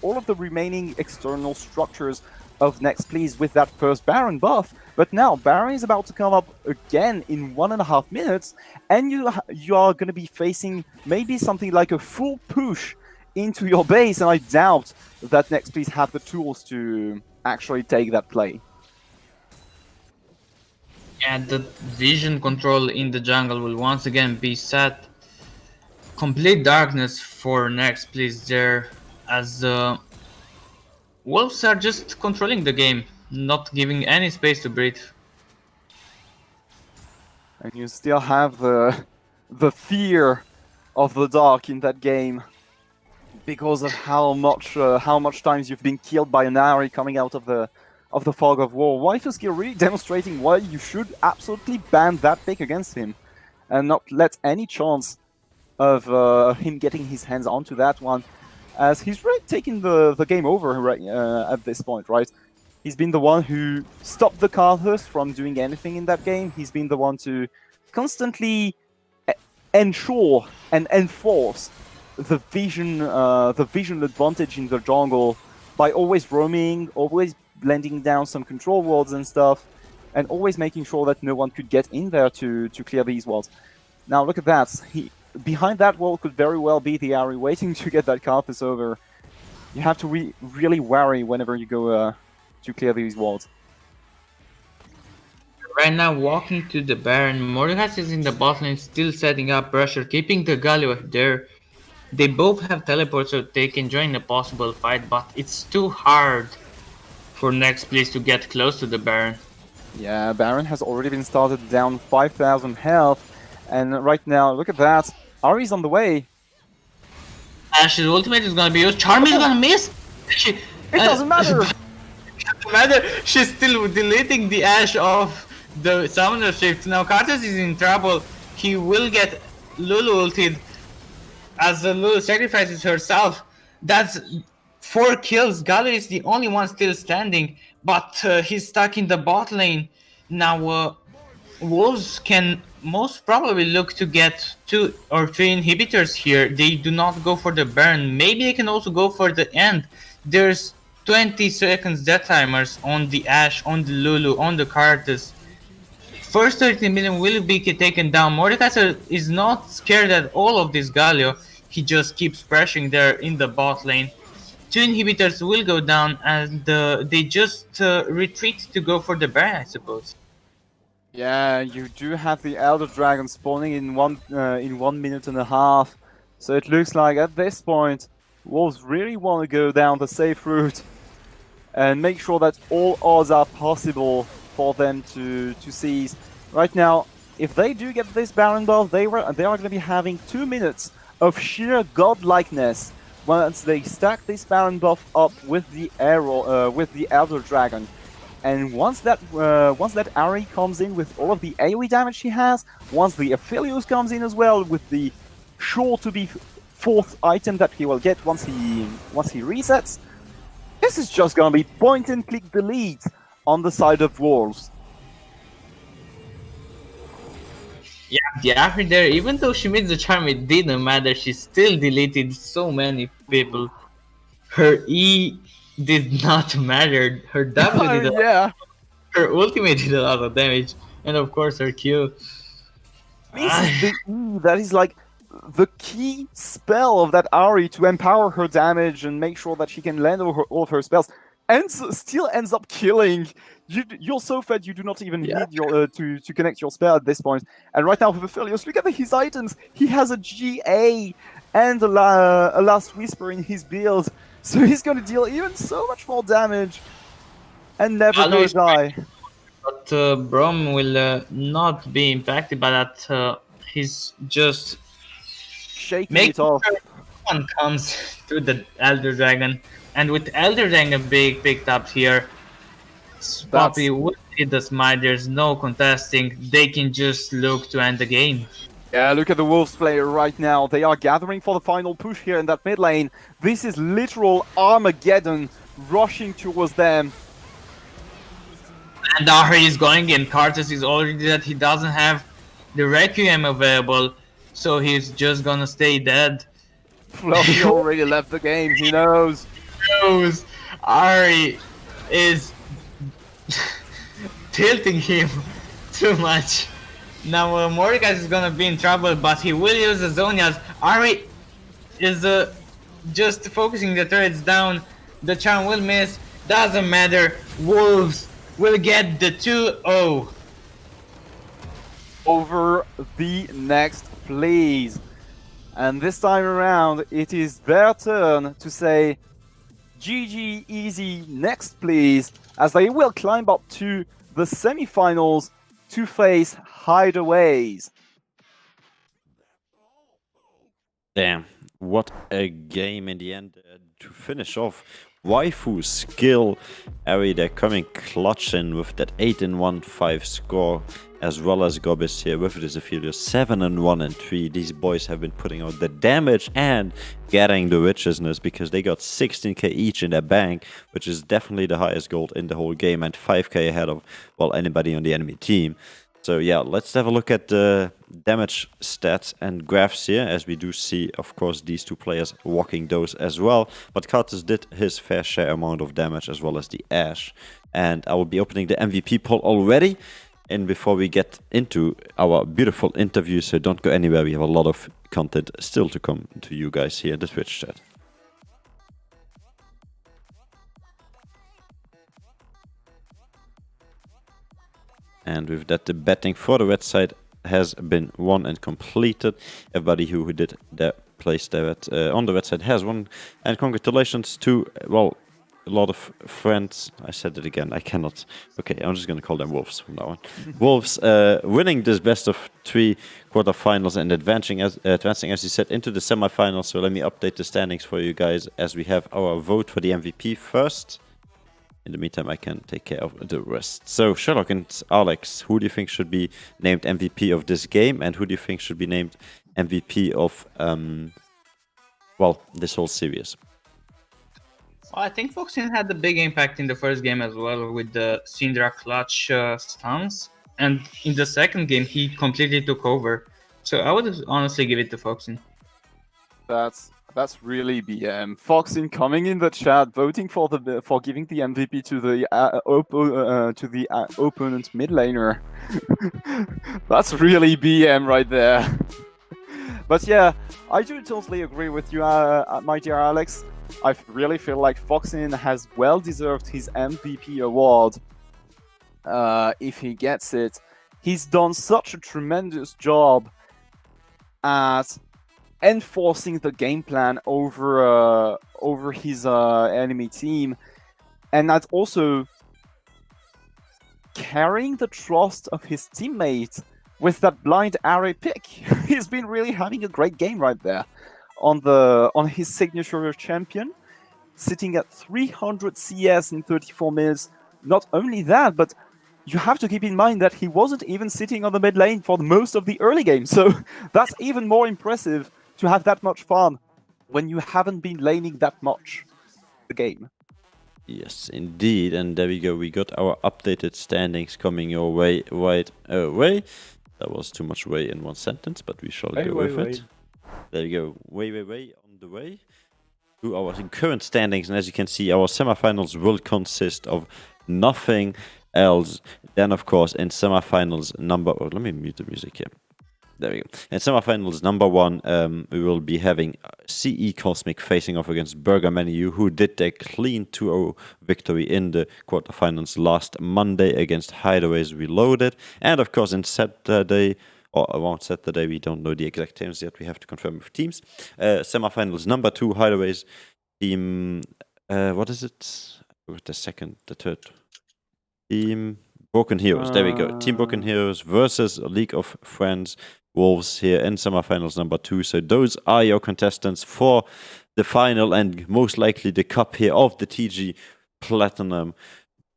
all of the remaining external structures of Next Please with that first Baron buff, but now Baron is about to come up again in 1.5 minutes, and you are going to be facing maybe something like a full push into your base, and I doubt that Next Please have the tools to actually take that play. And the vision control in the jungle will once again be set. Complete darkness for next, please, there, as the wolves are just controlling the game, not giving any space to breathe. And you still have the fear of the dark in that game because of how much times you've been killed by an Ari coming out of the fog of war. Waifuski really demonstrating why you should absolutely ban that pick against him and not let any chance of him getting his hands onto that one, as he's really taking the game over right, at this point, right? He's been the one who stopped the Carthus from doing anything in that game. He's been the one to constantly ensure and enforce the vision advantage in the jungle by always roaming, always landing down some control wards and stuff, and always making sure that no one could get in there to clear these walls. Now look at that. Behind that wall could very well be the Ari waiting to get that Carthus over. You have to really worry whenever you go to clear these walls. Right now, walking to the Baron, Mordekaiser is in the bot lane, still setting up pressure, keeping the Galio there. They both have teleports, so they can join a possible fight, but it's too hard for next place to get close to the Baron. Yeah, Baron has already been started down 5,000 health, and right now, look at that. Ari's on the way. Ash's ultimate is gonna be used. Charm is gonna miss. It doesn't matter. She's still deleting the Ash of the Summoner Shift. Now Karthus is in trouble. He will get Lulu ulted as Lulu sacrifices herself. That's 4 kills. Galio is the only one still standing, but he's stuck in the bot lane. Now Wolves can most probably look to get 2 or 3 inhibitors here. They do not go for the Baron. Maybe they can also go for the end. There's 20 seconds death timers on the Ashe, on the Lulu, on the Karthus. First 30 million will be taken down. Mordekaiser is not scared at all of this Galio. He just keeps pressuring there in the bot lane. 2 inhibitors will go down, and they just retreat to go for the Baron, I suppose. Yeah, you do have the Elder Dragon spawning in 1 minute and a half. So it looks like at this point, Wolves really want to go down the safe route and make sure that all odds are possible for them to seize. Right now, if they do get this Baron buff, they are going to be having 2 minutes of sheer godlikeness once they stack this Baron buff up with the arrow, with the Elder Dragon. And once that Ari comes in with all of the AoE damage he has, once the Aphelios comes in as well with the sure-to-be 4th item that he will get once he resets, this is just gonna be point-and-click delete on the side of Wolves. Yeah, the Ari there, even though she made the charm, it didn't matter. She still deleted so many people. Her E did not matter. Her W did Yeah. her ultimate did a lot of damage, and of course her Q. This is the E that is like the key spell of that Ari to empower her damage and make sure that she can land all of her spells, and still ends up killing. You're so fed you do not even need your to connect your spell at this point. And right now with Aphelios, look at his items. He has a GA and a Last Whisper in his build, so he's going to deal even so much more damage and never go die. But Brom will not be impacted by that. He's just shaking it off. Sure one comes to the Elder Dragon, and with Elder Dragon being picked up here, Poppy would hit the smite. There's no contesting. They can just look to end the game. Yeah, look at the Wolves player right now. They are gathering for the final push here in that mid lane. This is literal Armageddon rushing towards them. And Ari is going in. Karthus is already dead. He doesn't have the Requiem available, so he's just gonna stay dead. Well, he already left the game. He knows. He knows. Ari is tilting him too much. Now Mordekaiser is gonna be in trouble, but he will use the Zonias. Ari is just focusing the turrets down. The charm will miss. Doesn't matter. Wolves will get the 2-0. over the next please. And this time around, it is their turn to say GG easy next please, as they will climb up to the semi-finals to face Hideaways. Damn, what a game in the end. To finish off, Waifu's skill, Ari, they're coming clutch in with that 8-1-5 score, as well as Gobis here with this Ophelia 7-1-3. These boys have been putting out the damage and getting the richness, because they got 16k each in their bank, which is definitely the highest gold in the whole game, and 5k ahead of, well, anybody on the enemy team. So yeah, let's have a look at the damage stats and graphs here, as we do see, of course, these two players walking those as well. But Cartus did his fair share amount of damage, as well as the Ash. And I will be opening the MVP poll already. And before we get into our beautiful interview, so don't go anywhere, we have a lot of content still to come to you guys here in the Twitch chat. And with that, the betting for the red side has been won and completed. Everybody who did their place there on the red side has won. And congratulations to, well, a lot of friends. I said it again, I cannot. Okay, I'm just going to call them Wolves from now on. Wolves winning this best of 3 quarterfinals and advancing, as you said, into the semifinals. So let me update the standings for you guys, as we have our vote for the MVP first. In the meantime, I can take care of the rest. So, Sherlock and Alex, who do you think should be named MVP of this game? And who do you think should be named MVP of, well, this whole series? Well, I think Foxin had a big impact in the first game as well, with the Syndra clutch stuns. And in the second game, he completely took over. So I would honestly give it to Foxin. That's really BM. Foxin coming in the chat, voting for giving the MVP to the opponent mid laner. That's really BM right there. But yeah, I do totally agree with you, my dear Alex. I really feel like Foxin has well deserved his MVP award. If he gets it, he's done such a tremendous job at enforcing the game plan over his enemy team, and that's also carrying the trust of his teammates with that blind array pick. He's been really having a great game right there on his signature champion, sitting at 300 CS in 34 minutes. Not only that, but you have to keep in mind that he wasn't even sitting on the mid lane for most of the early game, so that's even more impressive, to have that much farm when you haven't been laning that much the game. Yes, indeed. And there we go. We got our updated standings coming your way right away. That was too much way in one sentence, but we shall go with it. There we go. Way on the way to our current standings. And as you can see, our semifinals will consist of nothing else. Then, of course, in semifinals number... Oh, let me mute the music here. There we go. In semifinals number 1, we will be having CE Cosmic facing off against Burger Menu, who did their clean 2-0 victory in the quarterfinals last Monday against Hideaways Reloaded. And of course, in Saturday, or around Saturday, we don't know the exact times yet, we have to confirm with teams. Semifinals number 2, Hideaways team... what is it? The third team... Broken Heroes, there we go. Team Broken Heroes versus League of Friends Wolves here in semifinals number 2. So those are your contestants for the final and most likely the cup here of the TG Platinum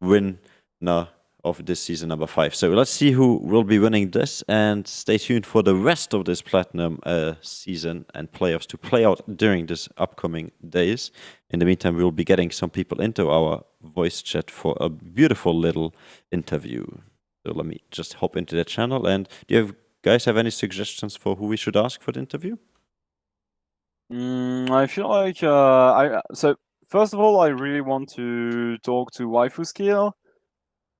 winner of this season number 5. So let's see who will be winning this, and stay tuned for the rest of this Platinum season and playoffs to play out during this upcoming days. In the meantime, we will be getting some people into our voice chat for a beautiful little interview. So let me just hop into the channel. And do you guys have any suggestions for who we should ask for the interview? I feel like so first of all, I really want to talk to Waifu Skill,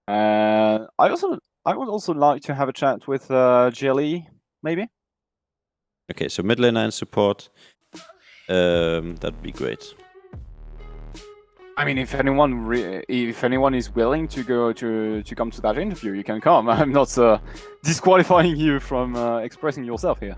and I would also like to have a chat with Jelly, maybe. Okay, so mid laner and support. That'd be great. I mean, if anyone is willing to go to come to that interview, you can come. I'm not disqualifying you from expressing yourself here.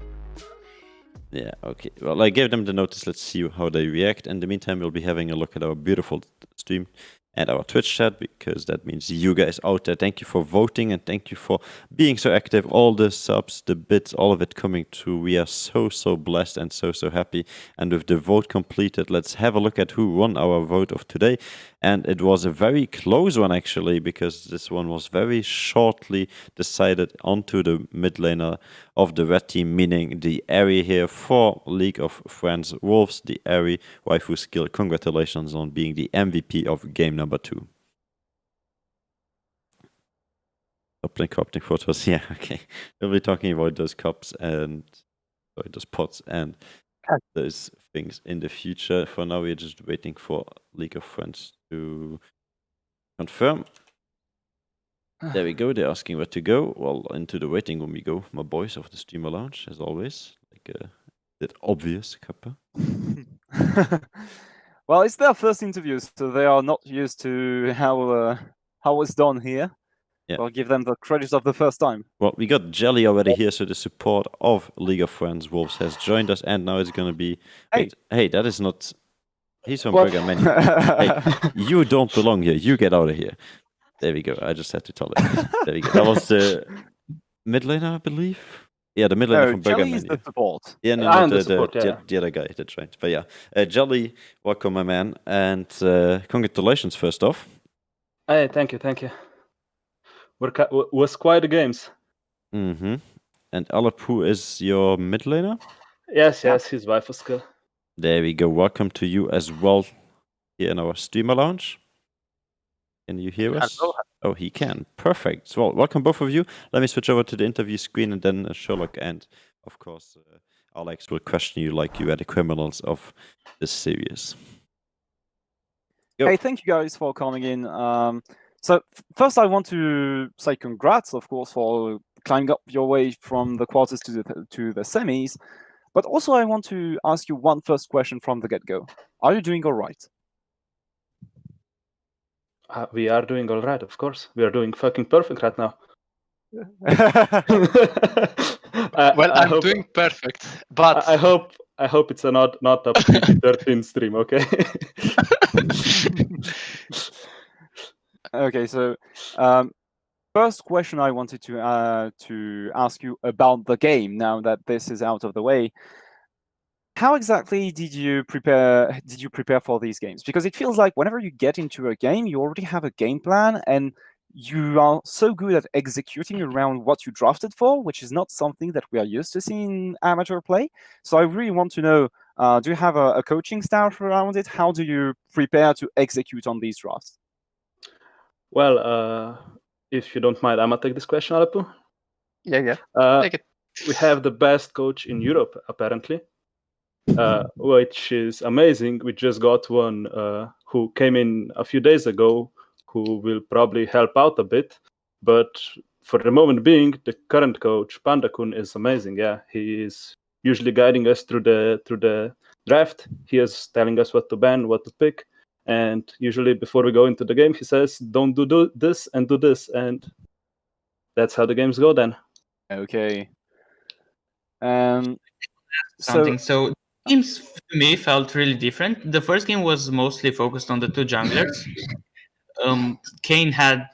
Yeah, okay. Well, I gave them the notice. Let's see how they react. In the meantime, we'll be having a look at our beautiful stream and our Twitch chat, because that means you guys out there. Thank you for voting and thank you for being so active. All the subs, the bits, all of it coming through. We are so blessed and so happy. And with the vote completed, let's have a look at who won our vote of today. And it was a very close one, actually, because this one was very shortly decided onto the mid laner of the red team, meaning the Airy here for League of Friends Wolves, the Airy waifu skill. Congratulations on being the MVP of game number 2. Upling corrupting photos, yeah, okay. We'll be talking about those cups and those pots and those things in the future. For now, we're just waiting for League of Friends to confirm. There we go. They're asking where to go. Well, into the waiting room we go. My boys of the streamer lounge, as always. Like that obvious Kappa. Well, it's their first interview, so they are not used to how it's done here. Yeah. I'll give them the credit of the first time. Well, we got Jelly already here, so the support of League of Friends Wolves has joined us, and now it's gonna be. Hey. Hey, that is not. He's from What? Burger Menu. Hey, you don't belong here. You get out of here. There we go. I just had to tell it. There we go. That was the mid laner, I believe. Yeah, the mid laner from Burger Jelly Menu. is the support. Yeah, no, I'm the the support, yeah. the other guy. That's right. But yeah, Jelly, welcome, my man, and congratulations first off. Hey, thank you. Was quite the games. Mm-hmm. And Alep, who is your mid laner? Yes, his wife was skill. There we go. Welcome to you as well here in our streamer lounge. Can you hear us? Hello. Oh, he can. Perfect. So, well, welcome both of you. Let me switch over to the interview screen, and then Sherlock and, of course, Alex will question you like you are the criminals of this series. Go. Hey, thank you guys for coming in. So first, I want to say congrats, of course, for climbing up your way from the quarters to the semis. But also, I want to ask you one first question from the get-go. Are you doing all right? We are doing all right, of course. We are doing fucking perfect right now. Well, I'm doing perfect, but I hope it's a not a PG-13 stream, okay? Okay, so first question I wanted to ask you about the game. Now that this is out of the way, how exactly did you prepare for these games? Because it feels like whenever you get into a game, you already have a game plan, and you are so good at executing around what you drafted for, which is not something that we are used to seeing in amateur play. So I really want to know, do you have a coaching staff around it? How do you prepare to execute on these drafts? Well, if you don't mind, I'm gonna take this question, Alepu. yeah, take it. We have the best coach in Europe, apparently, which is amazing. We just got one who came in a few days ago, who will probably help out a bit. But for the moment being, the current coach, Panda-kun, is amazing. Yeah, he is usually guiding us through the draft. He is telling us what to ban, what to pick. And usually before we go into the game, he says, don't do this and do this. And that's how the games go then. Okay. So games to me felt really different. The first game was mostly focused on the two junglers. Kane had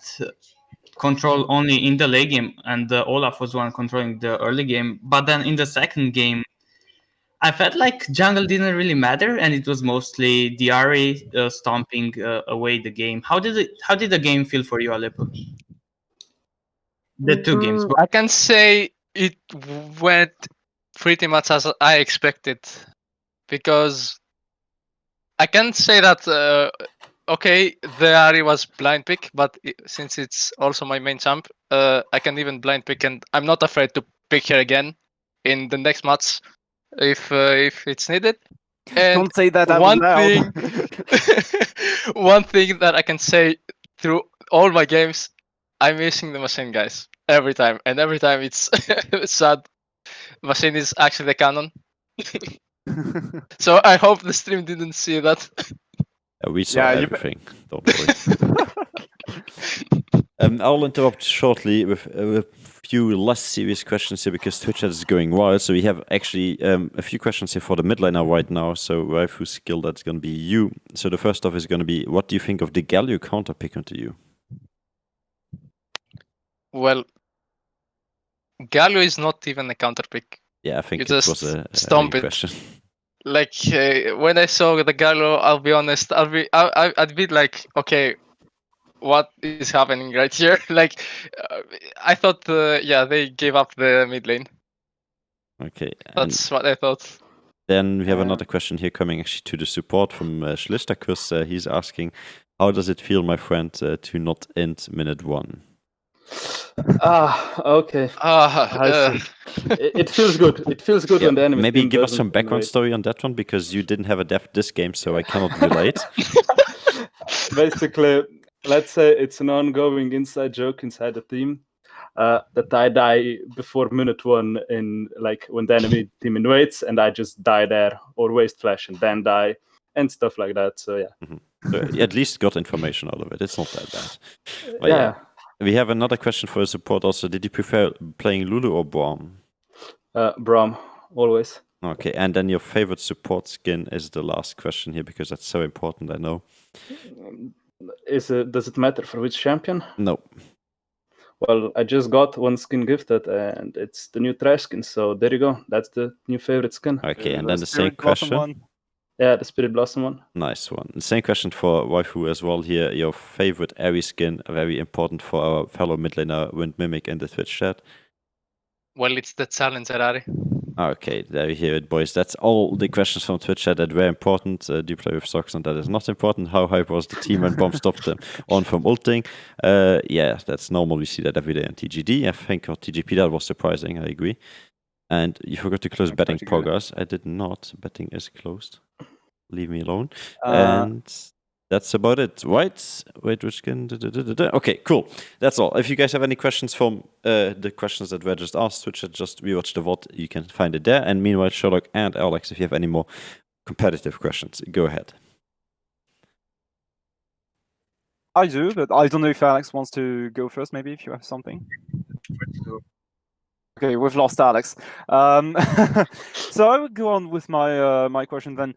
control only in the late game, and Olaf was one controlling the early game. But then in the second game, I felt like jungle didn't really matter, and it was mostly Diari stomping away the game. How did the game feel for you, Aleppo? The two games. I can say it went pretty much as I expected, because I can say that okay, the Ari was blind pick, but since it's also my main champ, I can even blind pick, and I'm not afraid to pick her again in the next match if it's needed. And don't say that out one loud. one thing that I can say through all my games, I'm missing the machine, guys, every time, and every time it's sad. Machine is actually the canon. So I hope the stream didn't see that. We saw Yeah, you- everything. Don't worry. I'll interrupt shortly with a few less serious questions here because Twitch chat is going wild. So we have actually a few questions here for the mid laner right now. So who's skill that's going to be you. So the first off is going to be, what do you think of the Galio counter pick onto you? Well, Galio is not even a counter pick. Yeah, I think You it was just a stomp easy it. question. Like when I saw the Galio, I'll be honest, I'd be like, okay, what is happening right here? Like, I thought, they gave up the mid lane. Okay. That's what I thought. Then we have another question here coming actually to the support from Schlistakus. He's asking, how does it feel, my friend, to not end minute 1? Okay. I see. It feels good. It feels good when the enemy maybe team give us doesn't some background invade. story on that one, because you didn't have a dev this game, so I cannot relate. Basically, let's say it's an ongoing inside joke inside the team that I die before minute 1 in like when the enemy team invades, and I just die there or waste flash and then die and stuff like that. So yeah. So at least got information out of it. It's not that bad. But Yeah. we have another question for support also. Did you prefer playing Lulu or Braum? Braum, always. Okay, and then your favorite support skin is the last question here, because that's so important, I know. Does it matter for which champion? No. Well, I just got one skin gifted, and it's the new trash skin. So there you go. That's the new favorite skin. Okay, and then the same Spirit Blossom question. one. Yeah, the Spirit Blossom one. Nice one. The same question for Waifu as well here. Your favorite Airy skin, very important for our fellow mid laner Wind Mimic in the Twitch chat. Well, it's the Challenger, Ari. Okay, there you hear it, boys. That's all the questions from Twitch chat that were important. Do you play with socks? And that is not important. How hype was the team when Bomb stopped them on from ulting? Yeah, that's normal. We see that every day on TGD. I think on TGP that was surprising. I agree. And you forgot to close betting progress. I did not. Betting is closed. Leave me alone. And that's about it, right? Wait, which skin? Okay, cool. That's all. If you guys have any questions from the questions that were just asked, Twitch, just rewatch the VOD. You can find it there. And meanwhile, Sherlock and Alex, if you have any more competitive questions, go ahead. I do, but I don't know if Alex wants to go first. Maybe if you have something. Okay, we've lost Alex. So I would go on with my my question then.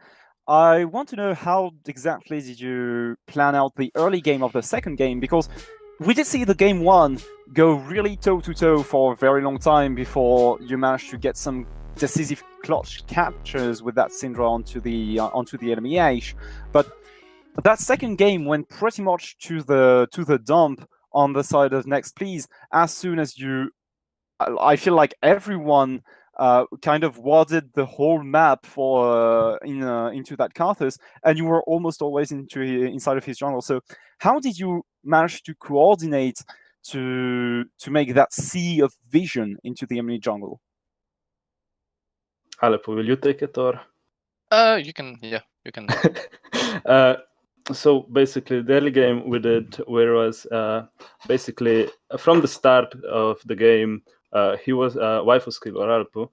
I want to know, how exactly did you plan out the early game of the second game? Because we did see the game 1 go really toe-to-toe for a very long time before you managed to get some decisive clutch captures with that Syndra onto the enemy Ashe. But that second game went pretty much to the dump on the side of Next Please as soon as you. I feel like everyone kind of warded the whole map for into that Karthus, and you were almost always inside of his jungle. So how did you manage to coordinate to make that sea of vision into the enemy jungle? Aleppo, will you take it or? You can. So basically, the early game we did, where was basically from the start of the game, he was Waifu skill or Alpu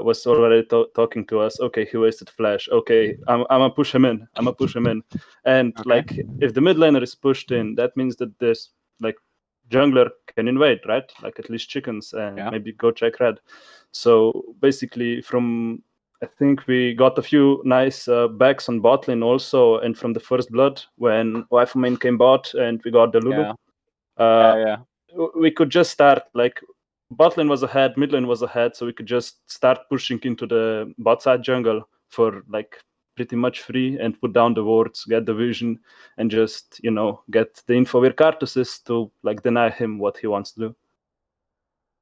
was already talking to us. Okay, he wasted flash. Okay, I'm gonna push him in. And Okay. like, if the mid laner is pushed in, that means that there's like jungler can invade, right? Like at least chickens and maybe go check red. So basically, from I think we got a few nice backs on bot lane also, and from the first blood when Waifu main came bot and we got the Lulu. We could just start, like, bot lane was ahead, mid lane was ahead, so we could just start pushing into the bot side jungle for like pretty much free and put down the wards, get the vision, and just, you know, get the info where Karthus is to like deny him what he wants to do.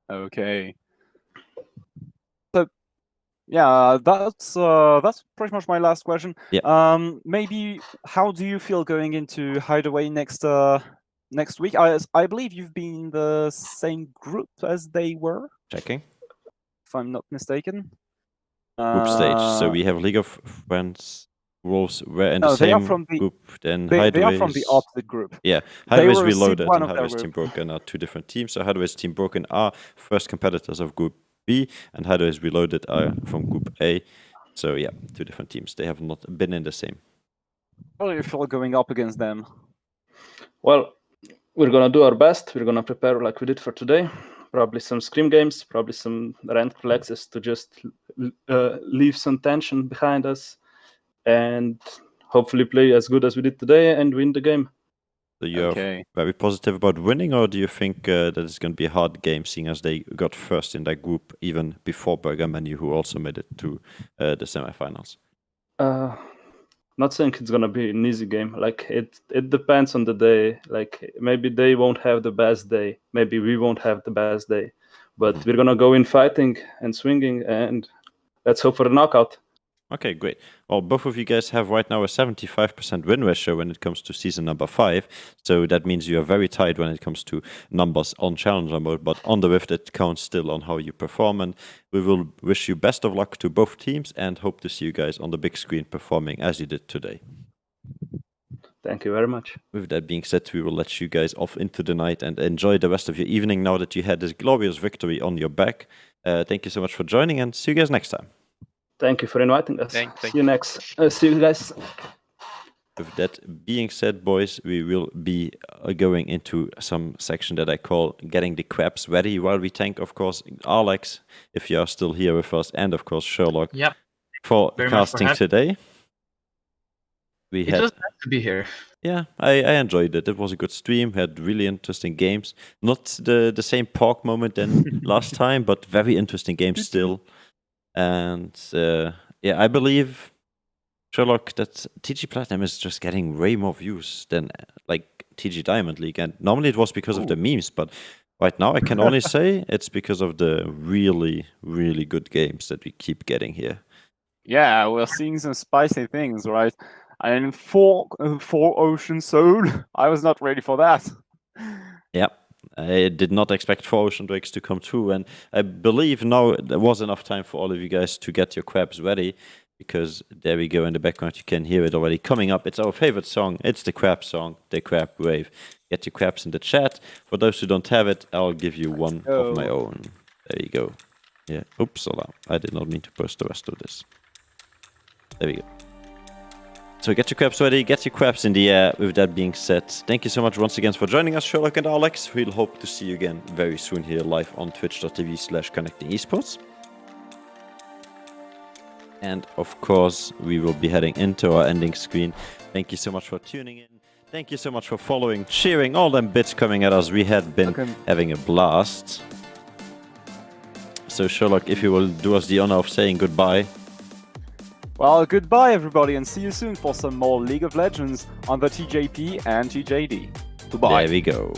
Okay. So yeah, that's pretty much my last question. Yeah. Maybe how do you feel going into Hideaway next week? I believe you've been in the same group as they were. Checking. If I'm not mistaken. Group stage. So we have League of Friends Wolves were in the No, they same are from the group. Then they Hideaway are from the opposite group. Yeah, They Hideaway's were Reloaded one and of their Hideaway's Team group. Broken are two different teams. So Hideaway's Team Broken are first competitors of Group B, and Hideaway's Reloaded are from Group A. So yeah, two different teams. They have not been in the same. How do you feel going up against them? Well, we're gonna do our best. We're gonna prepare like we did for today. Probably some scrim games, probably some ranked flexes to just leave some tension behind us, and hopefully play as good as we did today and win the game. So you're Okay. very positive about winning, or do you think that it's going to be a hard game, seeing as they got first in that group even before Burger Menu, who also made it to the semifinals? Not saying it's gonna be an easy game. Like it depends on the day. Like maybe they won't have the best day. Maybe we won't have the best day. But we're gonna go in fighting and swinging, and let's hope for the knockout. Okay, great. Well, both of you guys have right now a 75% win ratio when it comes to season number 5. So that means you are very tight when it comes to numbers on Challenger mode. But on the Rift, it counts still on how you perform. And we will wish you best of luck to both teams and hope to see you guys on the big screen performing as you did today. Thank you very much. With that being said, we will let you guys off into the night and enjoy the rest of your evening now that you had this glorious victory on your back. Thank you so much for joining, and see you guys next time. Thank you for inviting us. Thank See you next. See you guys. With that being said, boys, we will be going into some section that I call getting the crabs ready, while we thank, of course, Alex, if you are still here with us, and of course Sherlock Yep. for Very much for casting having- today. It was nice to be here. Yeah, I enjoyed it. It was a good stream. Had really interesting games. Not the same pork moment than last time, but very interesting games still. And yeah, I believe, Sherlock, that TG Platinum is just getting way more views than like TG Diamond League. And normally it was because of the memes, but right now I can only say it's because of the really, really good games that we keep getting here. Yeah, we're seeing some spicy things, right? And four Ocean Soul. I was not ready for that. Yeah, I did not expect 4 Ocean Drakes to come through, and I believe now there was enough time for all of you guys to get your crabs ready, because there we go in the background, you can hear it already coming up. It's our favorite song. It's the crab song, the crab wave. Get your crabs in the chat. For those who don't have it, I'll give you one of my own. There you go. Yeah, oops, I did not mean to post the rest of this. There we go. So get your crabs ready, get your crabs in the air. With that being said, thank you so much once again for joining us, Sherlock and Alex. We'll hope to see you again very soon here live on twitch.tv/connecting esports. And of course, we will be heading into our ending screen. Thank you so much for tuning in. Thank you so much for following, cheering, all them bits coming at us. We had been having a blast. So Sherlock, if you will do us the honor of saying goodbye. Well, goodbye everybody, and see you soon for some more League of Legends on the TJP and TJD. Goodbye. There we go.